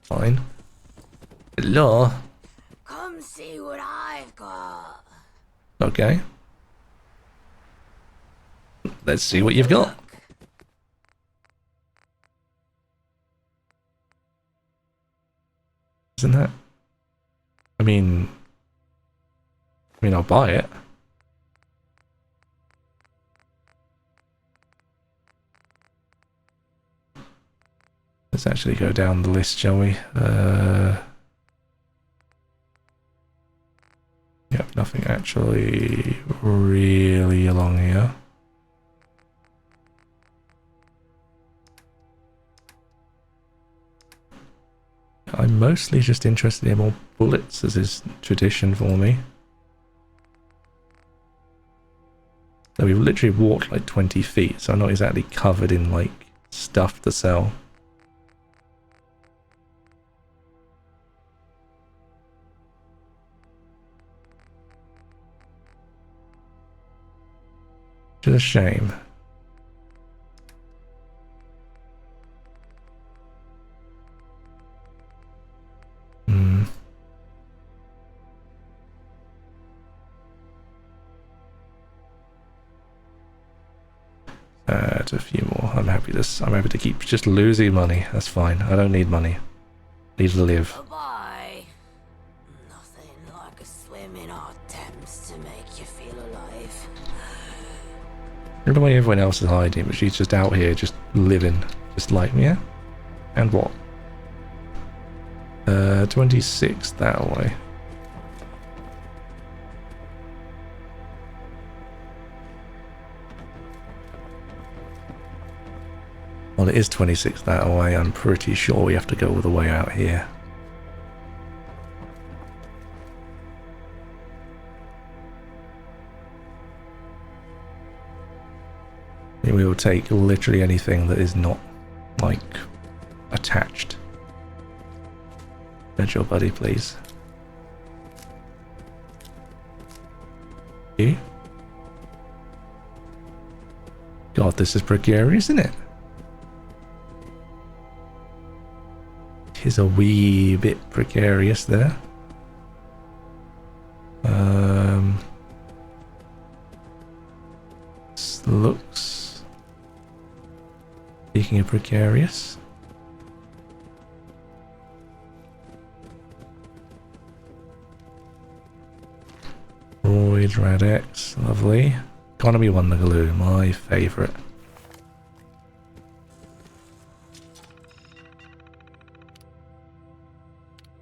Fine. Hello. Come see what I've got. Okay. Let's see what you've got. Isn't that? I mean, I'll buy it. Let's actually go down the list, shall we? Yep, nothing actually really along here. I'm mostly just interested in more bullets, as is tradition for me. So we've literally walked like 20 feet, so I'm not exactly covered in like stuff to sell. Which is a shame. Add a few more. I'm happy to keep just losing money. That's fine. I don't need money. I need to live. Bye-bye. Nothing like a swim in our Thames to make you feel alive. Look at the way everyone else is hiding, but she's just out here, just living, just like me. Yeah? And what? 26 that way. Well, it is 26 that way. I'm pretty sure we have to go all the way out here. We will take literally anything that is not, like, attached. Bed your buddy, please. You? God, this is precarious, isn't it? It is a wee bit precarious there. This looks... Speaking of precarious... Roid, Rad-X, lovely. Economy Wonder Glue, my favourite.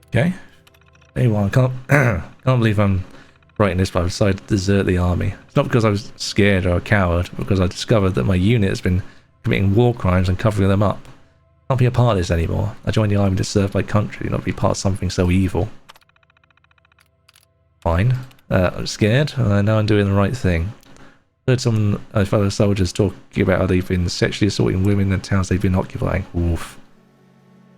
Okay. Anyway, I can't believe I'm writing this, but I've decided to desert the army. It's not because I was scared or a coward, but because I discovered that my unit has been committing war crimes and covering them up. I can't be a part of this anymore. I joined the army to serve my country, not be part of something so evil. Fine. I'm scared, and now I'm doing the right thing. I heard some fellow soldiers talking about how they've been sexually assaulting women in the towns they've been occupying. Oof.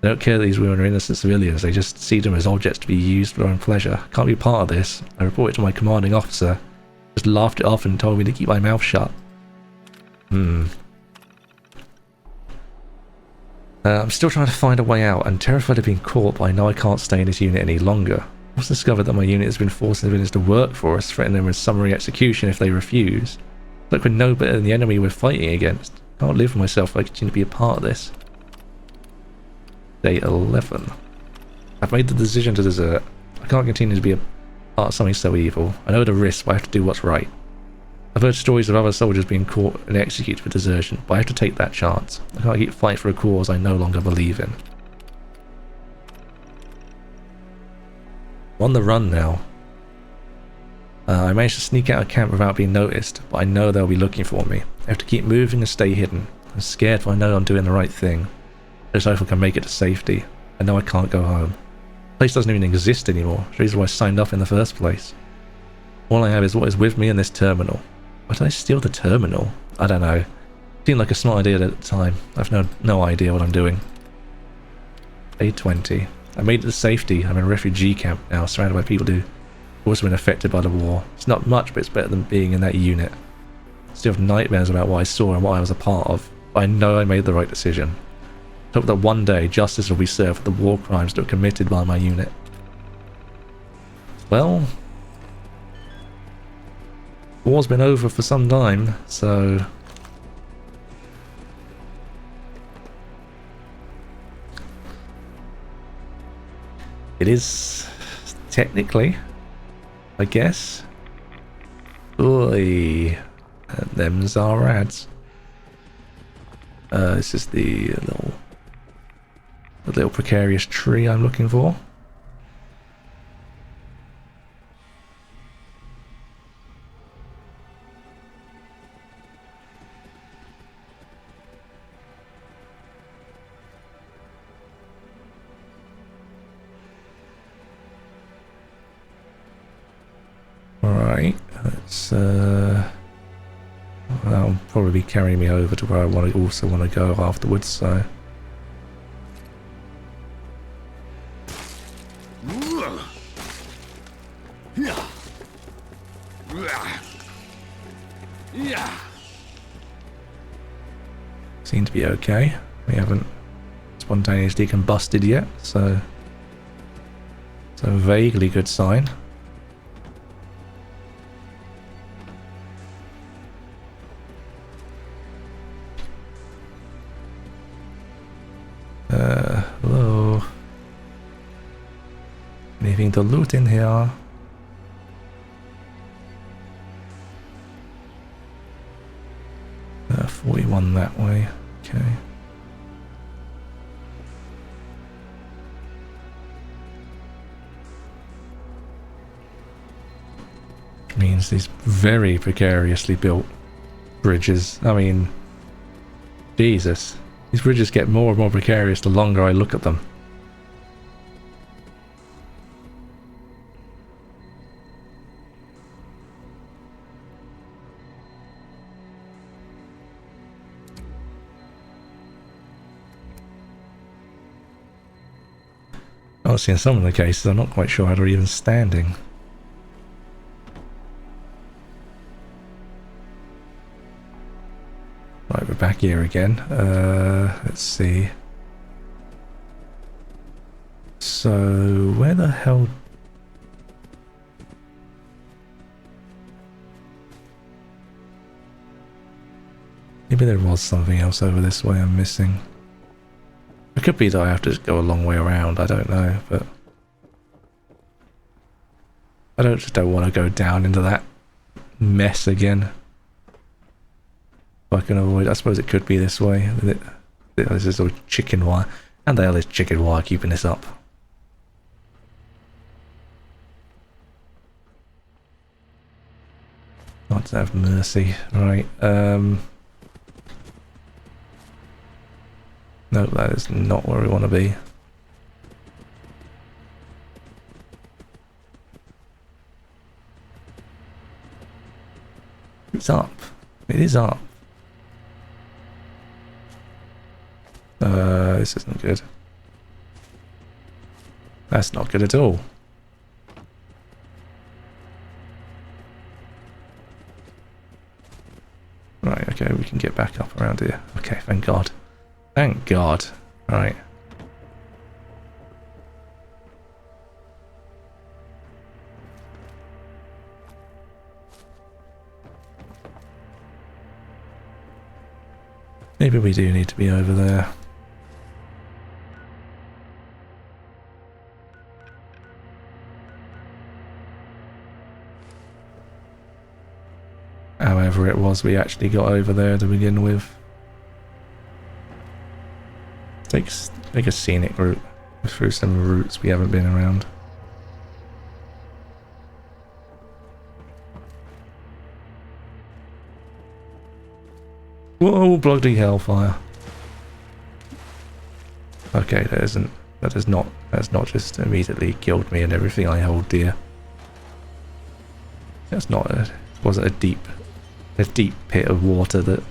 They don't care that these women are innocent civilians, they just see them as objects to be used for their own pleasure. Can't be part of this. I reported to my commanding officer. Just laughed it off and told me to keep my mouth shut. I'm still trying to find a way out. I'm terrified of being caught, but I know I can't stay in this unit any longer. I've also discovered that my unit has been forcing civilians to work for us, threatening them with summary execution if they refuse. It's like we're no better than the enemy we're fighting against. I can't live for myself if I continue to be a part of this. Day 11. I've made the decision to desert. I can't continue to be a part of something so evil. I know the risk, but I have to do what's right. I've heard stories of other soldiers being caught and executed for desertion, but I have to take that chance. I can't keep fighting for a cause I no longer believe in. I'm on the run now. I managed to sneak out of camp without being noticed, but I know they'll be looking for me. I have to keep moving and stay hidden. I'm scared, but I know I'm doing the right thing. I just hope I can make it to safety. I know I can't go home. The place doesn't even exist anymore, which is why I signed up in the first place. All I have is what is with me in this terminal. Why did I steal the terminal? I don't know. It seemed like a smart idea at the time. I've no idea what I'm doing. Day 20. I made it to safety. I'm in a refugee camp now, surrounded by people who have also been affected by the war. It's not much, but it's better than being in that unit. I still have nightmares about what I saw and what I was a part of, but I know I made the right decision. I hope that one day justice will be served for the war crimes that were committed by my unit. Well, war's been over for some time, so it is technically, I guess. Oy, them's our rads. This is the little precarious tree I'm looking for. Alright, let's that'll probably be carrying me over to where I also want to go afterwards, so seem to be okay. We haven't spontaneously combusted yet, so it's a vaguely good sign. Hello. Anything to loot in here? 41 that way. Okay. Means these very precariously built bridges. I mean, Jesus. These bridges get more and more precarious the longer I look at them. Obviously in some of the cases I'm not quite sure how they're even standing. Right, we're back here again. Let's see. So, where the hell... Maybe there was something else over this way I'm missing. It could be that I have to just go a long way around, I don't know, but... I just don't want to go down into that mess again. I can avoid. I suppose it could be this way. This is all chicken wire. And the hell is chicken wire keeping this up? God have mercy. Right. No, that is not where we want to be. It's up. It is up. This isn't good. That's not good at all. Right, okay, we can get back up around here. Okay, thank God. Thank God. Right. Maybe we do need to be over there. however it was we actually got over there to begin with. Take a scenic route through some routes we haven't been around. Whoa, bloody hellfire. Okay, that's not just immediately killed me and everything I hold dear. That's not wasn't a deep pit of water that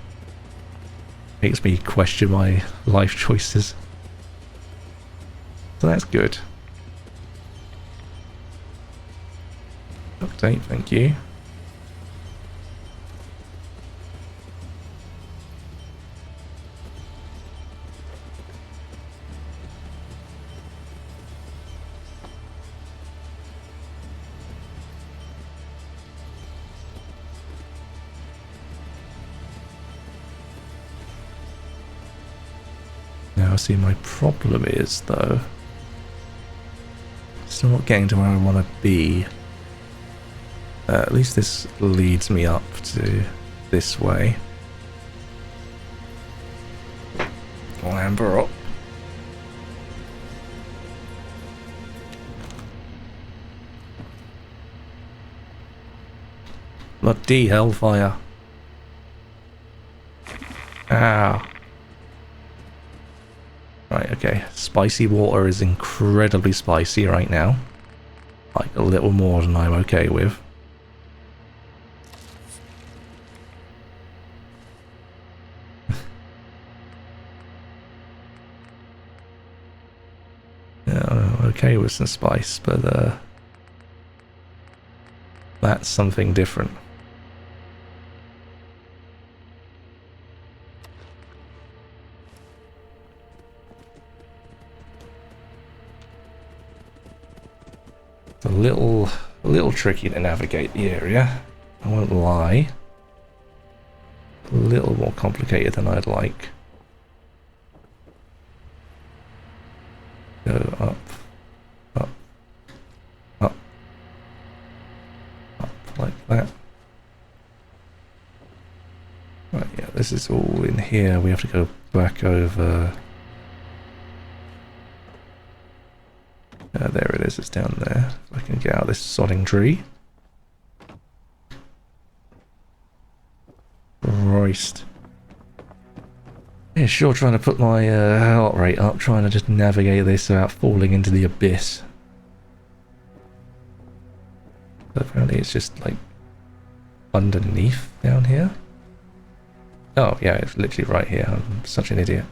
makes me question my life choices. So that's good. Update, thank you. Now, see, my problem is, though, still not getting to where I want to be. At least this leads me up to this way. Clamber up. Bloody hellfire. Ow. Right, okay. Spicy water is incredibly spicy right now. Like a little more than I'm okay with. Yeah, I'm okay with some spice, but that's something different. It's a little tricky to navigate the area, I won't lie. A little more complicated than I'd like. Go up, up, up, up, like that. Right, yeah, this is all in here. We have to go back over. There it is, it's down there. If I can get out of this sodding tree. Christ. Yeah, sure, trying to put my heart rate up, trying to just navigate this without falling into the abyss. But apparently it's just like underneath down here. Oh yeah, it's literally right here. I'm such an idiot.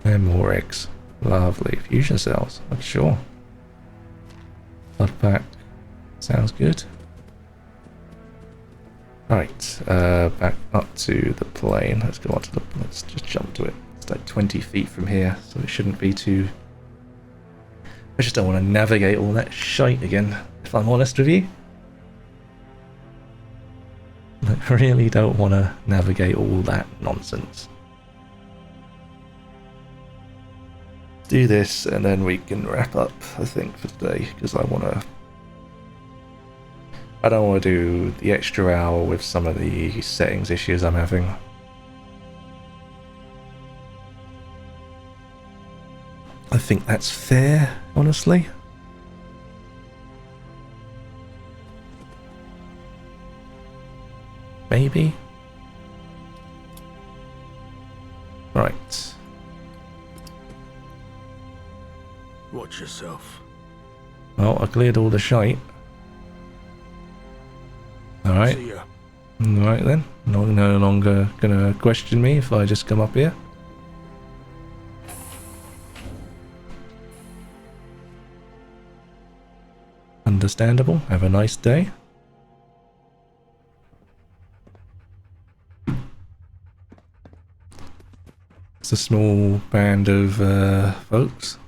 And more eggs. Lovely. Fusion cells. I'm sure. Blood pack. Sounds good. Right. Back up to the plane. Let's go on to the... Let's just jump to it. It's like 20 feet from here, so it shouldn't be too... I just don't want to navigate all that shite again, if I'm honest with you. I really don't want to navigate all that nonsense. Do this and then we can wrap up, I think, for today, because I don't want to do the extra hour with some of the settings issues I'm having. I think that's fair, honestly. Maybe. Right. Watch yourself. Well, I cleared all the shite. Alright. See ya. Alright then. No longer gonna question me if I just come up here. Understandable. Have a nice day. It's a small band of folks.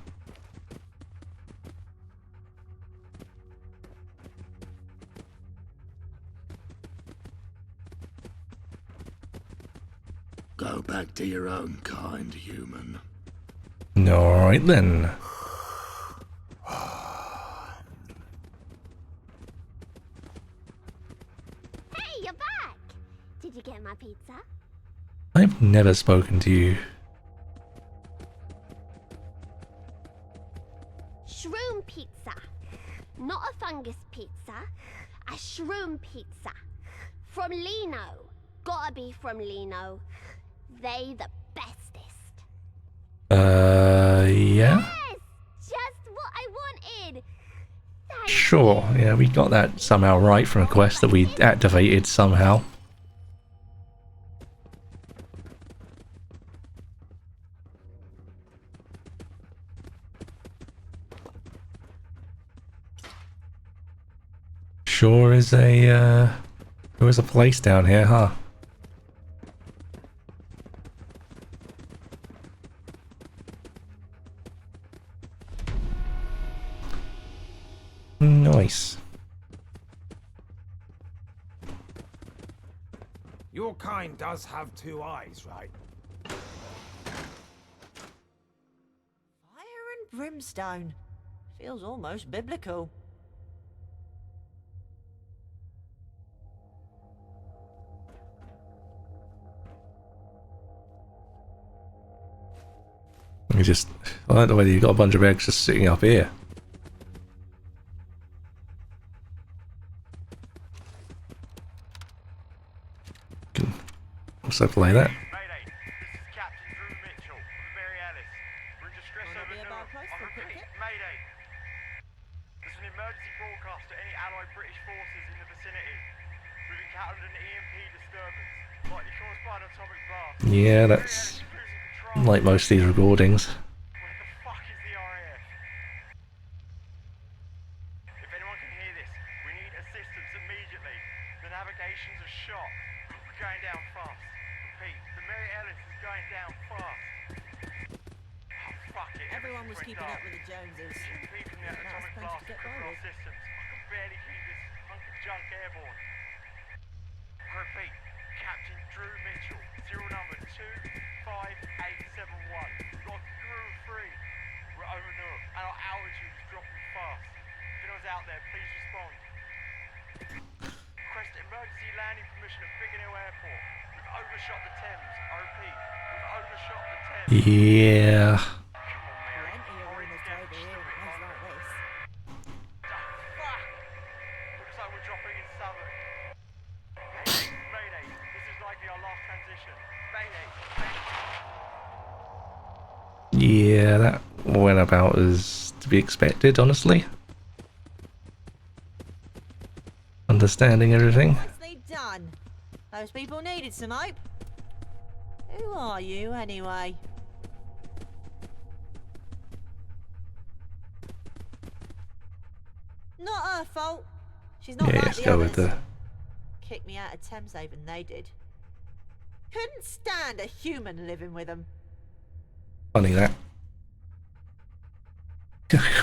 Go back to your own kind, human. Alright then. Hey, you're back! Did you get my pizza? I've never spoken to you. Shroom pizza. Not a fungus pizza. A shroom pizza. From Lino. Gotta be from Lino. They the bestest. Yeah? Yes! Just what I wanted! Sure, yeah, we got that somehow right from a quest that we activated somehow. Sure is a place down here, huh? Nice. Your kind does have two eyes, right? Fire and brimstone. Feels almost biblical. I don't know whether you've got a bunch of eggs just sitting up here. Can also play that. Mayday, this is Captain Drew Mitchell from the Mary Alice. We're in distress over Newark. I repeat, Mayday. There's an emergency broadcast to any Allied British forces in the vicinity. We've encountered an EMP disturbance, likely caused by an atomic blast. Yeah, that's like most of these recordings. Where the fuck is the RAF? If anyone can hear this, we need assistance immediately. The navigations are shot. We're going down fast. Repeat, the Mary Alice is going down fast. Oh, fuck it. Everyone was keeping up with the Joneses. EMP from the atomic blast across our systems. I can barely keep this hunk of junk airborne. Repeat, Captain Drew Mitchell, serial number 25871. We've got a crew of 3. We're over Newark, and our altitude is dropping fast. If anyone's out there, please respond. Request emergency landing permission at Biggin Hill Airport. We've overshot the Thames. I repeat, we've overshot the Thames. Yeah. Plenty of room to over here at times like this. Fuck! Looks like we're dropping in Southwark. Mayday, this is likely our last transition. Mayday, Yeah, that went about as to be expected, honestly. Understanding everything. Nicely done. Those people needed some hope. Who are you, anyway? Not her fault. She's not Yeah, like let's the go others. with the... Kicked me out of Thameshaven, they did. Couldn't stand a human living with them. Funny that.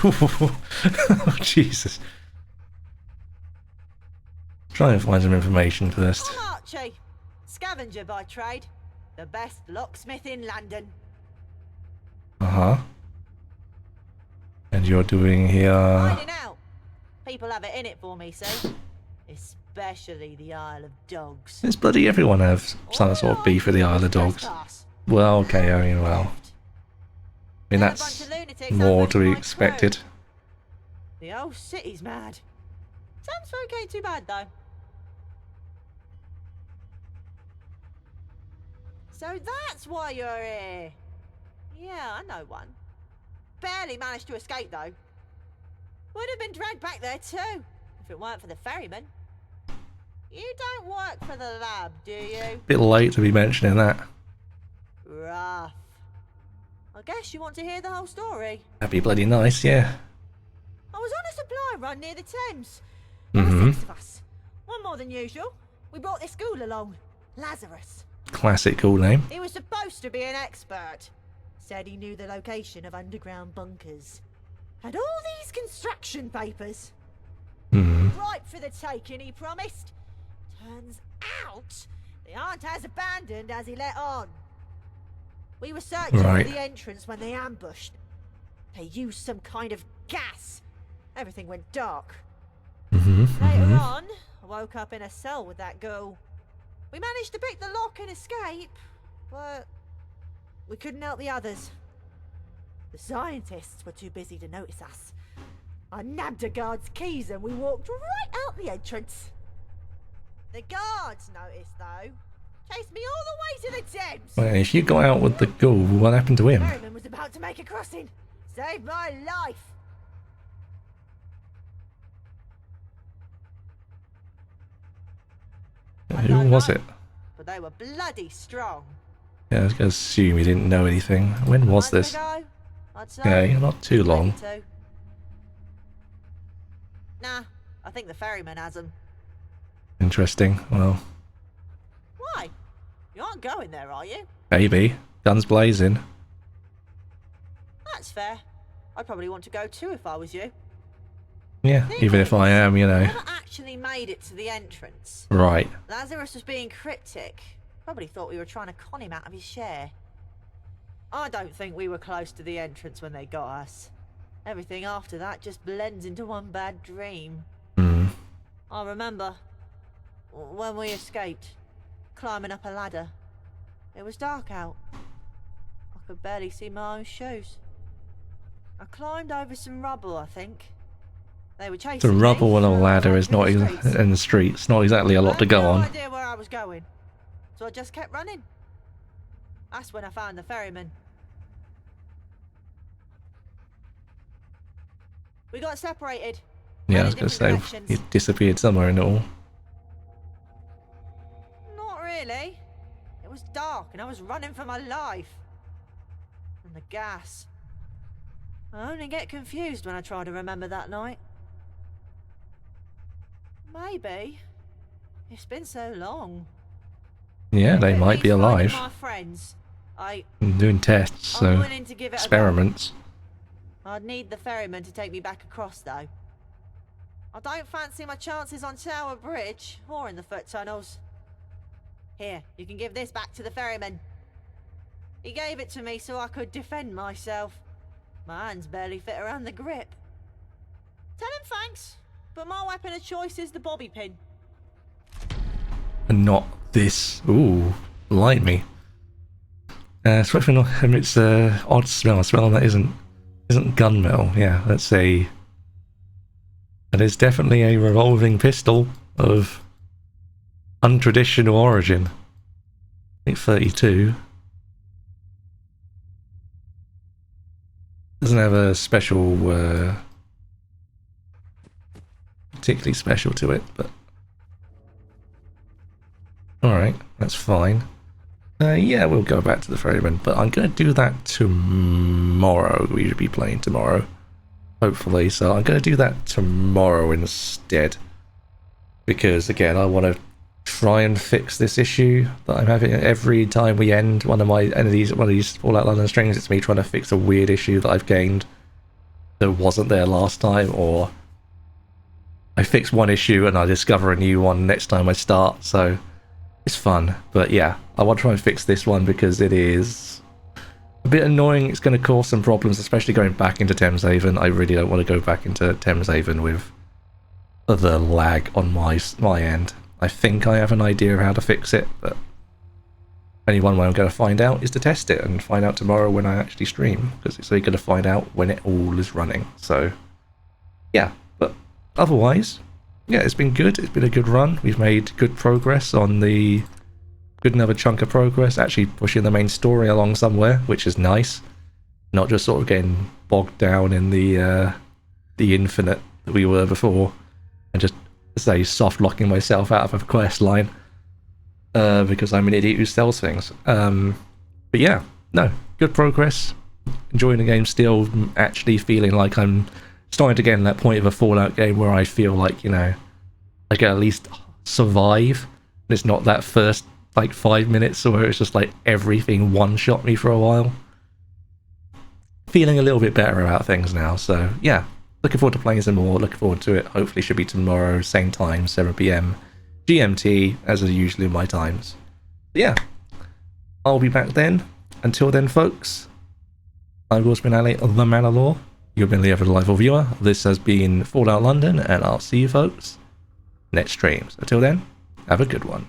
Oh, Jesus. Try and find some information first. I'm Archie, scavenger by trade. The best locksmith in London. Uh-huh. And you're doing here... Finding out. People have it in it for me, see? Especially the Isle of Dogs. Does bloody everyone have some sort of beef with the Isle of Dogs? Well, okay, I mean, well... I mean, that's more to be expected. The whole city's mad. Thamesfolk ain't too bad, though. So that's why you're here. Yeah, I know one. Barely managed to escape, though. Would have been dragged back there, too, if it weren't for the ferryman. You don't work for the lab, do you? Bit late to be mentioning that. Rough. I guess you want to hear the whole story. That'd be bloody nice, yeah. I was on a supply run near the Thames. Mm-hmm. 6 of us. One more than usual. We brought this school along. Lazarus. Classic cool name. He was supposed to be an expert. Said he knew the location of underground bunkers. Had all these construction papers. Mm-hmm. Ripe for the taking, he promised. Turns out, they aren't as abandoned as he let on. We were searching Right. for the entrance when they ambushed. They used some kind of gas. Everything went dark. Later on, I woke up in a cell with that girl. We managed to pick the lock and escape, but we couldn't help the others. The scientists were too busy to notice us. I nabbed a guard's keys and we walked right out the entrance. The guards noticed, though. Chased me all the way to the Thames. Well, if you got out with the ghoul, what happened to him? Merriman was about to make a crossing. Saved my life. Who was it? But they were bloody strong. Yeah, I was going to assume he didn't know anything. When was this? I'd say. Yeah, not too long. Nah, I think the ferryman has them. Interesting. Well, Why? You aren't going there, are you? maybe. Guns blazing. That's fair. I'd probably want to go too if I was you. Yeah, even if I am, you know. Never actually made it to the entrance. Right. Lazarus was being cryptic. Probably thought we were trying to con him out of his share. I don't think we were close to the entrance when they got us. Everything after that just blends into one bad dream. I remember when we escaped, climbing up a ladder. It was dark out. I could barely see my own shoes. I climbed over some rubble, I think. They were chasing The me, rubble and a so I ladder was is not in the streets. Not exactly a lot to go on. I had no idea where I was going, so I just kept running. That's when I found the ferryman. We got separated. Yeah, I was going to say, he disappeared somewhere in it all. Not really. It was dark and I was running for my life. And the gas. I only get confused when I try to remember that night. Maybe. It's been so long. Yeah, they might be alive. My friends. Doing tests, so willing to give it a go. experiments. I'd need the ferryman to take me back across, though. I don't fancy my chances on Tower Bridge or in the foot tunnels. Here, you can give this back to the ferryman. He gave it to me so I could defend myself. My hands barely fit around the grip. Tell him thanks, but my weapon of choice is the bobby pin. And not this. Ooh, light me. Swiftman emits odd smell. A smell that isn't gunmetal. Yeah, let's say that is definitely a revolving pistol of untraditional origin. I think 32. Doesn't have a special, particularly special to it, but alright, that's fine. Yeah, we'll go back to the ferryman, but I'm going to do that tomorrow. We should be playing tomorrow, hopefully, so I'm going to do that tomorrow instead. Because, again, I want to try and fix this issue that I'm having every time we end one of these Fallout London streams. It's me trying to fix a weird issue that I've gained that wasn't there last time, or I fix one issue and I discover a new one next time I start, so it's fun. But yeah, I want to try and fix this one because it is a bit annoying. It's going to cause some problems, especially going back into Thameshaven. I really don't want to go back into Thameshaven with the lag on my end. I think I have an idea of how to fix it, but only one way I'm going to find out is to test it and find out tomorrow when I actually stream, because it's only going to find out when it all is running. So yeah, but otherwise, yeah, it's been good. It's been a good run. We've made good progress on the good another chunk of progress, actually pushing the main story along somewhere, which is nice. Not just sort of getting bogged down in the infinite that we were before, and just say soft locking myself out of a quest line because I'm an idiot who sells things. But yeah, no, good progress. Enjoying the game still. Actually feeling like I'm starting to get in that point of a Fallout game where I feel like, you know, I can at least survive. It's not that first like 5 minutes where it's just like everything one-shot me for a while. Feeling a little bit better about things now, so yeah. Looking forward to playing some more, looking forward to it. Hopefully should be tomorrow, same time, 7 PM GMT, as is usually my times. But yeah, I'll be back then. until then, folks, I've always been Ali, TheManOLore. You've been the Live Viewer. This has been Fallout London, and I'll see you folks next streams. Until then, have a good one.